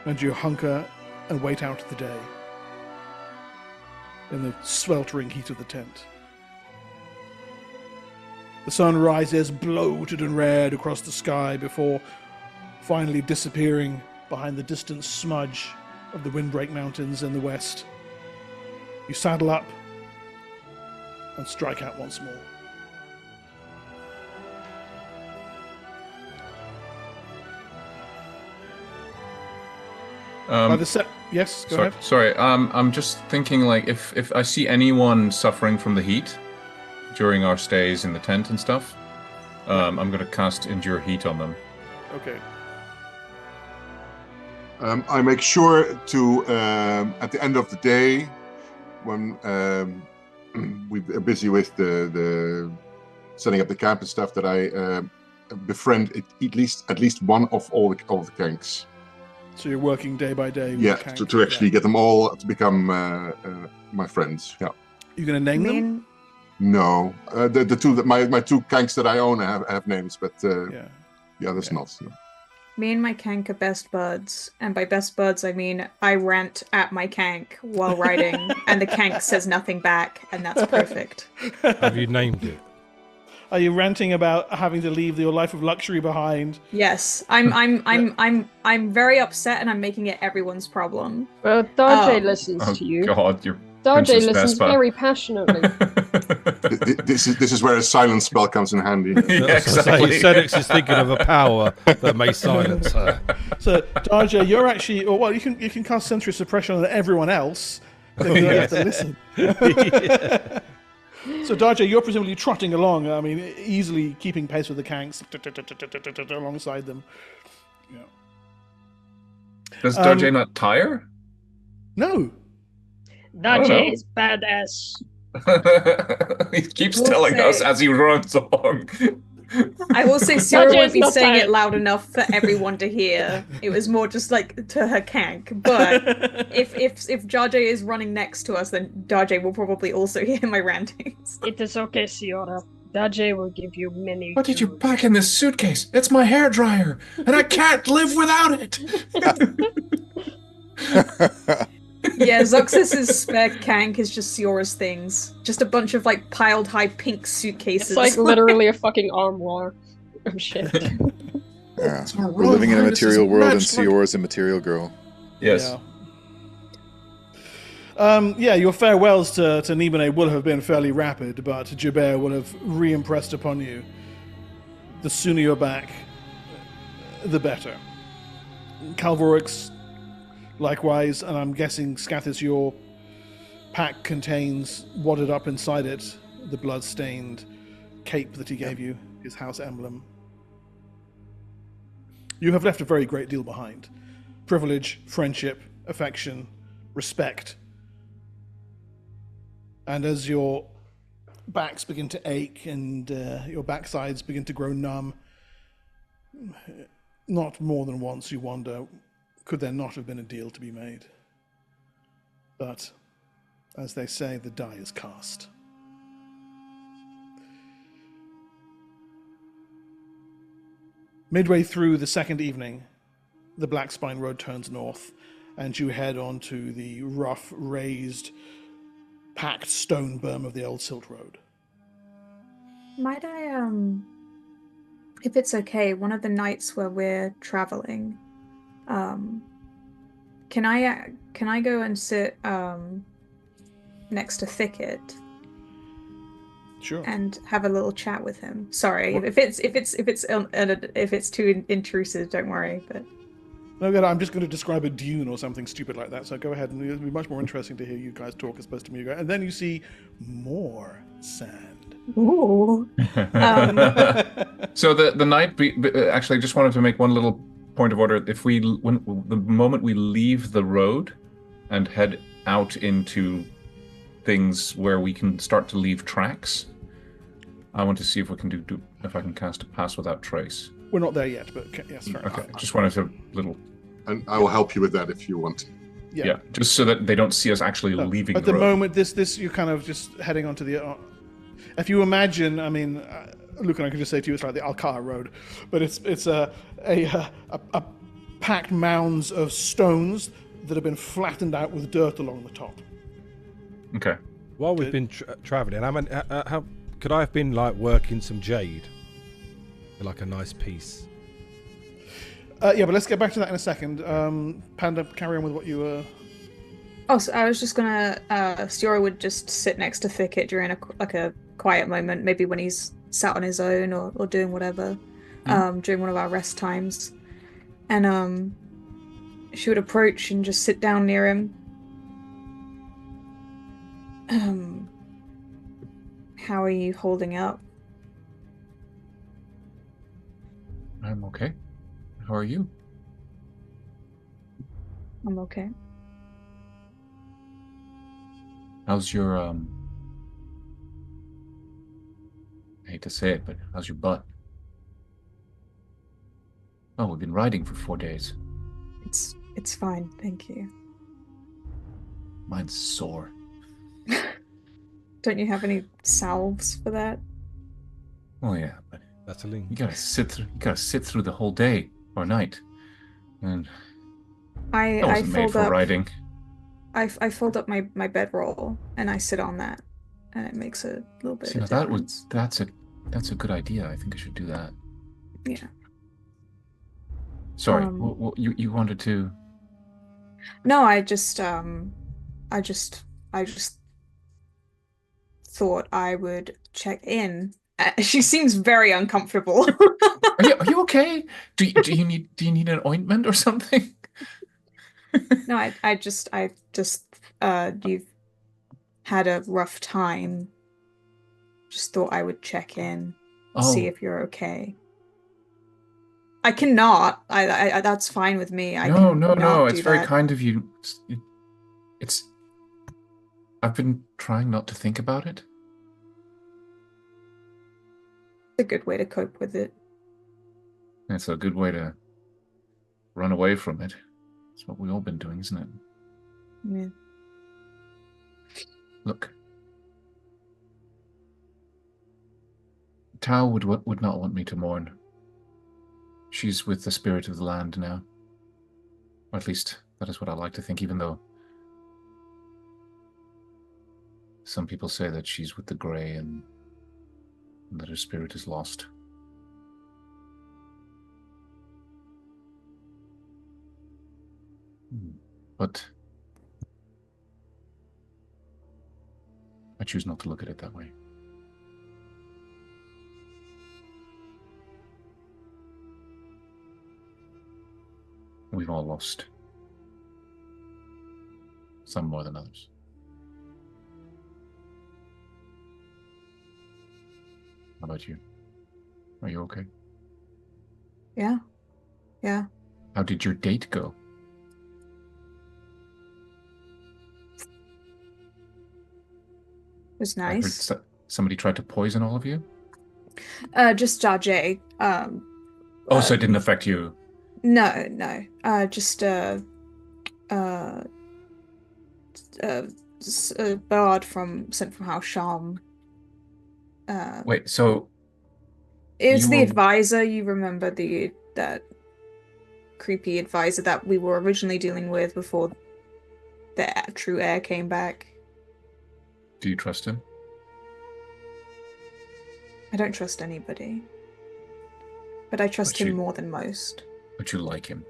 And you hunker and wait out the day in the sweltering heat of the tent. The sun rises bloated and red across the sky before finally disappearing behind the distant smudge of the Windbreak Mountains in the west. You saddle up and strike out once more. Yes, go ahead. Sorry, I'm just thinking, like, if I see anyone suffering from the heat during our stays in the tent and stuff, I'm going to cast Endure Heat on them. Okay. I make sure to, at the end of the day, when we're busy with the setting up the camp and stuff, that I befriend at least one of all the kanks. So you're working day by day with Yeah, the kank. to actually get them all to become my friends. Yeah. You going to name them? No, the two that my two kanks that I own have names, but the others not. No. Me and my kank are best buds, and by best buds I mean I rant at my kank while riding, and the kank says nothing back, and that's perfect. Have you named it? Are you ranting about having to leave your life of luxury behind? Yes, I'm very upset, and I'm making it everyone's problem. Well, Darjay listens to you. God, you're Darjay listens Vespa. very passionately. This is where a silence spell comes in handy. Yeah, exactly. Sedex is thinking of a power that may silence her. So, Darja, you're actually... Well, you can cast Sensory Suppression on everyone else. Then you don't have to listen. Yeah. So, Darja, you're presumably trotting along, I mean, easily keeping pace with the kanks alongside them. Yeah. Does Darjay not tire? No. Darjay is badass. He keeps telling us as he runs along. I will say Sarah Darjay won't is be not saying tired. it loud enough for everyone to hear. It was more just like to her kank. But if Darjay is running next to us, then Darjay will probably also hear my rantings. It is okay, Siora. Darjay will give you many. What did you pack in this suitcase? It's my hairdryer, and I can't live without it. Yeah, Zuxus's spare kank is just Siora's things. Just a bunch of like piled high pink suitcases. It's like literally a fucking armoire. Oh shit. Yeah. We're living in a material world, and Siora's a material girl. Yes. Yeah. Your farewells to Nibenay would have been fairly rapid, but Jabert would have re-impressed upon you. The sooner you're back, the better. Calvorix Likewise, and I'm guessing, Scathis, your pack contains, wadded up inside it, the blood-stained cape that he gave you, his house emblem. You have left a very great deal behind. Privilege, friendship, affection, respect. And as your backs begin to ache and your backsides begin to grow numb, not more than once you wonder, could there not have been a deal to be made? But, as they say, the die is cast. Midway through the second evening, the Black Spine Road turns north, and you head onto the rough, raised, packed stone berm of the old Silt Road. Might I, if it's okay, one of the nights where we're traveling, can I go and sit next to Thicket Sure. and have a little chat with him? Sorry, if it's too intrusive, don't worry. But No, good. I'm just going to describe a dune or something stupid like that. So go ahead, and it'll be much more interesting to hear you guys talk as opposed to me. And then you see more sand. ooh, So the night, actually, I just wanted to make one little point of order. If the moment we leave the road and head out into things where we can start to leave tracks, I want to see if we can if I can cast a pass without trace. We're not there yet, but yes, fair Okay, enough. just wanted to little. And I will help you with that if you want to. Yeah, just so that they don't see us actually leaving At the the road. moment, this you're kind of just heading onto the. If you imagine, I mean, Luke and I can just say to you, it's like the Alcala Road, but it's a packed mounds of stones that have been flattened out with dirt along the top. Okay. While we've been traveling, how could I have been like working some jade, like a nice piece? Yeah, but let's get back to that in a second. Panda, carry on with what you were. Oh, so I was just gonna. Stiora would just sit next to Thicket during a quiet moment, maybe when he's sat on his own or doing whatever, during one of our rest times, and she would approach and just sit down near him. How are you holding up? I'm okay. How are you? I'm okay. How's your I hate to say it, but how's your butt? Oh, we've been riding for 4 days. It's fine, thank you. Mine's sore. Don't you have any salves for that? Oh yeah, but That's a link. you gotta sit through the whole day or night. And I I wasn't made fold for up. riding. I fold up my bedroll and I sit on that, and it makes a little bit See, of now a difference. that's a good idea. I think I should do that. Yeah. Sorry, Um, you wanted to. No, I just thought I would check in. She seems very uncomfortable. Are you okay? Do you need an ointment or something? No, I just you've had a rough time. Just thought I would check in and see if you're okay. I cannot. I that's fine with me. I No. cannot It's do very that. kind of you. It's. I've been trying not to think about it. It's a good way to cope with it. It's a good way to run away from it. It's what we've all been doing, isn't it? Yeah. Look, Tao would not want me to mourn. She's with the spirit of the land now. Or at least that is what I like to think, even though some people say that she's with the Grey and that her spirit is lost. But I choose not to look at it that way. We've all lost some more than others. How about you? Are you okay? Yeah. Yeah. How did your date go? It was I heard nice. somebody tried to poison all of you? Just Jay. Oh, so it didn't affect you. No. Just a bard sent from House Sham. Wait, so It's you the were... advisor. You remember that creepy advisor that we were originally dealing with before the true heir came back. Do you trust him? I don't trust anybody, but I trust But him you- more than most. But you like him.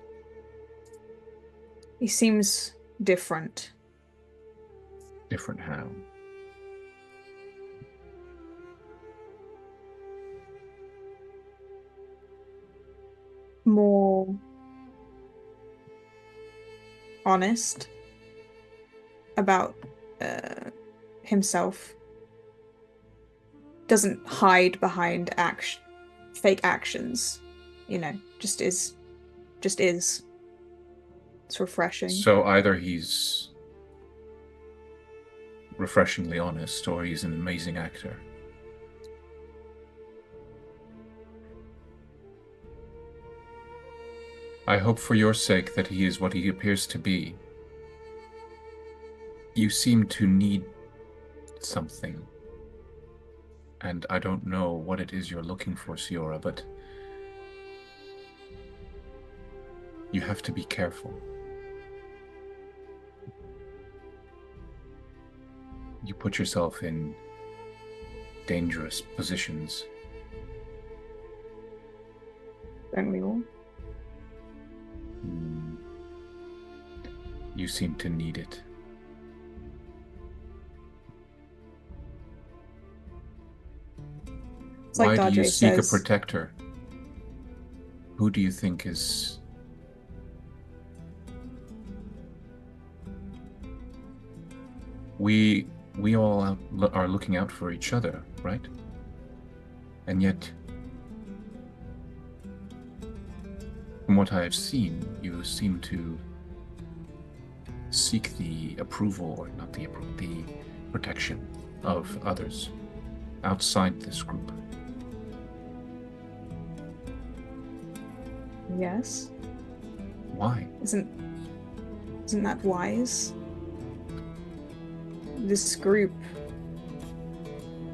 He seems different. Different how? More honest about himself. Doesn't hide behind fake actions. Just is. It's refreshing. So either he's refreshingly honest or he's an amazing actor. I hope for your sake that he is what he appears to be. You seem to need something. And I don't know what it is you're looking for, Siora, but you have to be careful. You put yourself in dangerous positions. Don't we all? You seem to need it. It's Why like do you Dajé seek a says. protector? Who do you think is... We all are looking out for each other, right? And yet, from what I have seen, you seem to seek the approval, or not the approval, the protection of others outside this group. Yes. Why? Isn't that wise? This group,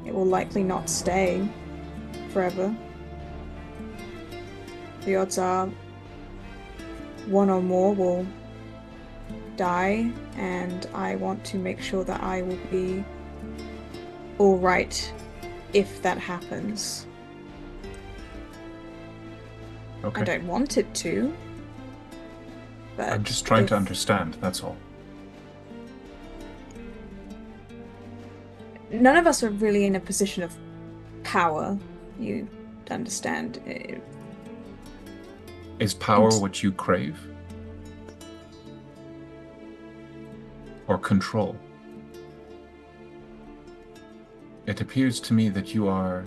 it will likely not stay forever. The odds are one or more will die, and I want to make sure that I will be all right if that happens. Okay. I don't want it to, but I'm just trying to if- understand, that's all. None of us are really in a position of power. You understand? Is power what you crave? Or control? It appears to me that you are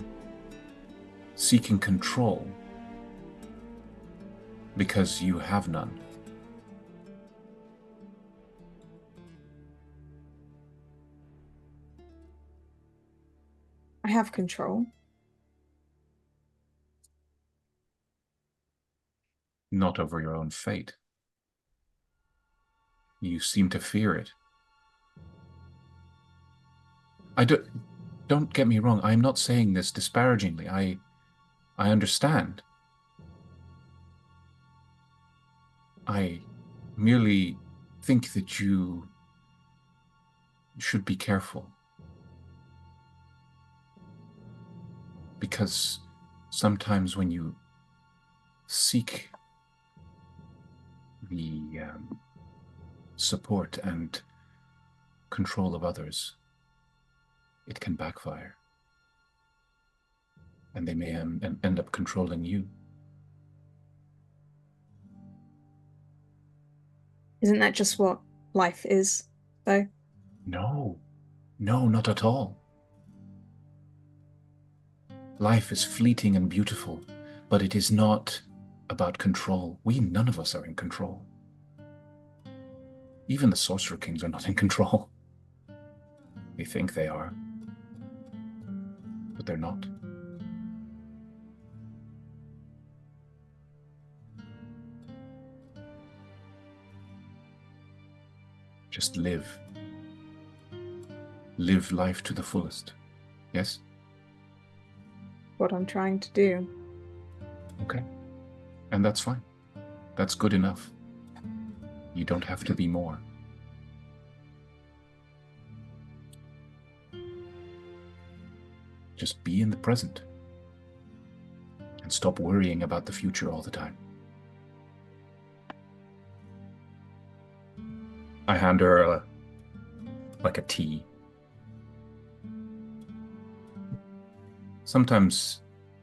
seeking control because you have none. I have control. Not over your own fate. You seem to fear it. Don't get me wrong, I'm not saying this disparagingly. I understand. I merely think that you should be careful. Because sometimes when you seek the support and control of others, it can backfire. And they may end up controlling you. Isn't that just what life is? though. No, not at all. Life is fleeting and beautiful, but it is not about control. None of us are in control. Even the Sorcerer Kings are not in control. They think they are, but they're not. Just live. Live life to the fullest. Yes? What I'm trying to do. Okay. And that's fine. That's good enough. You don't have to be more. Just be in the present. And stop worrying about the future all the time. I hand her like a tea. Sometimes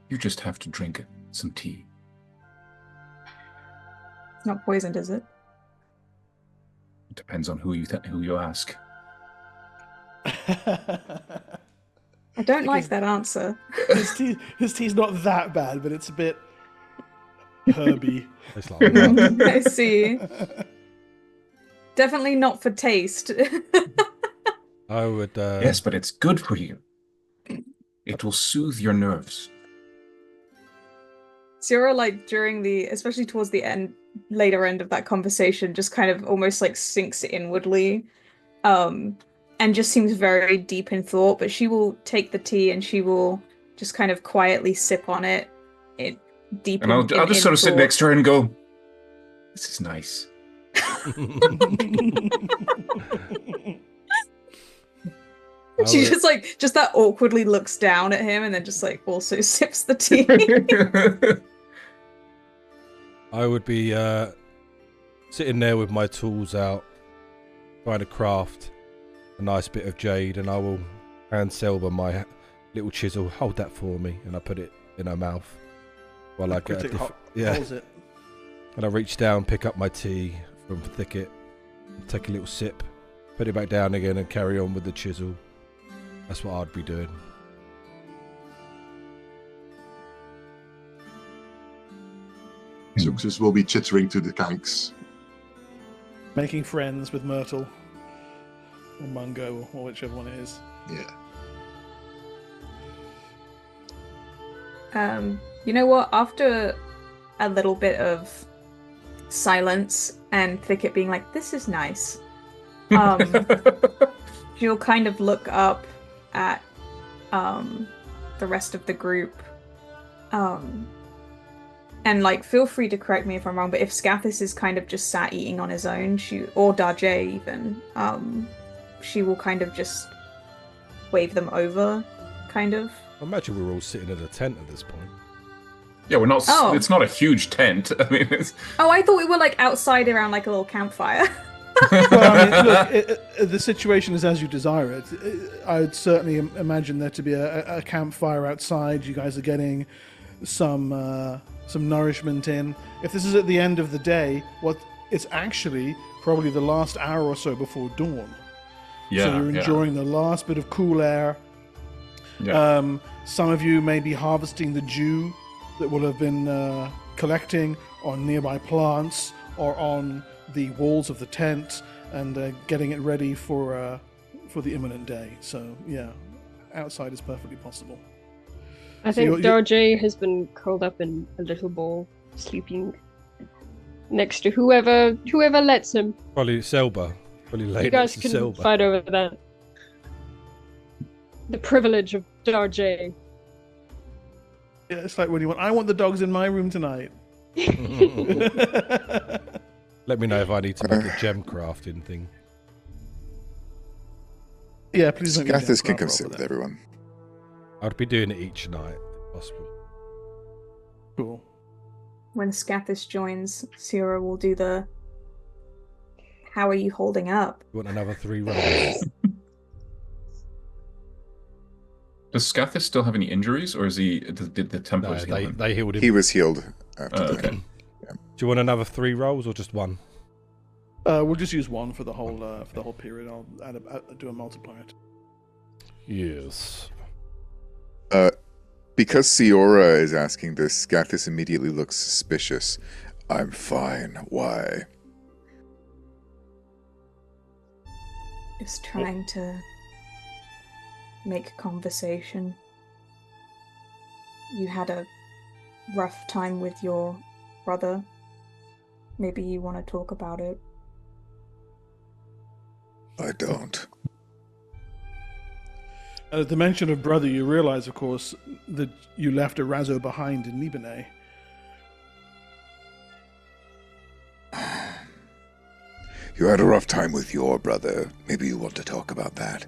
you just have to drink some tea. It's not poisoned, is it? It depends on who you ask. I don't like that answer. His tea's not that bad, but it's a bit herby. It's like that. I see. Definitely not for taste. I would. Yes, but it's good for you. It will soothe your nerves. Zero, like during especially towards the later end of that conversation, just kind of almost like sinks inwardly, and just seems very deep in thought. But she will take the tea and she will just kind of quietly sip on it, deep. And I'll just sort of sit next to her and go, "This is nice." She just that awkwardly looks down at him and then just like also sips the tea. I would be sitting there with my tools out, trying to craft a nice bit of jade, and I will hand Selba my little chisel. Hold that for me, and I put it in her mouth while I get Holds it. And I reach down, pick up my tea from the thicket, take a little sip, put it back down again, and carry on with the chisel. That's what I'd be doing. Suxus will be chittering to the kanks. Making friends with Myrtle. Or Mungo, or whichever one it is. Yeah. You know what? After a little bit of silence and Thicket being like, "This is nice," she'll kind of look up at the rest of the group, and like, feel free to correct me if I'm wrong, but if Scathis is kind of just sat eating on his own, or Darjay even, she will kind of just wave them over, kind of. I imagine we're all sitting in a tent at this point. Yeah, we're not. Oh. It's not a huge tent. I mean, it's... Oh, I thought we were like outside around like a little campfire. Well, I mean, look, the situation is as you desire it. I would certainly imagine there to be a campfire outside. You guys are getting some nourishment in. If this is at the end of the day, it's actually probably the last hour or so before dawn. Yeah, so you're enjoying the last bit of cool air. Yeah. Some of you may be harvesting the dew that will have been collecting on nearby plants or on the walls of the tent, and getting it ready for the imminent day. So yeah, outside is perfectly possible. I think Darjay has been curled up in a little ball, sleeping next to whoever lets him. Probably Selba. Probably You later guys to can Selba. fight over that. The privilege of Darjay. Yeah, it's like when you want. I want the dogs in my room tonight. Let me know if I need to make a gem crafting thing. Yeah, please. Make me a Scathis can craft come roll sit for with that. everyone. I'd be doing it each night, if possible. Cool. When Scathis joins, Sierra will do the "How are you holding up?" You want another 3 rolls? Does Scathis still have any injuries, or is did the Templars heal him? they healed him. He was healed after that. Okay. Do you want another 3 rolls or just 1? We'll just use one for the whole period. I'll do a multiplier. Yes. Because Siora is asking this, Scathis immediately looks suspicious. I'm fine. Why? Just trying to make conversation. You had a rough time with your brother. Maybe you want to talk about it. I don't. At the mention of brother, you realize, of course, that you left a Razzo behind in Nibenay. You had a rough time with your brother. Maybe you want to talk about that.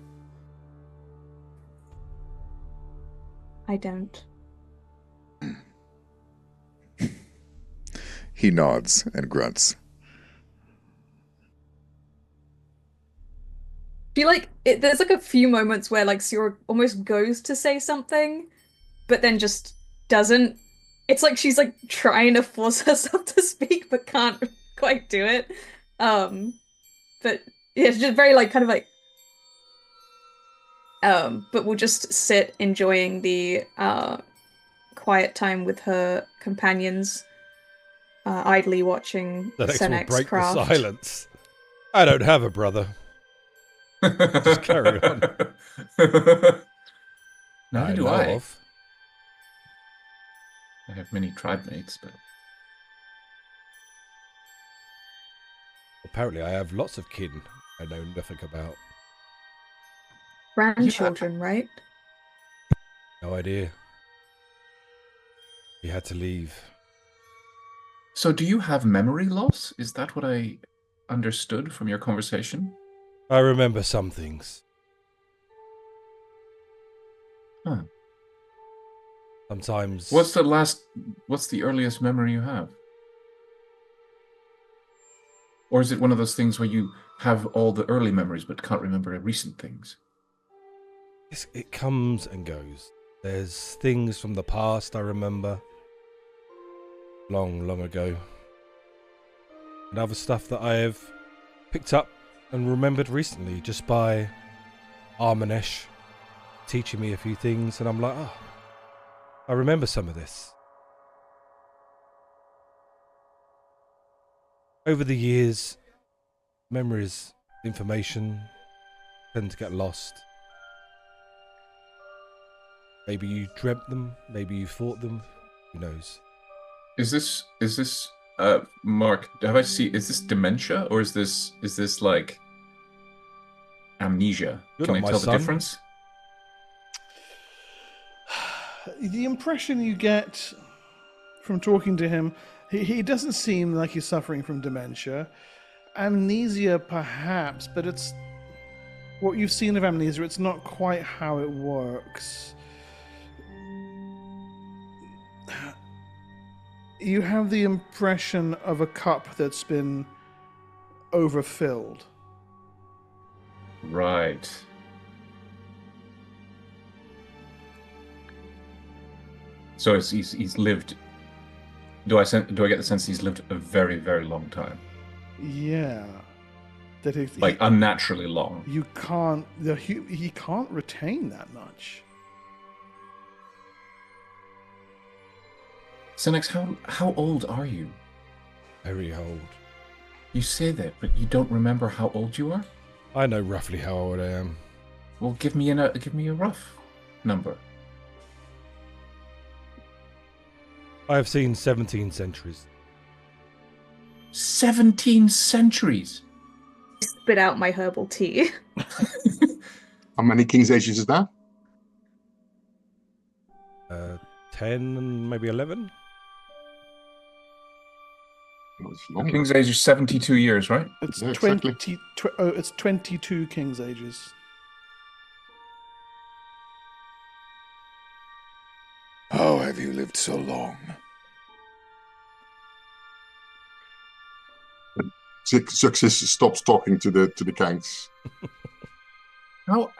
I don't. He nods and grunts. I feel like there's like a few moments where like Siora almost goes to say something, but then just doesn't. It's like she's like trying to force herself to speak, but can't quite do it. But yeah, it's just very like kind of like. But we'll just sit enjoying the quiet time with her companions, idly watching The next will Senex's break craft. the silence. I don't have a brother. Just carry on. Neither do know I. of. I have many tribe mates, but Apparently, I have lots of kin I know nothing about. Grandchildren, right? No idea. He had to leave. so do you have memory loss? Is that what I understood from your conversation? I remember some things. Huh. Sometimes. What's the earliest memory you have? Or is it one of those things where you have all the early memories but can't remember recent things? It comes and goes. There's things from the past I remember. Long, long ago. And other stuff that I have picked up and remembered recently just by Armanesh teaching me a few things, and I'm like, oh, I remember some of this. Over the years, memories, information tend to get lost. Maybe you dreamt them, maybe you thought them, who knows? Is this Mark, is this dementia or is this like amnesia? You're Can not I my tell son. the difference? The impression you get from talking to him, he doesn't seem like he's suffering from dementia. Amnesia, perhaps, but it's what you've seen of amnesia. It's not quite how it works. You have the impression of a cup that's been overfilled. Right. So he's lived. Do I get the sense he's lived a very, very long time? Yeah. That Like unnaturally long. You can't. He can't retain that much. Senex, how old are you? Very old. You say that, but you don't remember how old you are? I know roughly how old I am. Well, give me a rough number. I have seen 17 centuries. 17 centuries. Spit out my herbal tea. How many King's Ages is that? 10, maybe 11? No, it's longer. King's Age is 72 years, right? It's Yeah, exactly. It's 22 King's Ages. How have you lived so long? Success stops talking to the Kangs. How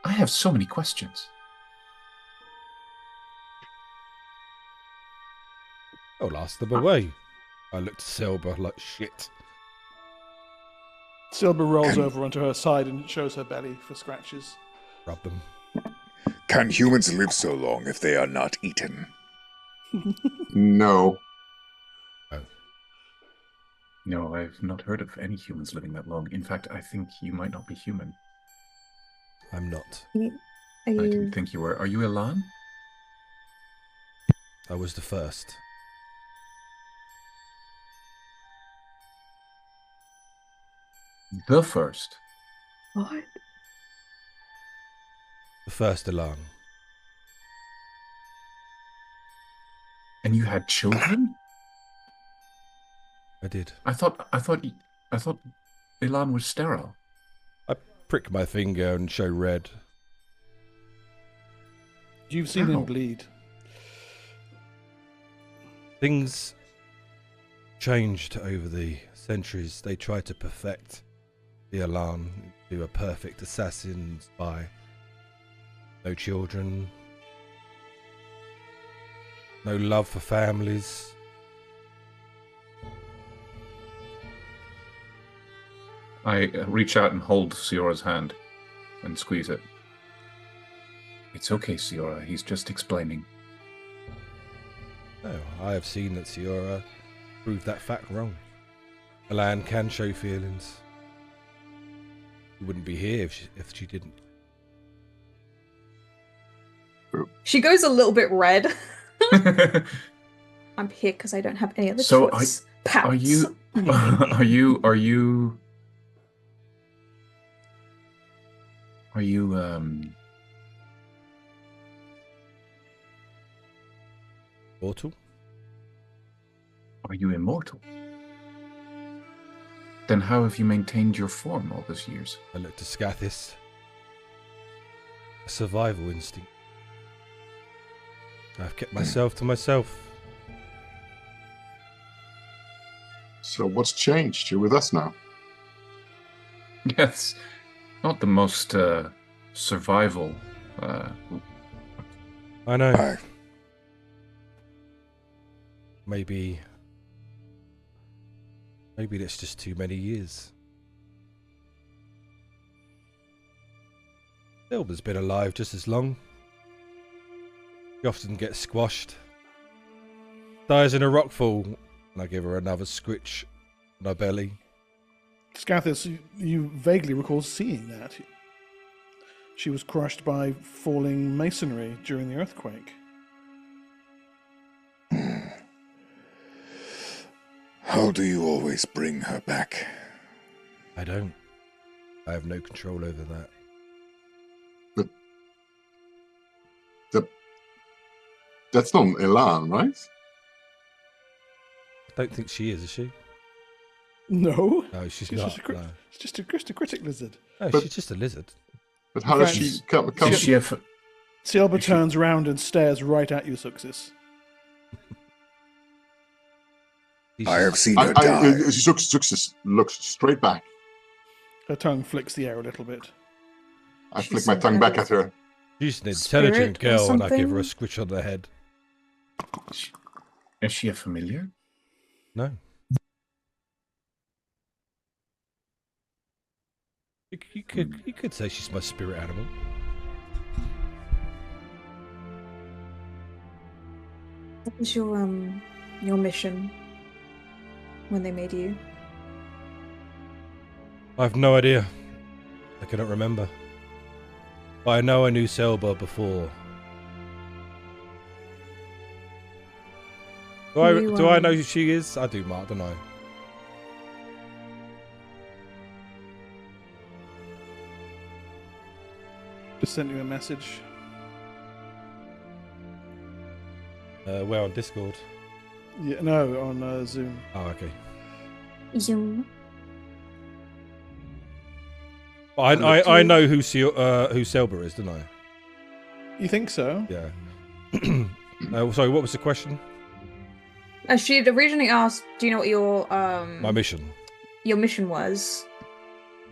I have so many questions. I'll ask them away. I looked at Selba like shit. Silber rolls over onto her side and shows her belly for scratches. Rub them. Can humans live so long if they are not eaten? No. No, I've not heard of any humans living that long. In fact, I think you might not be human. I'm not. Are I you... didn't think you were. Are you Elan? I was the first. The first. What? The first Elan. And you had children? I did. I thought Elan was sterile. I prick my finger and show red. You've seen Wow. him bleed. Things changed over the centuries. They tried to perfect the Elan, do a perfect assassin spy. No children. No love for families. I reach out and hold Siora's hand and squeeze it. It's okay, Siora. He's just explaining. No, I have seen that Siora proved that fact wrong. Elan can show feelings. She wouldn't be here if she didn't. She goes a little bit red. I'm here because I don't have any other So choice. Are you? Are you? Mortal? Are you immortal? Then how have you maintained your form all these years? I look to Scathis. A survival instinct. I've kept myself to myself. So what's changed? You're with us now. Yes, not the most survival. I know. I, Maybe that's just too many years. Silver's been alive just as long. She often gets squashed. Dies in a rockfall, and I give her another scritch on her belly. Scathis, you vaguely recall seeing that. She was crushed by falling masonry during the earthquake. how do you always bring her back? I don't. I have no control over that. That's not Elan, right? I don't think she is she? No, No, she's She's not. just a No. it's just a critic lizard. No, But- she's just a lizard. But how does Friends. she come? Is she a? Silber Is she- turns around and stares right at you, Suxis. She's I have just- seen her die. Zux looks straight back. Her tongue flicks the air a little bit. I She's flick my some tongue kind back of at her. She's an Spirit intelligent or girl, and I give her a something? scritch on the head. Is she a familiar? No. You could say she's my spirit animal. What was your mission when they made you? I have no idea. I cannot remember. But I know I knew Selba before. Do I know who she is? I do, Mark, don't I? Just sent you a message. Where on Discord? Yeah, no, on Zoom. Oh, okay. Zoom. But I know who Selba is, don't I? You think so? Yeah. Sorry, what was the question? She had originally asked, "Do you know what your My mission. your mission was?"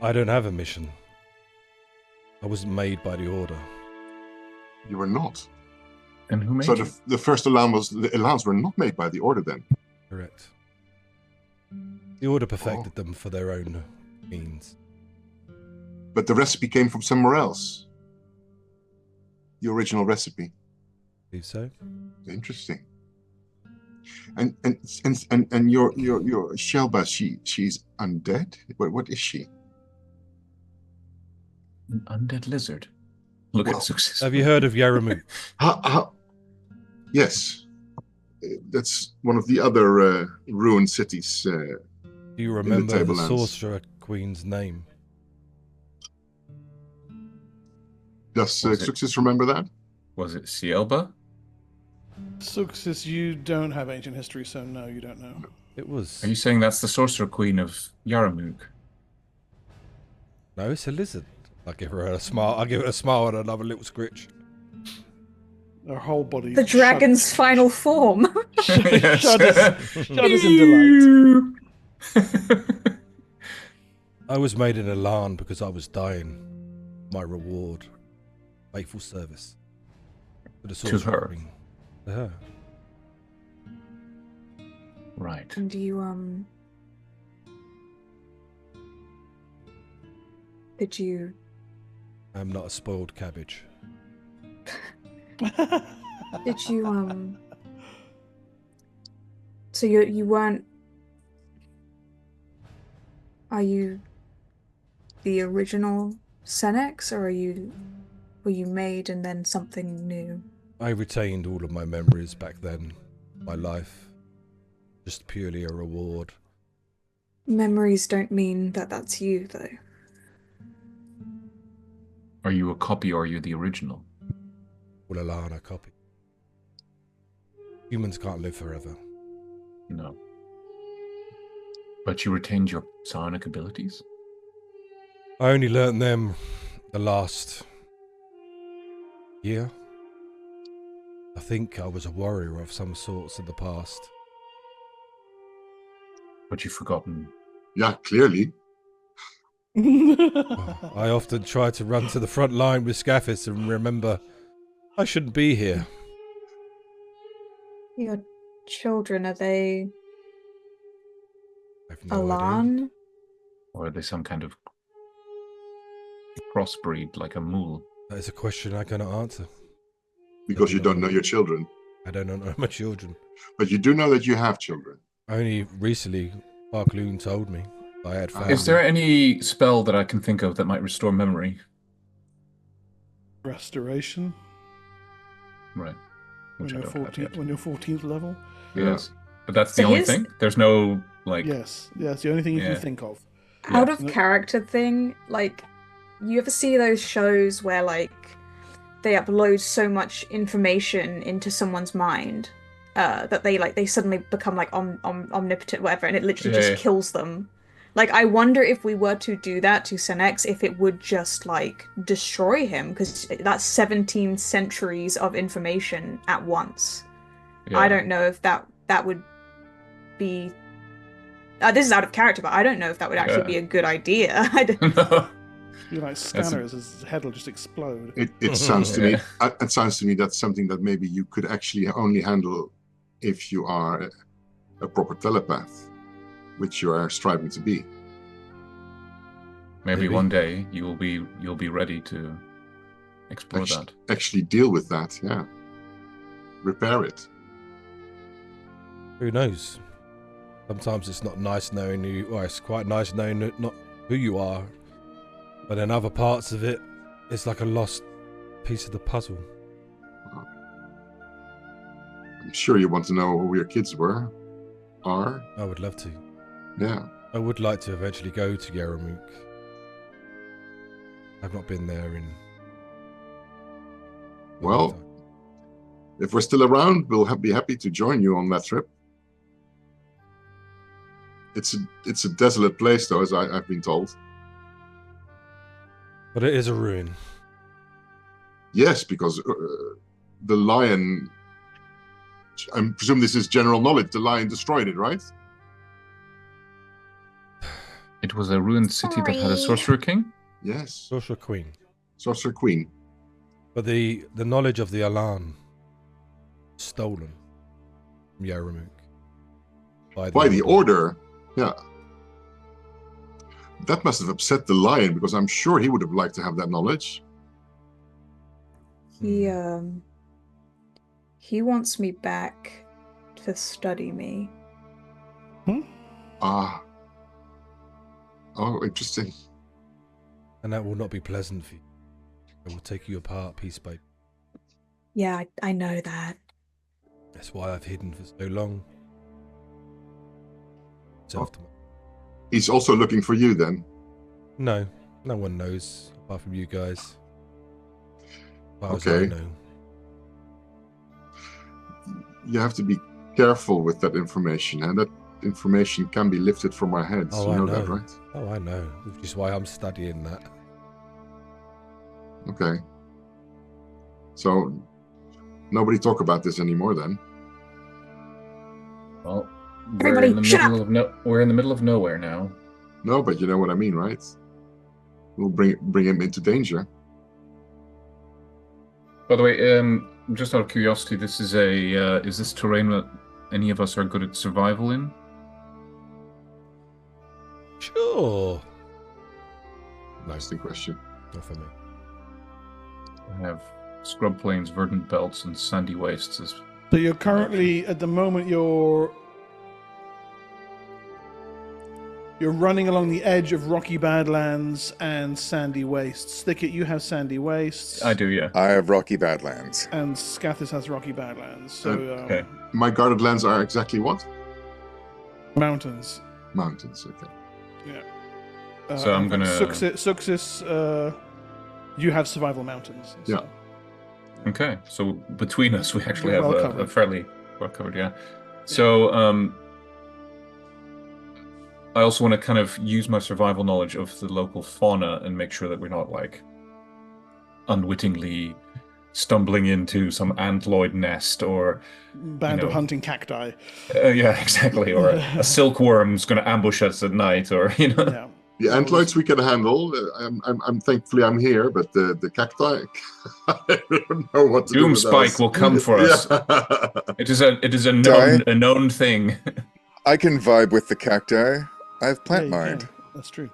I don't have a mission. I wasn't made by the Order. You were not. And who made So you? the first the Elans were not made by the Order then. Correct. The Order perfected them for their own Queens. But the recipe came from somewhere else. The original recipe. Believe so. Interesting. And your Shelba, she's undead? What is she? An undead lizard. Look Well, at success. Have you heard of Yarramuk? Yes. That's one of the other ruined cities. Do you remember the Sorcerer Queen's name? Does Success remember that? Was it Cielba? Success, you don't have ancient history, so no, you don't know. It was. Are you saying that's the Sorcerer Queen of Yarramuk? No, it's a lizard. I give her a smile. I give it a smile and another little scritch. Her whole body. The dragon's final form. Shudders in delight. I was made in Elan because I was dying. My reward, faithful service for the Sorcerer her. Queen. To her. Right. And you, did you... I'm not a spoiled cabbage. Did you, So you weren't... Are you the original Senex, or were you made and then something new? I retained all of my memories back then. My life. Just purely a reward. Memories don't mean that that's you, though. Are you a copy or are you the original? All Alana copy. Humans can't live forever. No. But you retained your psionic abilities? I only learnt them the last year. I think I was a warrior of some sorts in the past. But you've forgotten. Yeah, clearly. I often try to run to the front line with Scaffis and remember I shouldn't be here. Your children, are they I have no idea. Alan? Or are they some kind of crossbreed like a mule? That is a question I cannot answer. Because you don't know your children. I don't know my children. But you do know that you have children. Only recently, Parkloon told me I had family. Is there any spell that I can think of that might restore memory? Restoration. Right. When Which I you're don't have yet. 14th level. Yes. But that's So the only here's- thing? There's no, like... Yes, it's the only thing you Yeah. can think of. Out Yeah. of character thing, like, you ever see those shows where, like, they upload so much information into someone's mind that they suddenly become, like, omnipotent, whatever, and it literally Yeah, just yeah. kills them? Like, I wonder if we were to do that to Senex, if it would just, like, destroy him, because that's 17 centuries of information at once. Yeah. I don't know if that would be... this is out of character, but I don't know if that would actually be a good idea. I don't... No. You're like scanners, his head will just explode. It sounds to me. It sounds to me that's something that maybe you could actually only handle if you are a proper telepath, which you are striving to be. Maybe Maybe. one day you'll be ready to explore that. Actually deal with that. Yeah. Repair it. Who knows? Sometimes it's not nice knowing who. Well, it's quite nice knowing not who you are, but in other parts of it, it's like a lost piece of the puzzle. I'm sure you want to know who your kids are. I would love to. Yeah. I would like to eventually go to Yarramuk. I've not been there in. a long Well, time. if we're still around, we'll be happy to join you on that trip. It's a desolate place, though, as I've been told. But it is a ruin. Yes, because the lion. I presume this is general knowledge. The lion destroyed it, right? It was a ruined city that had a Sorry. sorcerer king? Yes. Sorcerer Queen. Sorcerer Queen. But the knowledge of the Alan stolen from Yarramuk. By the order. Yeah. That must have upset the lion, because I'm sure he would have liked to have that knowledge. He wants me back to study me. Ah. Oh, interesting. And that will not be pleasant for you. I will take you apart piece by piece. Yeah, I know that. That's why I've hidden for so long. He's also looking for you then? No, no one knows apart from you guys. As far as Okay. I know. You have to be careful with that information, and that information can be lifted from our heads. Oh, you I know know that, right? Oh, I know. Which is why I'm studying that. Okay. So, nobody talk about this anymore then? Well, Everybody, we're in the middle of nowhere now. No, but you know what I mean, right? We'll bring him into danger. By the way, just out of curiosity, this is is this terrain that any of us are good at survival in? Sure. No, Interesting question. not for me. I have scrub plains, verdant belts, and sandy wastes. So you're currently, at the moment, you're running along the edge of rocky badlands and sandy wastes. Thicket, you have sandy wastes. I do, yeah. I have Rocky Badlands. And Scathis has rocky badlands. So Okay. My guarded lands are exactly what? mountains. Mountains, okay. Yeah. So I'm in fact, gonna- Suxis, you have survival mountains. So. Yeah. Okay, so between us, we actually We're have well a covered. fairly well covered, yeah. So, I also want to kind of use my survival knowledge of the local fauna and make sure that we're not, like, unwittingly stumbling into some antloid nest or... Band of hunting cacti. Yeah, exactly. Or a silkworm's going to ambush us at night, or, you know... Yeah. The antloids we can handle. I'm thankfully I'm here, but the cacti, I don't know what to do with Doomspike those. will come for us. Yeah. It is a Die. known thing. I can vibe with the cacti. I have plant you mind. can. That's true.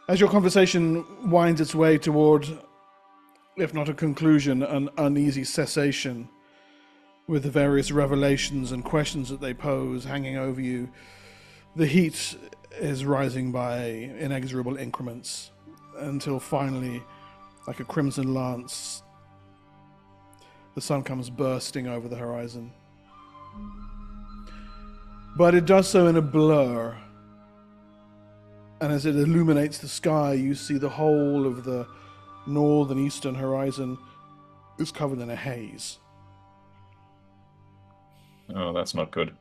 As your conversation winds its way toward, if not a conclusion, an uneasy cessation, with the various revelations and questions that they pose hanging over you, the heat is rising by inexorable increments until finally, like a crimson lance, the sun comes bursting over the horizon. But it does so in a blur, and as it illuminates the sky, you see the whole of the northern eastern horizon is covered in a haze. Oh, that's not good.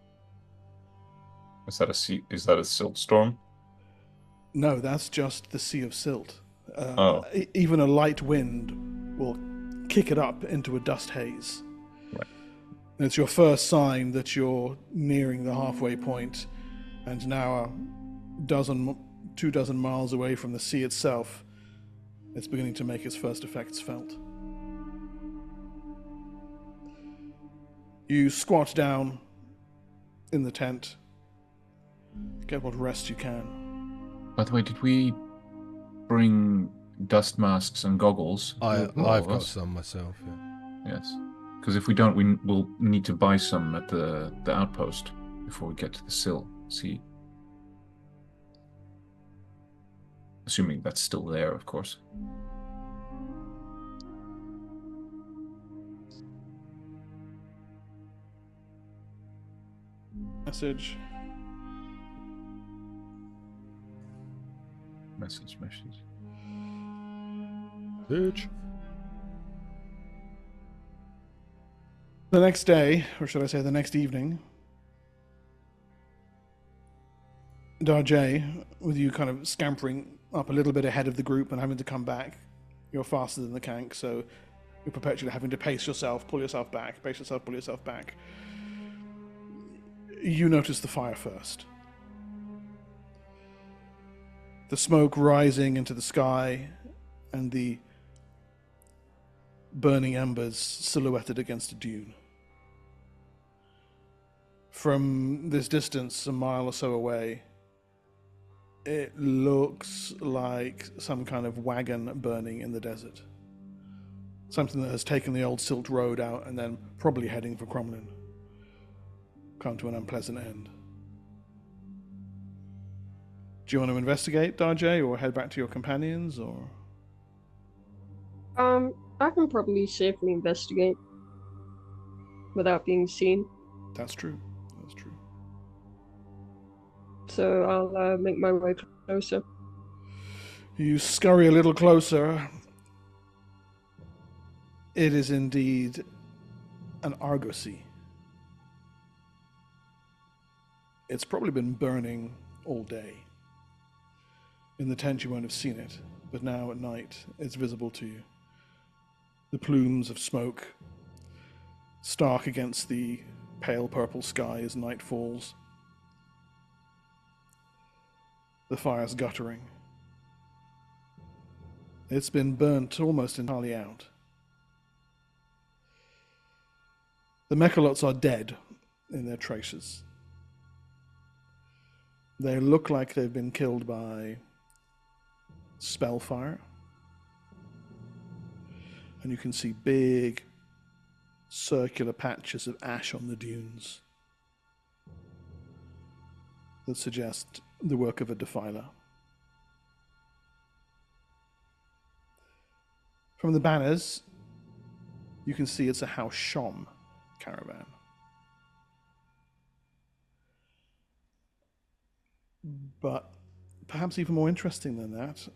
Is that a silt storm? No, that's just the Sea of Silt. Oh. Even a light wind will kick it up into a dust haze. Right. And it's your first sign that you're nearing the halfway point, and now 24 miles away from the sea itself, it's beginning to make its first effects felt. You squat down in the tent, get what rest you can. By the way, did we bring dust masks and goggles? I've All of got us? some myself, yeah. Yes. Because if we don't, we'll need to buy some at the outpost before we get to the sea. Assuming that's still there, of course. Message. Message. Bitch. The next day, or should I say the next evening, Darjay, with you kind of scampering up a little bit ahead of the group and having to come back, you're faster than the Kank, so you're perpetually having to pace yourself, pull yourself back, pace yourself, pull yourself back. You notice the fire first. The smoke rising into the sky and the burning embers silhouetted against a dune. From this distance, a mile or so away, it looks like some kind of wagon burning in the desert. Something that has taken the old Silt Road out and then probably heading for Cromlin. Come to an unpleasant end. Do you want to investigate, Darjay, or head back to your companions, or...? I can probably safely investigate without being seen. That's true. That's true. So I'll make my way closer. You scurry a little closer. It is indeed an argosy. It's probably been burning all day. In the tent you won't have seen it, but now at night it's visible to you. The plumes of smoke, stark against the pale purple sky as night falls. The fire's guttering. It's been burnt almost entirely out. The mechalots are dead in their traces. They look like they've been killed by spellfire. And you can see big circular patches of ash on the dunes that suggest the work of a defiler. From the banners, you can see it's a House Shom caravan. But perhaps even more interesting than that,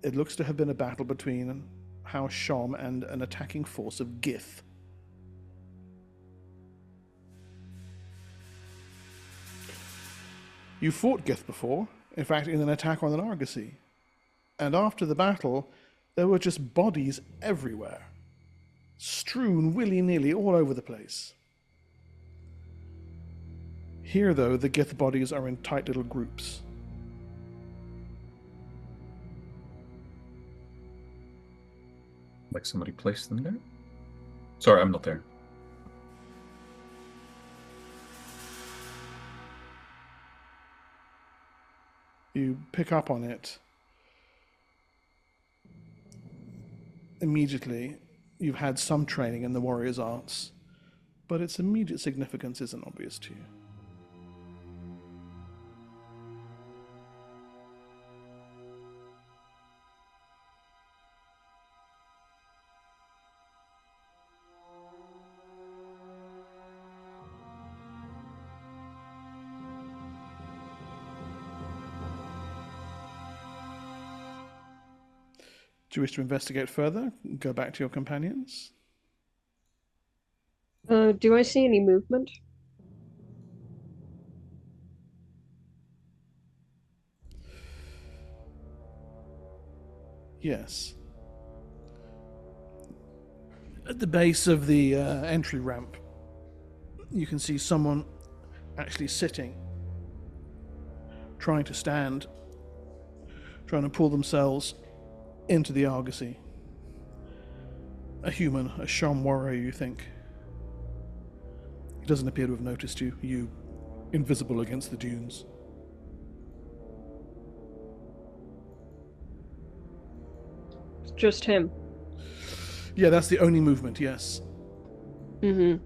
it looks to have been a battle between House Shom and an attacking force of Gith. You fought Gith before, in fact in an attack on an argosy. And after the battle, there were just bodies everywhere, strewn willy-nilly all over the place. Here, though, the Gith bodies are in tight little groups. Like somebody placed them there? Sorry, I'm not there. You pick up on it. Immediately, you've had some training in the warrior's arts, but its immediate significance isn't obvious to you. Do you wish to investigate further? Go back to your companions? Do I see any movement? Yes. At the base of the entry ramp, you can see someone actually sitting, trying to stand, trying to pull themselves into the argosy. A human, a Shom warrior, you think. He doesn't appear to have noticed you. You, invisible against the dunes. It's just him. Yeah, that's the only movement, yes. Mm-hmm.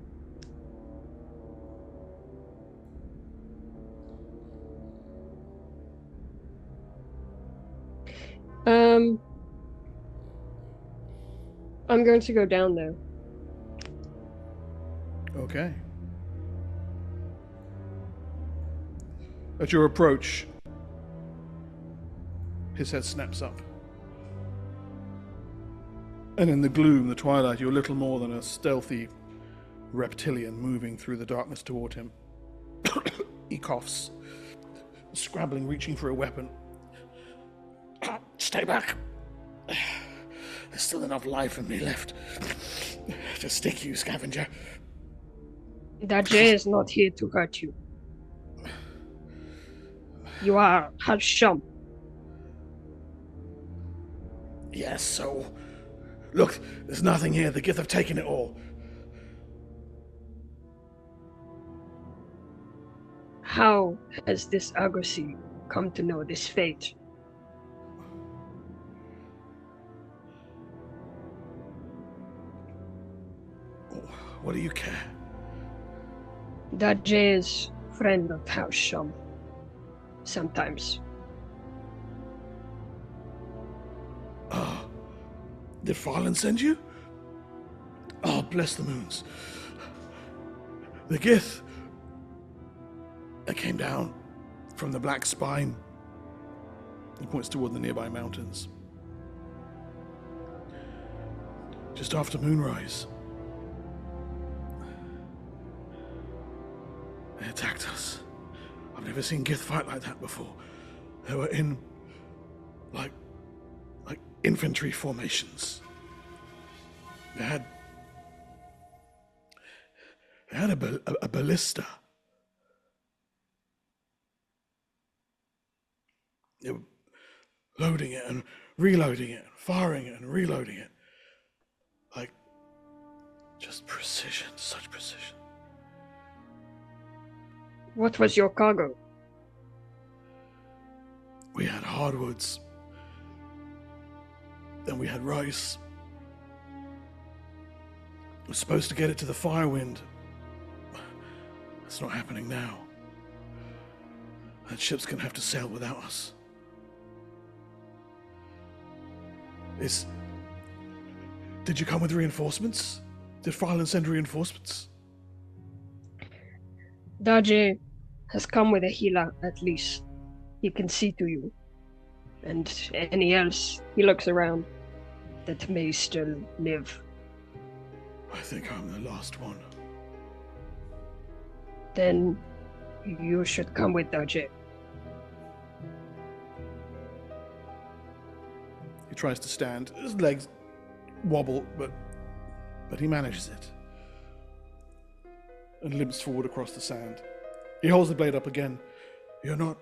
I'm going to go down there. Okay. At your approach, his head snaps up. And in the gloom, the twilight, you're little more than a stealthy reptilian moving through the darkness toward him. He coughs, scrabbling, reaching for a weapon. Stay back. There's still enough life in me left to stick you, scavenger. That Jay is not here to hurt you. You are Hasham. Yes, so... Look, there's nothing here. The Gith have taken it all. How has this argosy come to know this fate? What do you care? Dajé is friend of House Shum. Sometimes. Did Farland send you? Oh, bless the moons. The Gith that came down from the Black Spine. He points toward the nearby mountains. Just after moonrise. They attacked us. I've never seen Gith fight like that before. They were in like infantry formations. They had a ballista. They were loading it and reloading it, firing it and reloading it. Like, just precision, such precision. What was your cargo? We had hardwoods. Then we had rice. I was supposed to get it to the Firewind. That's not happening now. That ship's gonna have to sail without us. Did you come with reinforcements? Did Farland send reinforcements? Dajé has come with a healer, at least. He can see to you. And any else, he looks around, that may still live. I think I'm the last one. Then you should come with Dajé. He tries to stand. His legs wobble, but he manages it. And limps forward across the sand. He holds the blade up again. You're not...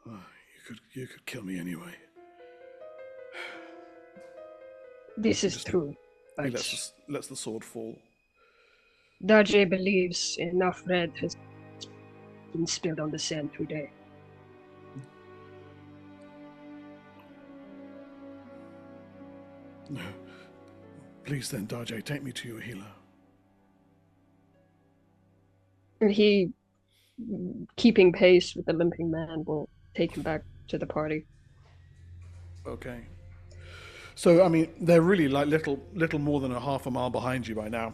Oh, you could kill me anyway. This is true, He but lets the sword fall. Dajé believes enough red has been spilled on the sand today. No. Please then, Dajé, take me to your healer. And he, keeping pace with the limping man, will take him back to the party. Okay. So, I mean, they're really like little more than a half a mile behind you by now,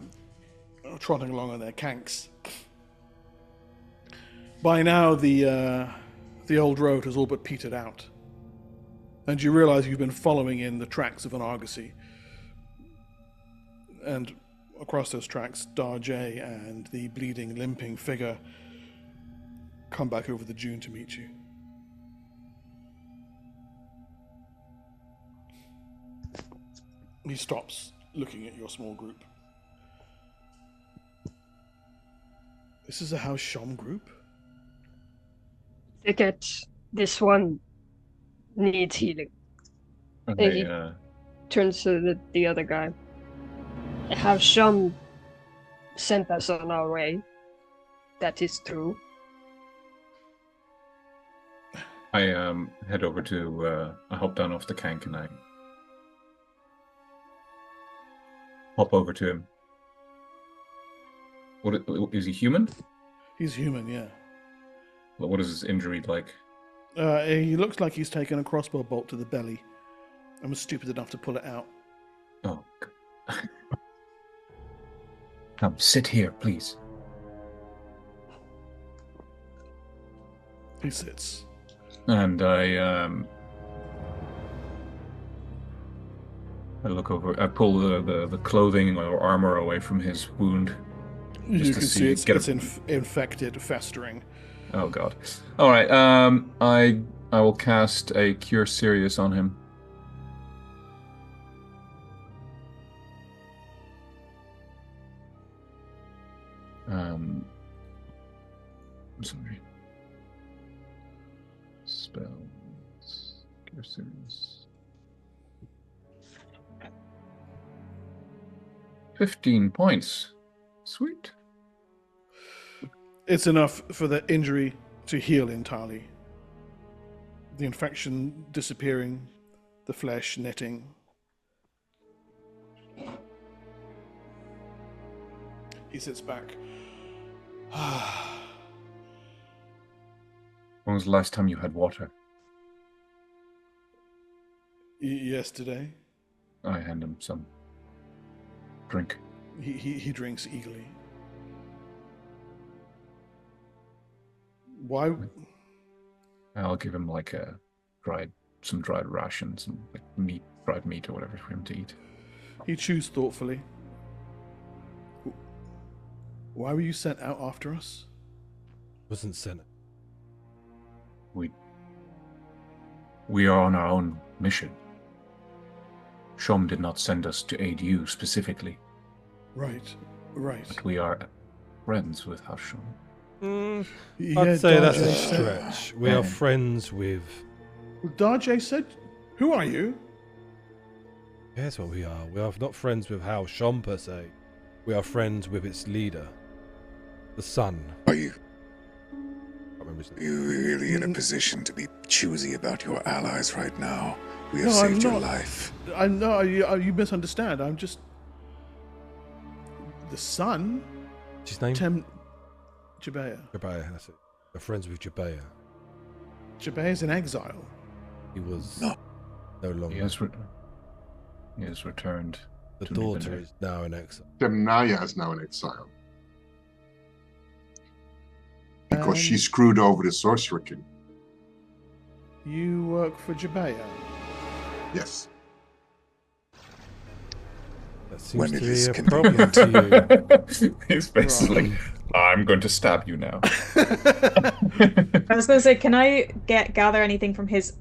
trotting along on their canks. By now, the old road has all but petered out, and you realize you've been following in the tracks of an argosy. And across those tracks, Dajé and the bleeding, limping figure come back over the dune to meet you. He stops, looking at your small group. This is a House Shom group? Ticket, this one needs healing. Okay, He turns to the other guy. House Shum sent us on our way. That is true. I head over to I hop down off the cank and I hop over to him. What is he human? He's human, yeah. What is his injury like? He looks like he's taken a crossbow bolt to the belly and was stupid enough to pull it out. Oh. Come, sit here, please. He sits. And I look over. I pull the clothing or armor away from his wound. You can see it's infected, festering. Oh god. All right. I will cast a Cure Serious on him. I'm sorry. Spells. Cure Serious. 15 points. Sweet. It's enough for the injury to heal entirely. The infection disappearing, the flesh knitting. He sits back. When was the last time you had water? Yesterday. I hand him some. Drink. He drinks eagerly. Why? I'll give him like some dried rations and like dried meat or whatever for him to eat. He chews thoughtfully. Why were you sent out after us? Wasn't sent. We are on our own mission. Shom did not send us to aid you specifically. Right. But we are friends with Hashom. I'd say that's a Darjay said- stretch. We are friends with... Darjay said, "Who are you?" Here's what we are. We are not friends with Hal Shom per se. We are friends with its leader, the Sun. Are you Can't remember his name. really in a position to be choosy about your allies right now? We have No, I'm saved your not. life. I know you misunderstand. I'm just the son. What's his name? Jabea. Jabaya, that's it. We're friends with Jabaya. Jabea's in exile. He was No. no longer. He has returned. The to daughter Nibenay. is now in exile. Temnaya is now in exile. Because she And screwed over the Sorcerer King. You work for Jabea. Yes. That seems When to it be is a convenient. problem to you. He's basically, I'm going to stab you now. I was gonna say, can I gather anything from his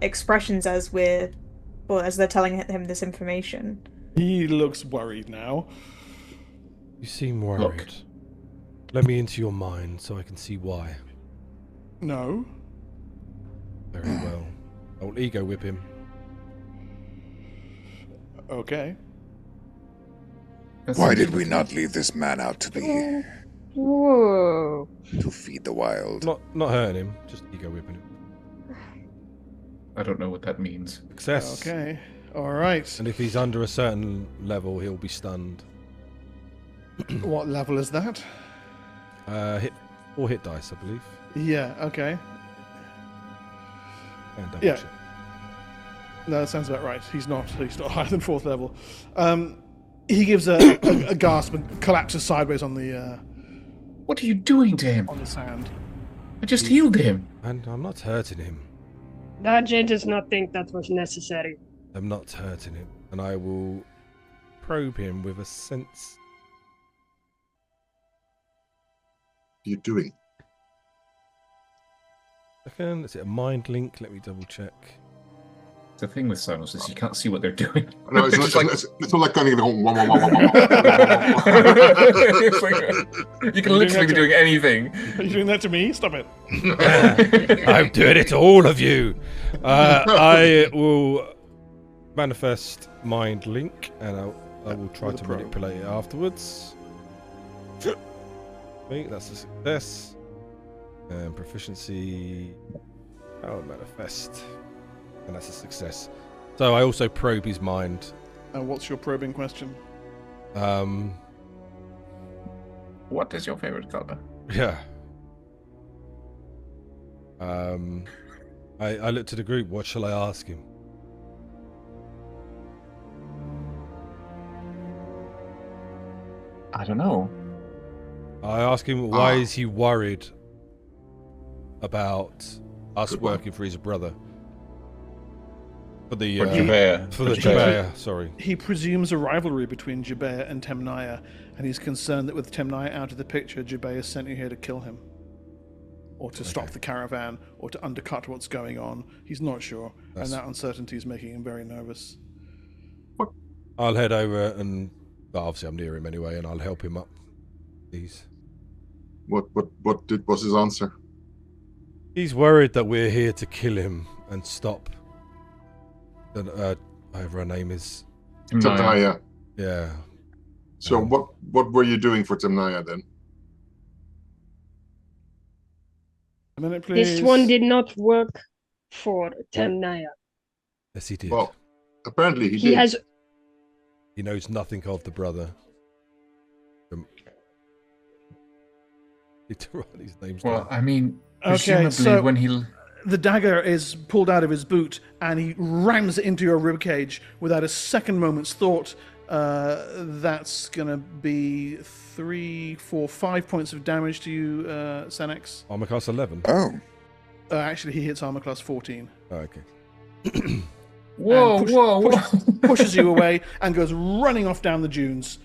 expressions as they're telling him this information? He looks worried now. You seem worried. Look. Let me into your mind so I can see why. No. Very well. I will ego whip him. Okay. Why did we not leave this man out to Whoa. feed the wild? Not hurting him, just ego whipping him. I don't know what that means. Success. Okay. All right. And if he's under a certain level, he'll be stunned. What level is that? Hit 4 hit dice, I believe. Yeah. Okay. And double Yeah. check. No, that sounds about right. He's not higher than 4th level. He gives a gasp and collapses sideways on the What are you doing to him? sand. I just healed him. And I'm not hurting him. Darjay does not think that was necessary. I'm not hurting him. And I will probe him with a sense. What are you doing? Second, is it a mind link? Let me double check. The thing with Simons is you can't see what they're doing. No, it's Just not, like- it's not like kind of going, wah, wah, wah, wah, wah, wah. It's like, you can literally be doing anything. Are you doing that to me? Stop it. I'm doing it to all of you. I will manifest mind link, and I will try With a to probe. manipulate it afterwards. Wait, that's a success. And proficiency. I'll manifest, and that's a success. So I also probe his mind. What's your probing question? What is your favorite color? Yeah. I looked at the group. What shall I ask him? I don't know. I ask him why is he worried about us Good one. working for his brother. For the For Jabea. for the Jabea. Jabea, sorry. He presumes a rivalry between Jabea and Temnaya, and he's concerned that with Temnaya out of the picture, Jabea sent you here to kill him. Or to stop the caravan, or to undercut what's going on. He's not sure, That's- and that uncertainty is making him very nervous. I'll head over and well, obviously I'm near him anyway, and I'll help him up. Please. What was his answer? He's worried that we're here to kill him and stop. Whatever her name is. Temnaya. Yeah. So what were you doing for Temnaya then? minute, please. This one did not work for Temnaya. Yes, he did. Well, apparently he He did. has. He knows nothing of the brother. Need to write these names Well, down. I mean, Okay, presumably so when he... the dagger is pulled out of his boot, and he rams it into your ribcage without a second moment's thought. That's gonna be 3, 4, 5 points of damage to you, Senex. Armor class 11. Oh, Actually, he hits armor class 14. Oh, okay. Whoa, And whoa, pushes you away and goes running off down the dunes,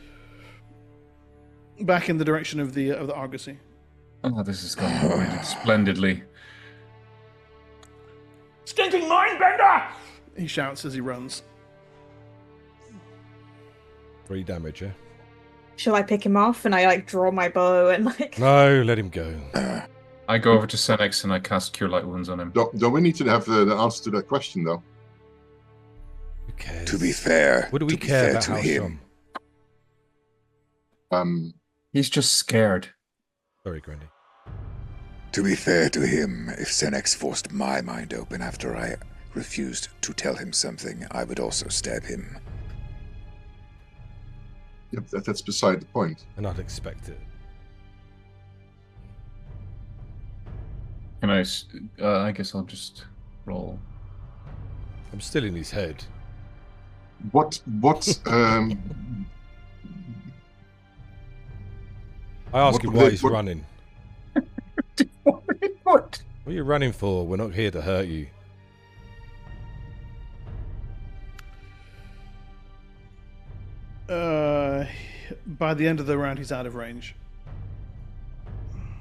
back in the direction of the Argosy. Oh, this is going really splendidly. Stinking mindbender! He shouts as he runs. 3 damage, yeah? Shall I pick him off? And I like draw my bow and like. No, let him go. I go over to Senex and I cast Cure Light Wounds on him. Don't we need to have the answer to that question, though? Who cares? to be fair, What do we to be care fair about to House him, Shum? He's just scared. Sorry, Granny. to be fair to him, if Senex forced my mind open after I refused to tell him something, I would also stab him. Yep, that's beside the point. And I'd expect it. Can I guess I'll just roll. I'm still in his head. What I ask What him would why they- he's what- running. What? What are you running for? We're not here to hurt you. By the end of the round, he's out of range.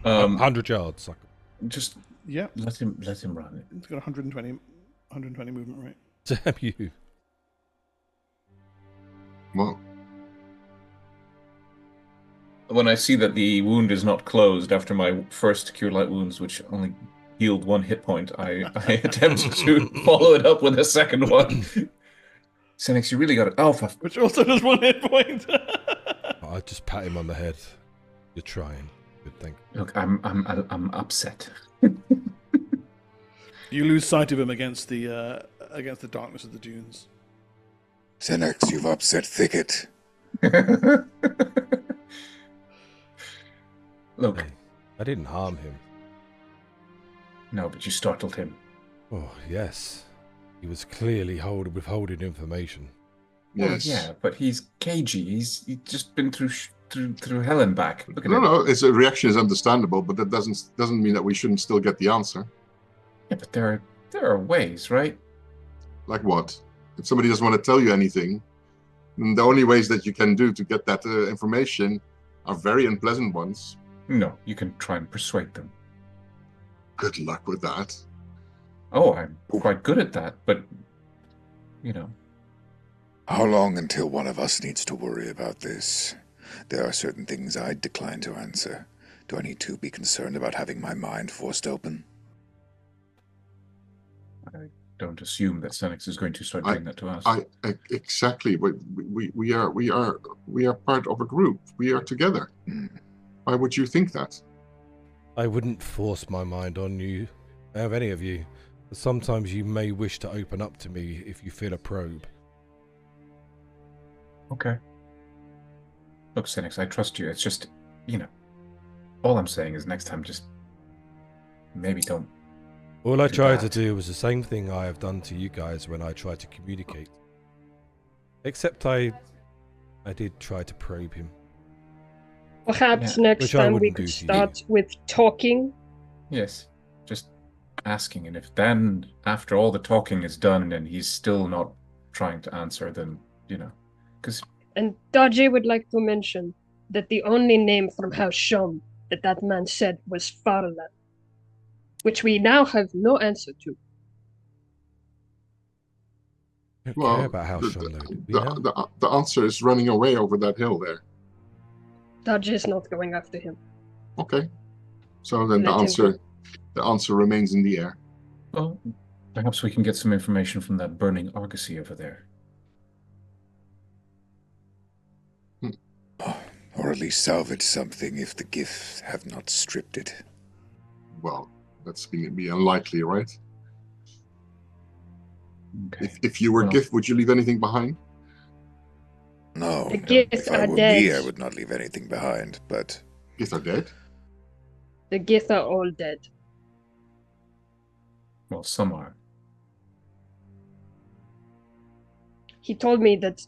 100 yards. Like, Just Yeah, let him run. he's got 120 movement rate. damn you. well, When I see that the wound is not closed after my first Cure Light Wounds, which only healed 1 hit point, I attempt to follow it up with a second one. Senex, you really got it. Oh, Which also does 1 hit point. I just pat him on the head. You're trying. Good thing. look, I'm upset. You lose sight of him against the darkness of the dunes. Senex, you've upset Thicket. Look, Hey, I didn't harm him. no, but you startled him. Oh, yes. He was clearly withholding information. yes. Well, yeah, but he's cagey. He's just been through hell and back. Look at him. No, his reaction is understandable, but that doesn't mean that we shouldn't still get the answer. Yeah, but there are ways, right? Like what? If somebody doesn't want to tell you anything, then the only ways that you can do to get that information are very unpleasant ones. No, you can try and persuade them. Good luck with that. Oh, I'm quite good at that, but you know. How long until one of us needs to worry about this? There are certain things I decline to answer. Do I need to be concerned about having my mind forced open? I don't assume that Senex is going to start doing that to us. Exactly. We are part of a group. We are together. Why would you think that? I wouldn't force my mind on you, of any of you. But sometimes you may wish to open up to me if you feel a probe. Okay. Look, Senex, I trust you. It's just, all I'm saying is next time just maybe don't. All I Do tried to that. do was the same thing I have done to you guys when I tried to communicate. Except I did try to probe him. Perhaps Yeah, next which I time we wouldn't could do to you. start with talking. Yes, just asking. And if then, after all the talking is done and he's still not trying to answer, then, because And Daji would like to mention that the only name from House Shum that man said was Farlan, which we now have no answer to. I don't Well, care about House Shum, though. Do we now? the answer is running away over that hill there. Daji is not going after him. Okay. So then Let him the answer remains in the air. well, perhaps we can get some information from that burning argosy over there. Or at least salvage something if the gifts have not stripped it. Well, That's be unlikely, right? Okay. If you were Well- Gith, would you leave anything behind? No, The no. Gith If I are were dead. me, I would not leave anything behind, but Gith are dead. The Gith are all dead. Well, some are. He told me that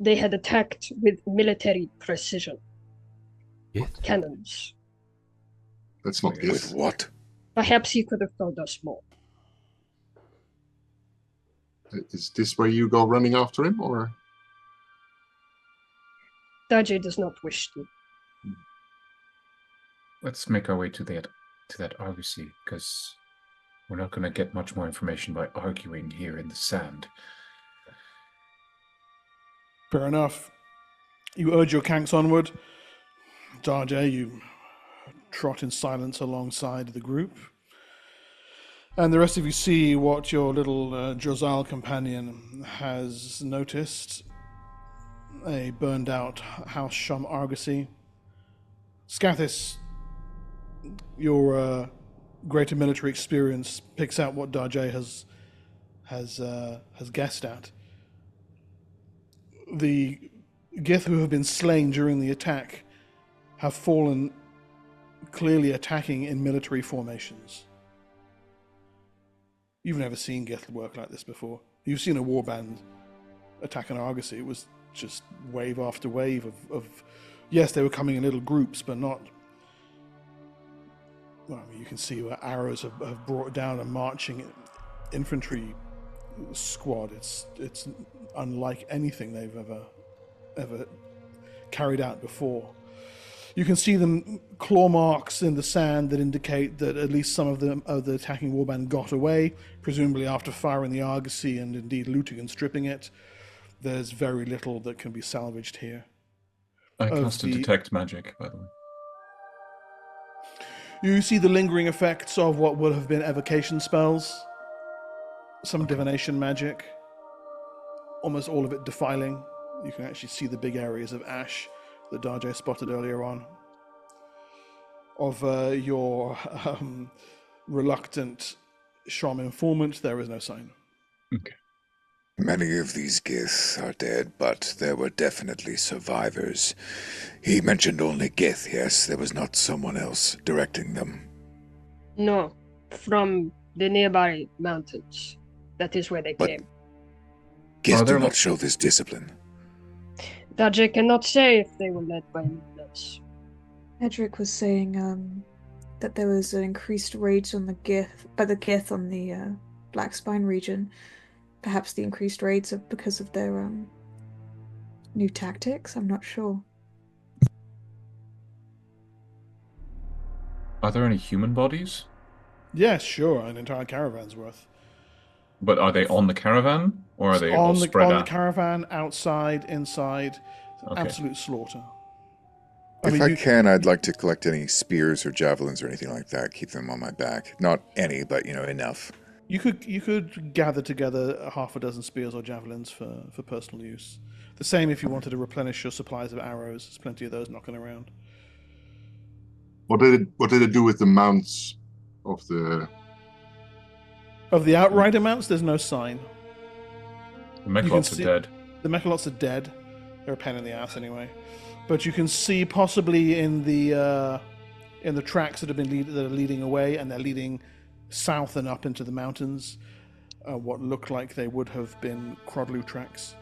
they had attacked with military precision. Gith? Cannons. That's not With with Gith. what? Perhaps he could have told us more. Is this where you go running after him, or? Daji does not wish to. Let's make our way to that argosy, because we're not going to get much more information by arguing here in the sand. Fair enough. You urge your kanks onward. Darjay, you trot in silence alongside the group. And the rest of you see what your little Josal companion has noticed. A burned out House Shum argosy. Scathis, your greater military experience picks out what Darjay has guessed at. The Gith who have been slain during the attack have fallen clearly attacking in military formations. You've never seen Gith work like this before. You've seen a warband attack an argosy. It was just wave after wave of yes, they were coming in little groups, but not... Well, I mean, you can see where arrows have brought down a marching infantry squad. It's unlike anything they've ever carried out before. You can see them claw marks in the sand that indicate that at least some of the attacking warband got away, presumably after firing the argosy and indeed looting and stripping it. There's very little that can be salvaged here. I cast a detect magic, by the way. You see the lingering effects of what would have been evocation spells, some divination magic, almost all of it defiling. You can actually see the big areas of ash that Darjay spotted earlier on. Of your reluctant Shrom informant, there is no sign. Okay. Many of these Gith are dead, but there were definitely survivors. He mentioned only Gith, yes? There was not someone else directing them. No, from the nearby mountains. That is where they But- came. Gith Are there do lo- not show this discipline. Daji cannot say if they were led by anyone else. Edric was saying that there was an increased raids on the Gith on the Black Spine region. Perhaps the increased raids are because of their new tactics. I'm not sure. Are there any human bodies? Yes, sure, an entire caravan's worth. But are they on the caravan, or are they all on spread the out? caravan, outside, inside, Okay. absolute slaughter. If I can, I'd like to collect any spears or javelins or anything like that. Keep them on my back. Not any, but, enough. You could gather together half a dozen spears or javelins for personal use. The same if you wanted to replenish your supplies of arrows. There's plenty of those knocking around. What did it do with the mounts of the? Of the outrider mounts, there's no sign. The Mechalots are see- dead. The Mechalots are dead. They're a pain in the ass anyway. But you can see possibly in the tracks that are leading away, and they're leading south and up into the mountains, what look like they would have been Crodlu tracks.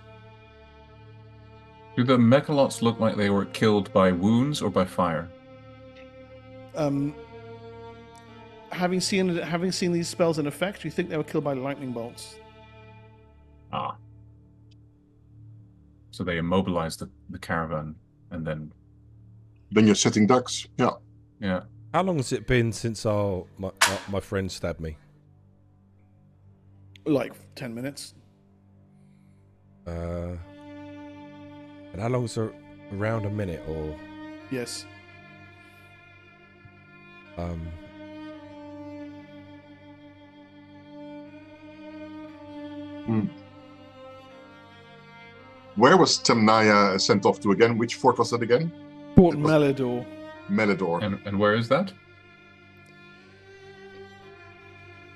Do the Mechalots look like they were killed by wounds or by fire? Having seen these spells in effect, you think they were killed by lightning bolts. Ah. So they immobilized the caravan, and then... Then you're setting ducks. Yeah. Yeah. How long has it been since my friend stabbed me? Like 10 minutes. And how long is around a minute or? Yes. Where was Temnaya sent off to again? Which fort was that again? Port It was- Melidor. Melidor. And where is that?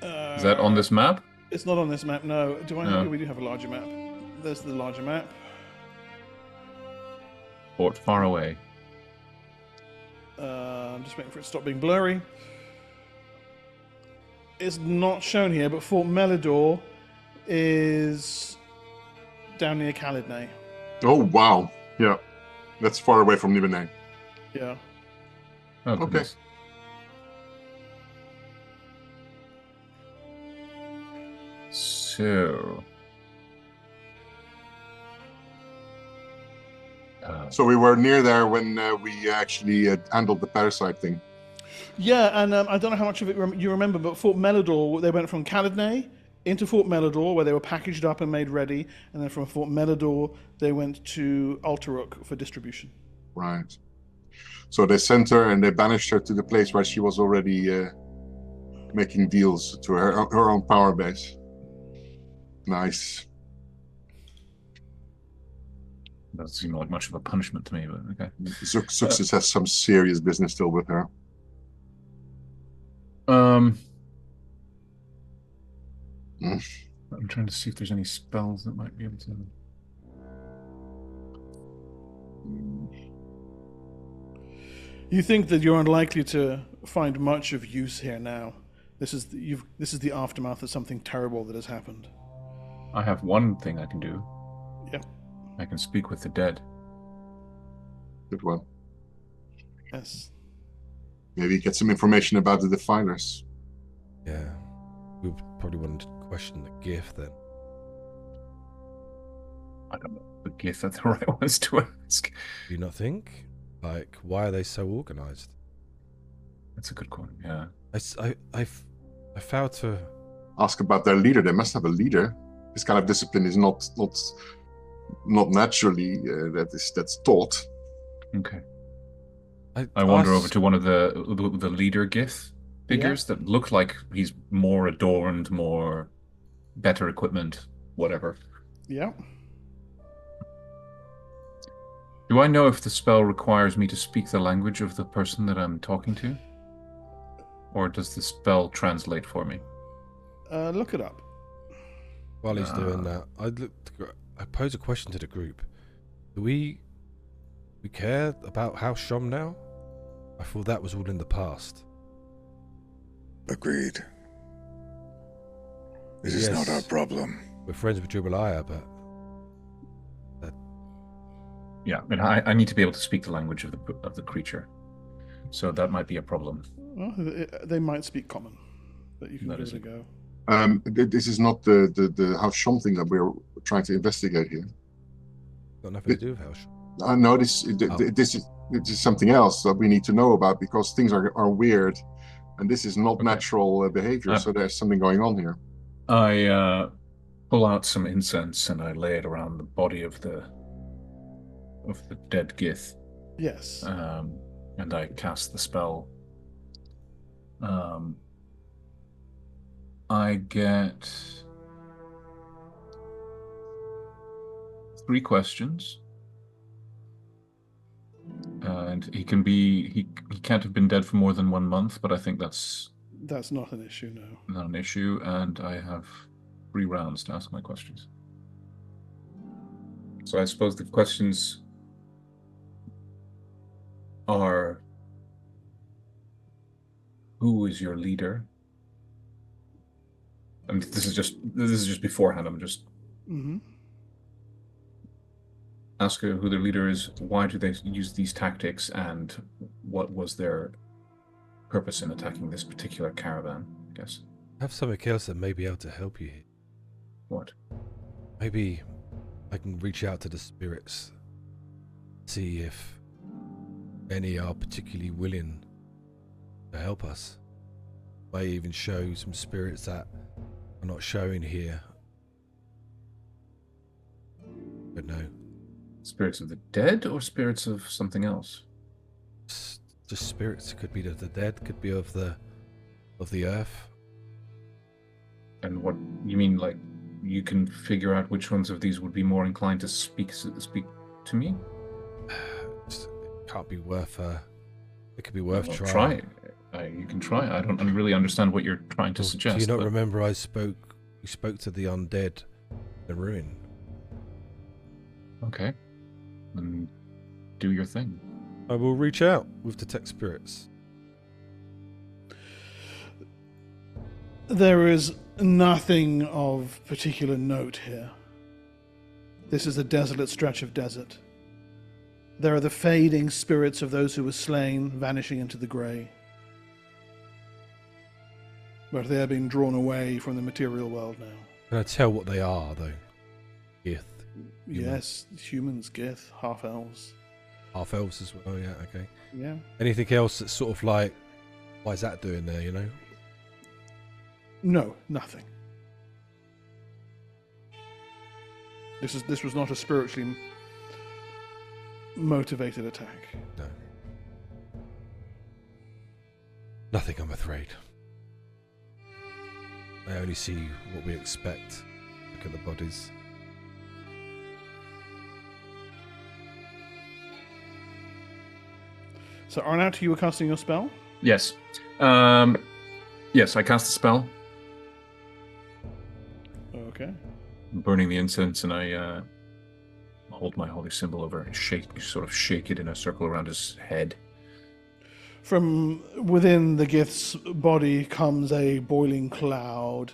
Is that on this map? It's not on this map, no. Do I No. have? We do have a larger map. There's the larger map. Fort far away. I'm just waiting for it to stop being blurry. It's not shown here, but Fort Melidor is down near Calednay. Oh wow, yeah, that's far away from Nibenay. Yeah. Oh, Okay. goodness. So. So we were near there when we actually handled the parasite thing. Yeah, and I don't know how much of it you remember, but Fort Melidor, they went from Calednay into Fort Melidor, where they were packaged up and made ready, and then from Fort Melidor, they went to Alteruk for distribution. Right. So they sent her and they banished her to the place where she was already making deals to her own power base. Nice. Doesn't seem like much of a punishment to me, but okay. Success has some serious business still with her. I'm Mm. trying to see if there's any spells that might be able to. You think that you're unlikely to find much of use here now. This is the aftermath of something terrible that has happened. I have one thing I can do. Yeah. I can speak with the dead. Good one. Yes. Maybe get some information about the Defilers. Yeah. We probably wanted to question the gift then. I don't know the gift are the right ones to ask. Do you not think? Like, why are they so organized? That's a good one. Yeah. I failed to. Ask about their leader. They must have a leader. This kind of discipline is not naturally that's taught. Okay. I wander over to one of the leader Gith figures that look like he's more adorned, more better equipment, whatever. Yeah. Do I know if the spell requires me to speak the language of the person that I'm talking to? Or does the spell translate for me? Look it up. While he's doing that, I pose a question to the group. Do we care about House Shom now? I thought that was all in the past. Agreed. This is not our problem. We're friends with Jubilee, but Yeah, I mean, I need to be able to speak the language of the creature, so that might be a problem. Well, they might speak common, but you can That give is it a it. go. This is not the House Shom thing that we're trying to investigate here. got nothing to do with House Shom. No, this is something else that we need to know about because things are weird, and this is not natural behavior. So there's something going on here. I pull out some incense and I lay it around the body of the dead Gith. Yes. And I cast the spell. I get 3 questions. And he can't have been dead for more than 1 month, but I think that's not an issue, no. not an issue, and I have 3 rounds to ask my questions. So I suppose the questions are: who is your leader? And this is just beforehand. I'm just ask her who their leader is, why do they use these tactics, and what was their purpose in attacking this particular caravan, I guess. I have something else that may be able to help you here. What? Maybe I can reach out to the spirits, see if any are particularly willing to help us. May even show some spirits that are not showing here. Don't know. Spirits of the dead or spirits of something else? Just spirits. Could be of the dead, could be of the earth. And what you mean, like you can figure out which ones of these would be more inclined to speak to me? It can't be worth it could be worth Well, trying. You can try. I don't really understand what you're trying to Well, suggest. do you not but- remember we spoke to the undead, the ruin? Okay. Then do your thing. I will reach out with detect spirits. There is nothing of particular note here. This is a desolate stretch of desert. There are the fading spirits of those who were slain, vanishing into the grey. But they are being drawn away from the material world now. Can I tell what they are, though? Gith. Yes, humans, Gith, half-elves. Half-elves as well, yeah, okay. Yeah. Anything else that's sort of like, why is that doing there, you know? No, nothing. This was not a spiritually motivated attack. No. Nothing, I'm afraid. I only see what we expect. Look at the bodies. So, Arnott, you were casting your spell? Yes. Yes, I cast a spell, Okay. burning the incense, and I hold my holy symbol over and sort of shake it in a circle around his head. From within the Gith's body comes a boiling cloud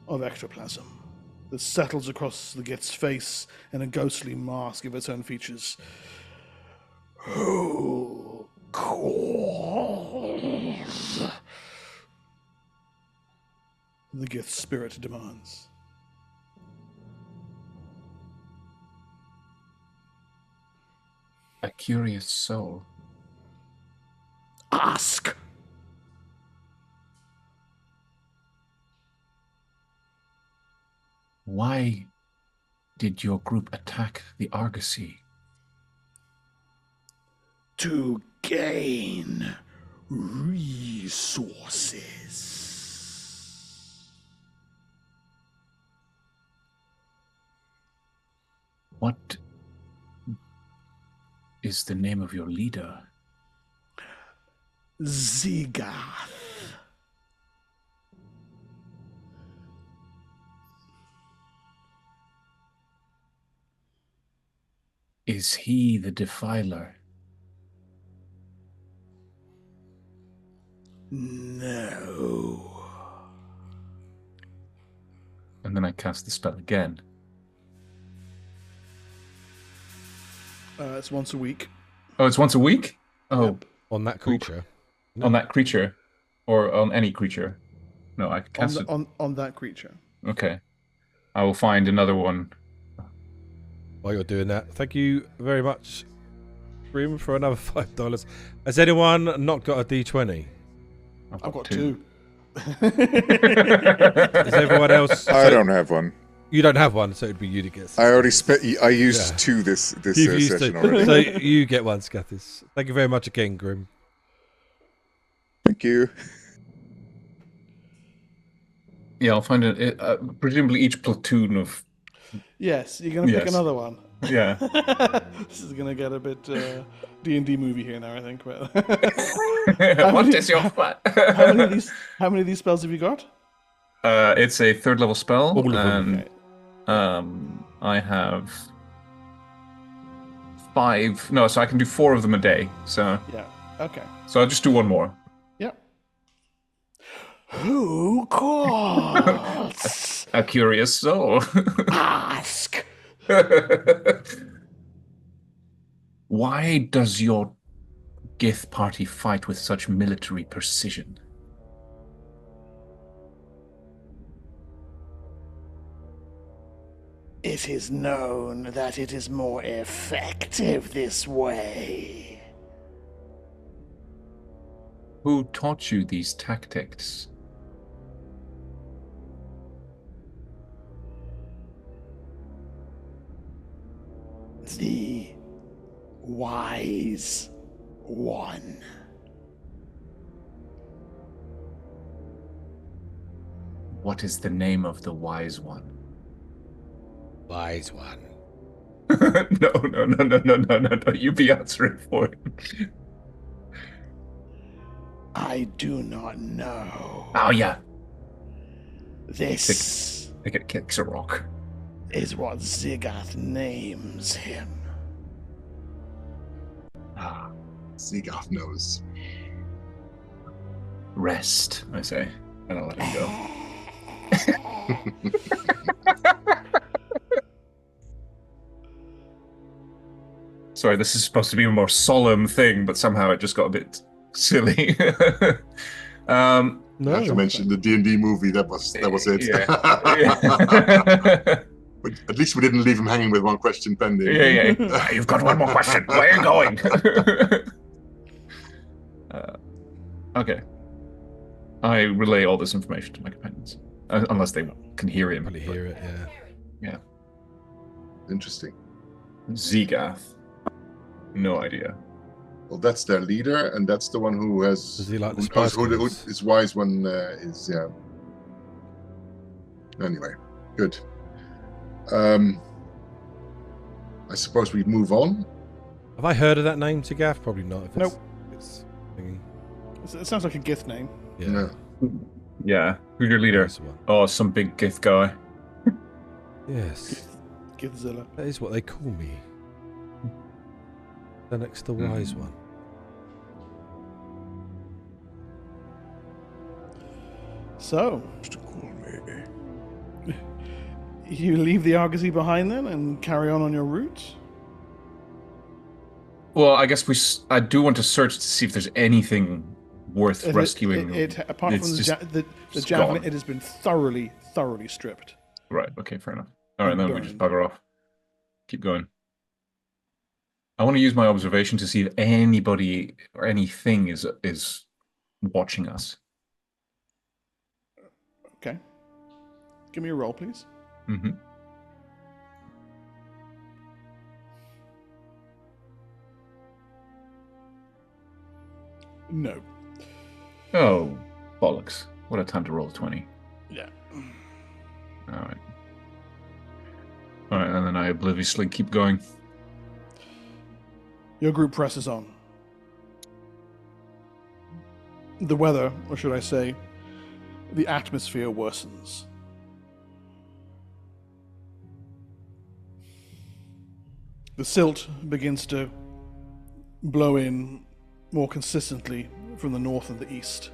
of ectoplasm that settles across the Gith's face in a ghostly mask of its own features. Who calls? The Gith's spirit demands. A curious soul. Ask! Why did your group attack the Argosy? To gain resources. What is the name of your leader? Zigath. Is he the Defiler? No. And then I cast the spell again. It's once a week. Oh, it's once a week? Oh, Yep. On that creature. on that creature? Or on any creature? No, I On, cast it. on that creature. Okay. I will find another one. While you're doing that, thank you very much, Grim, for another $5. Has anyone not got a D20? I've got two. Is everyone else? I don't have one. You don't have one, so it'd be you to get. I already spent. I used Yeah. two this You've used session it. already. So you get one, Scathis. Thank you very much again, Grim. Thank you. Yeah, I'll find it. Presumably each platoon of... Yes, you're going to pick Yes. another one. Yeah. This is going to get a bit D&D movie here now, I think. But What is your plan? how many of these spells have you got? It's a third level spell. All of them. Okay. I have 5. No, so I can do 4 of them a day. So Yeah. Okay. I'll just do one more. Yep. Who calls? A curious soul. Ask. Why does your Gith party fight with such military precision? It is known that it is more effective this way. Who taught you these tactics? The wise one. What is the name of the wise one? Wise one. No. You be answering for him. I do not know. Oh yeah. This I think it kicks a rock. is what Zigath names him. Ah, Seagoth knows. rest, I say, and I'll let him go. Sorry, this is supposed to be a more solemn thing, but somehow it just got a bit silly. No. Not to mention the D&D movie. That was it. Yeah. But at least we didn't leave him hanging with one question pending. Yeah. You've got one more question. Where are you going? Okay. I relay all this information to my companions, unless they can hear him. Probably hear it, yeah. Interesting. Zigath. No idea. Well, that's their leader, and that's the one who has. Does he like the who knows Spice who Girls? is wise one is. Yeah. Anyway, good. I suppose we move on. Have I heard of that name, Tagaff? Probably not. If Nope. It's thingy. It sounds like a Gith name. Yeah. No. Yeah. Who's your leader? Nice one. Oh, some big Gith guy. Yes. Githzilla. That is what they call me. The next the wise one. So, you leave the Argosy behind then and carry on your route? Well, I guess I do want to search to see if there's anything worth rescuing. Apart It's from just- the it's javelin, gone. it has been thoroughly stripped. Right. Okay. Fair enough. All right. And Then we just burned. bugger off. Keep going. I want to use my observation to see if anybody or anything is watching us. Okay. Give me a roll, please. Mm-hmm. No. Oh, bollocks! What a time to roll a 20. Yeah. All right. All right, and then I obliviously keep going. Your group presses on. The weather, or should I say, the atmosphere worsens. The silt begins to blow in more consistently from the north and the east.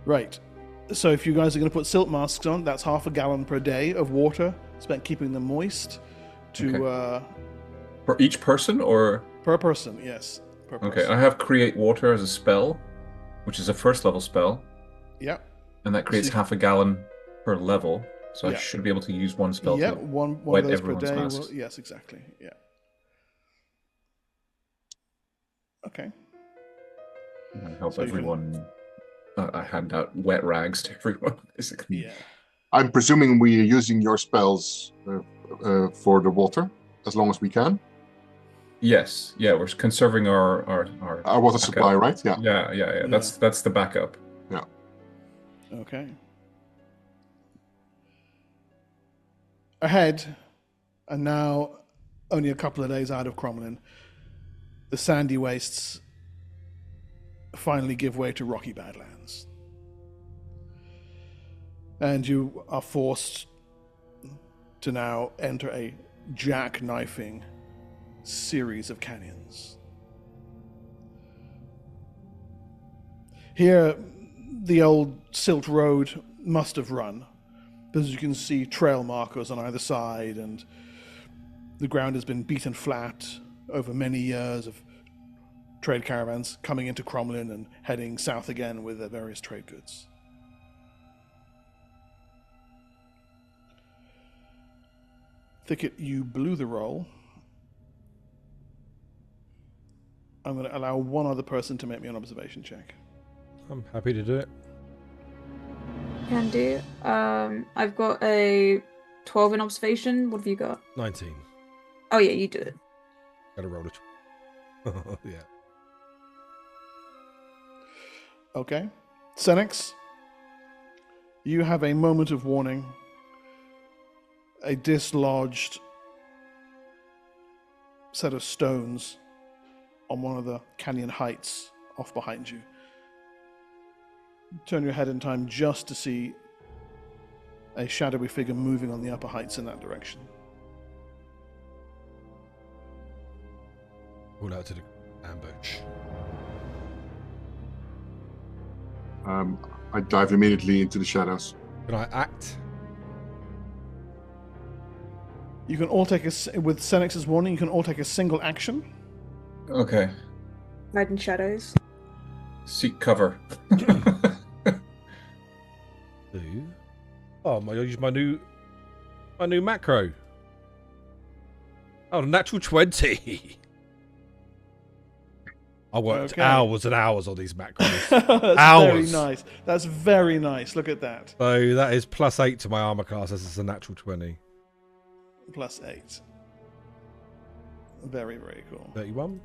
Right. So if you guys are going to put silt masks on, that's 1/2 gallon per day of water spent keeping them moist. For each person, or Per person, yes. Per person. okay, I have create water as a spell, which is a first level spell, Yeah. and that creates So- 1/2 gallon per level. So I Yeah. should be able to use one spell Yeah, to one wipe of those per everyone's day. masks. Yes, exactly. Yeah. Okay. and help So you can- everyone. I hand out wet rags to everyone, basically. Yeah. I'm presuming we are using your spells for the water as long as we can. Yes, yeah, we're conserving our Our water backup. supply, right? Yeah. Yeah. That's the backup. Okay. Ahead, and now only a couple of days out of Cromlin, the sandy wastes finally give way to rocky badlands. And you are forced to now enter a jackknifing series of canyons. Here, the old silt road must have run, because you can see trail markers on either side, and the ground has been beaten flat over many years of trade caravans coming into Cromlin and heading south again with their various trade goods. Thicket, you blew the roll. I'm going to allow one other person to make me an observation check. I'm happy to do it. Can do. I've got a 12 in observation. What have you got? 19. Oh yeah, you do it. Gotta roll it. Yeah. Okay. Senex, you have a moment of warning. A dislodged set of stones on one of the canyon heights off behind you. Turn your head in time just to see a shadowy figure moving on the upper heights in that direction. All out to the ambush. I dive immediately into the shadows. Can I act? You can all take with Senex's warning, you can all take a single action. Okay. Hide in shadows. Seek cover. Oh, I use my new macro. Oh, natural 20. I worked hours and hours on these macros. That's Hours. very nice. That's very nice. Look at that. So that is +8 to my armor class. This is a natural 20. +8. Very, very cool. 31?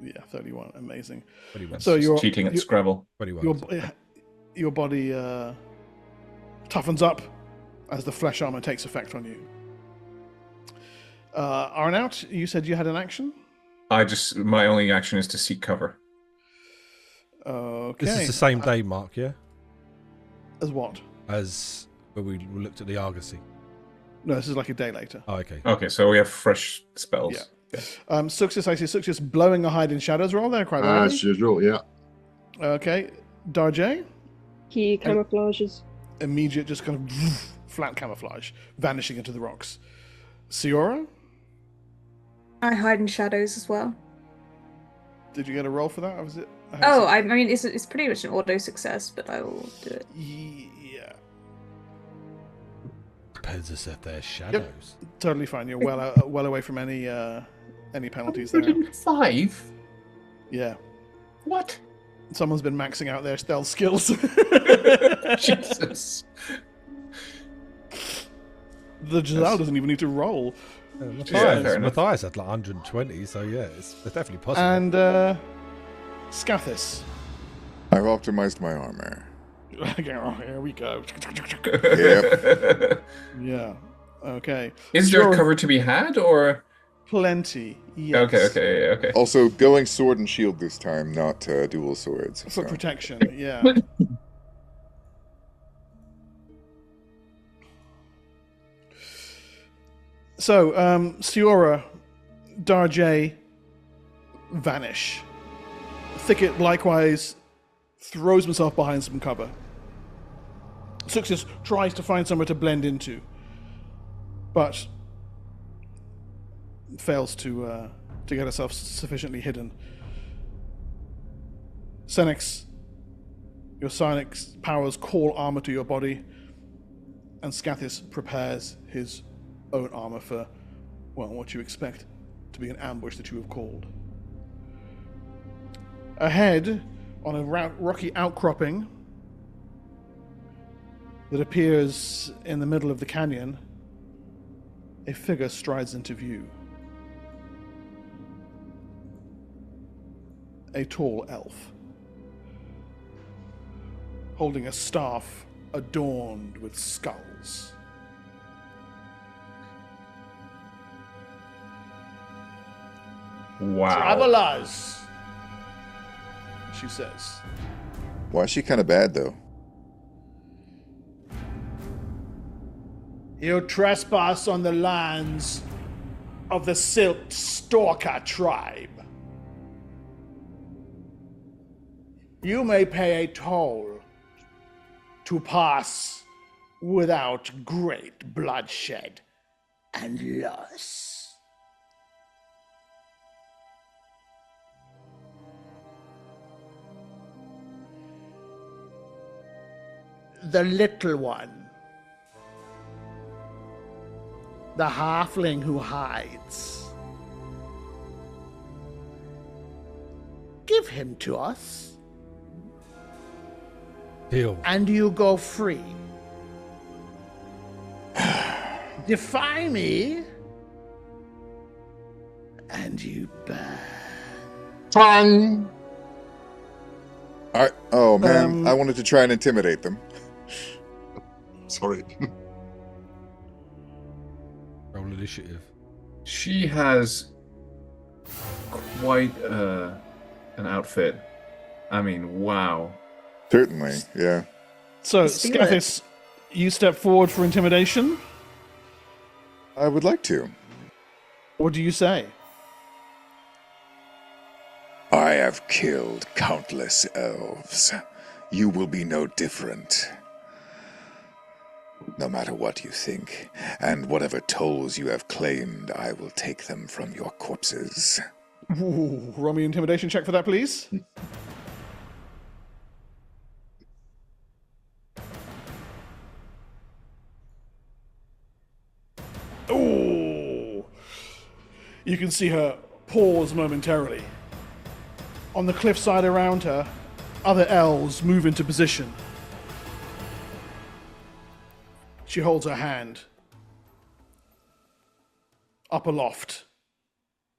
Yeah, 31. Amazing. 21. So you're cheating at Scrabble. 21. Your body toughens up as the flesh armor takes effect on you. Arnout, you said you had an action? My only action is to seek cover. Okay. This is the same day, Mark, yeah? As what? As when we looked at the Argosy. No, this is like a day later. Oh, okay. Okay, so we have fresh spells. Yeah. Success, I see Success blowing a hide in shadows roll there, quite As rightly. usual, yeah. Okay. Darjay, He camouflages. immediate, just kind of flat camouflage, vanishing into the rocks. Siora, I hide in shadows as well. did you get a roll for that? Or was it? Oh, I mean, it's pretty much an auto success, but I will do it. Yeah. Depends if they're shadows. Totally fine. You're well away from any penalties there. 105? Yeah. What? Someone's been maxing out their stealth skills. Jesus. The Giselle doesn't even need to roll. fair enough. Matthias had like 120, so yeah, it's definitely possible. And Scathis. I've optimized my armor. Here we go. Yep. Yeah. Okay. Is there cover to be had, or? Plenty. Yes. Okay. Also, going sword and shield this time, not dual swords. For so. protection, yeah. So, Siora, Darjay vanish. Thicket likewise throws himself behind some cover. Success tries to find somewhere to blend into, but fails to get herself sufficiently hidden. Senex, your psionic powers call armor to your body, and Scathis prepares his own armor for, well, what you expect to be an ambush that you have called. Ahead, on a rocky outcropping that appears in the middle of the canyon, a figure strides into view. A tall elf, holding a staff adorned with skulls. Wow. Travelers, she says. Why is she kind of bad, though? You trespass on the lands of the Silt Stalker tribe. You may pay a toll to pass without great bloodshed and loss. The little one, the halfling who hides. Give him to us, Deal. and you go free. Defy me, and you burn. Tongue. Oh man, I wanted to try and intimidate them. Sorry. Roll initiative. She has quite an outfit. I mean, wow. Certainly, yeah. So, Steal it. Scathis, you step forward for intimidation. I would like to. What do you say? I have killed countless elves. You will be no different. No matter what you think, and whatever tolls you have claimed, I will take them from your corpses. Ooh, roll me an intimidation check for that, please. Ooh. You can see her pause momentarily. On the cliffside around her, other elves move into position. She holds her hand up aloft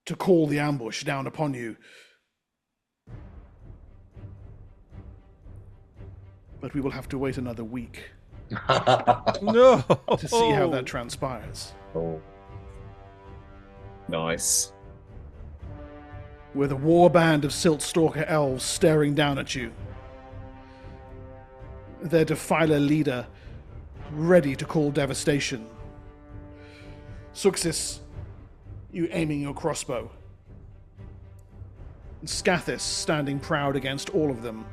to call the ambush down upon you. But we will have to wait another week No. to see how that transpires. Oh. Nice. With a war band of Silt Stalker elves staring down at you. Their Defiler leader ready to call devastation. Suxis, you aiming your crossbow. And Scathis standing proud against all of them.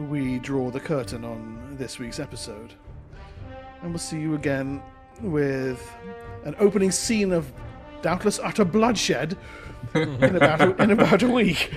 We draw the curtain on this week's episode. And we'll see you again with an opening scene of doubtless utter bloodshed in about a week.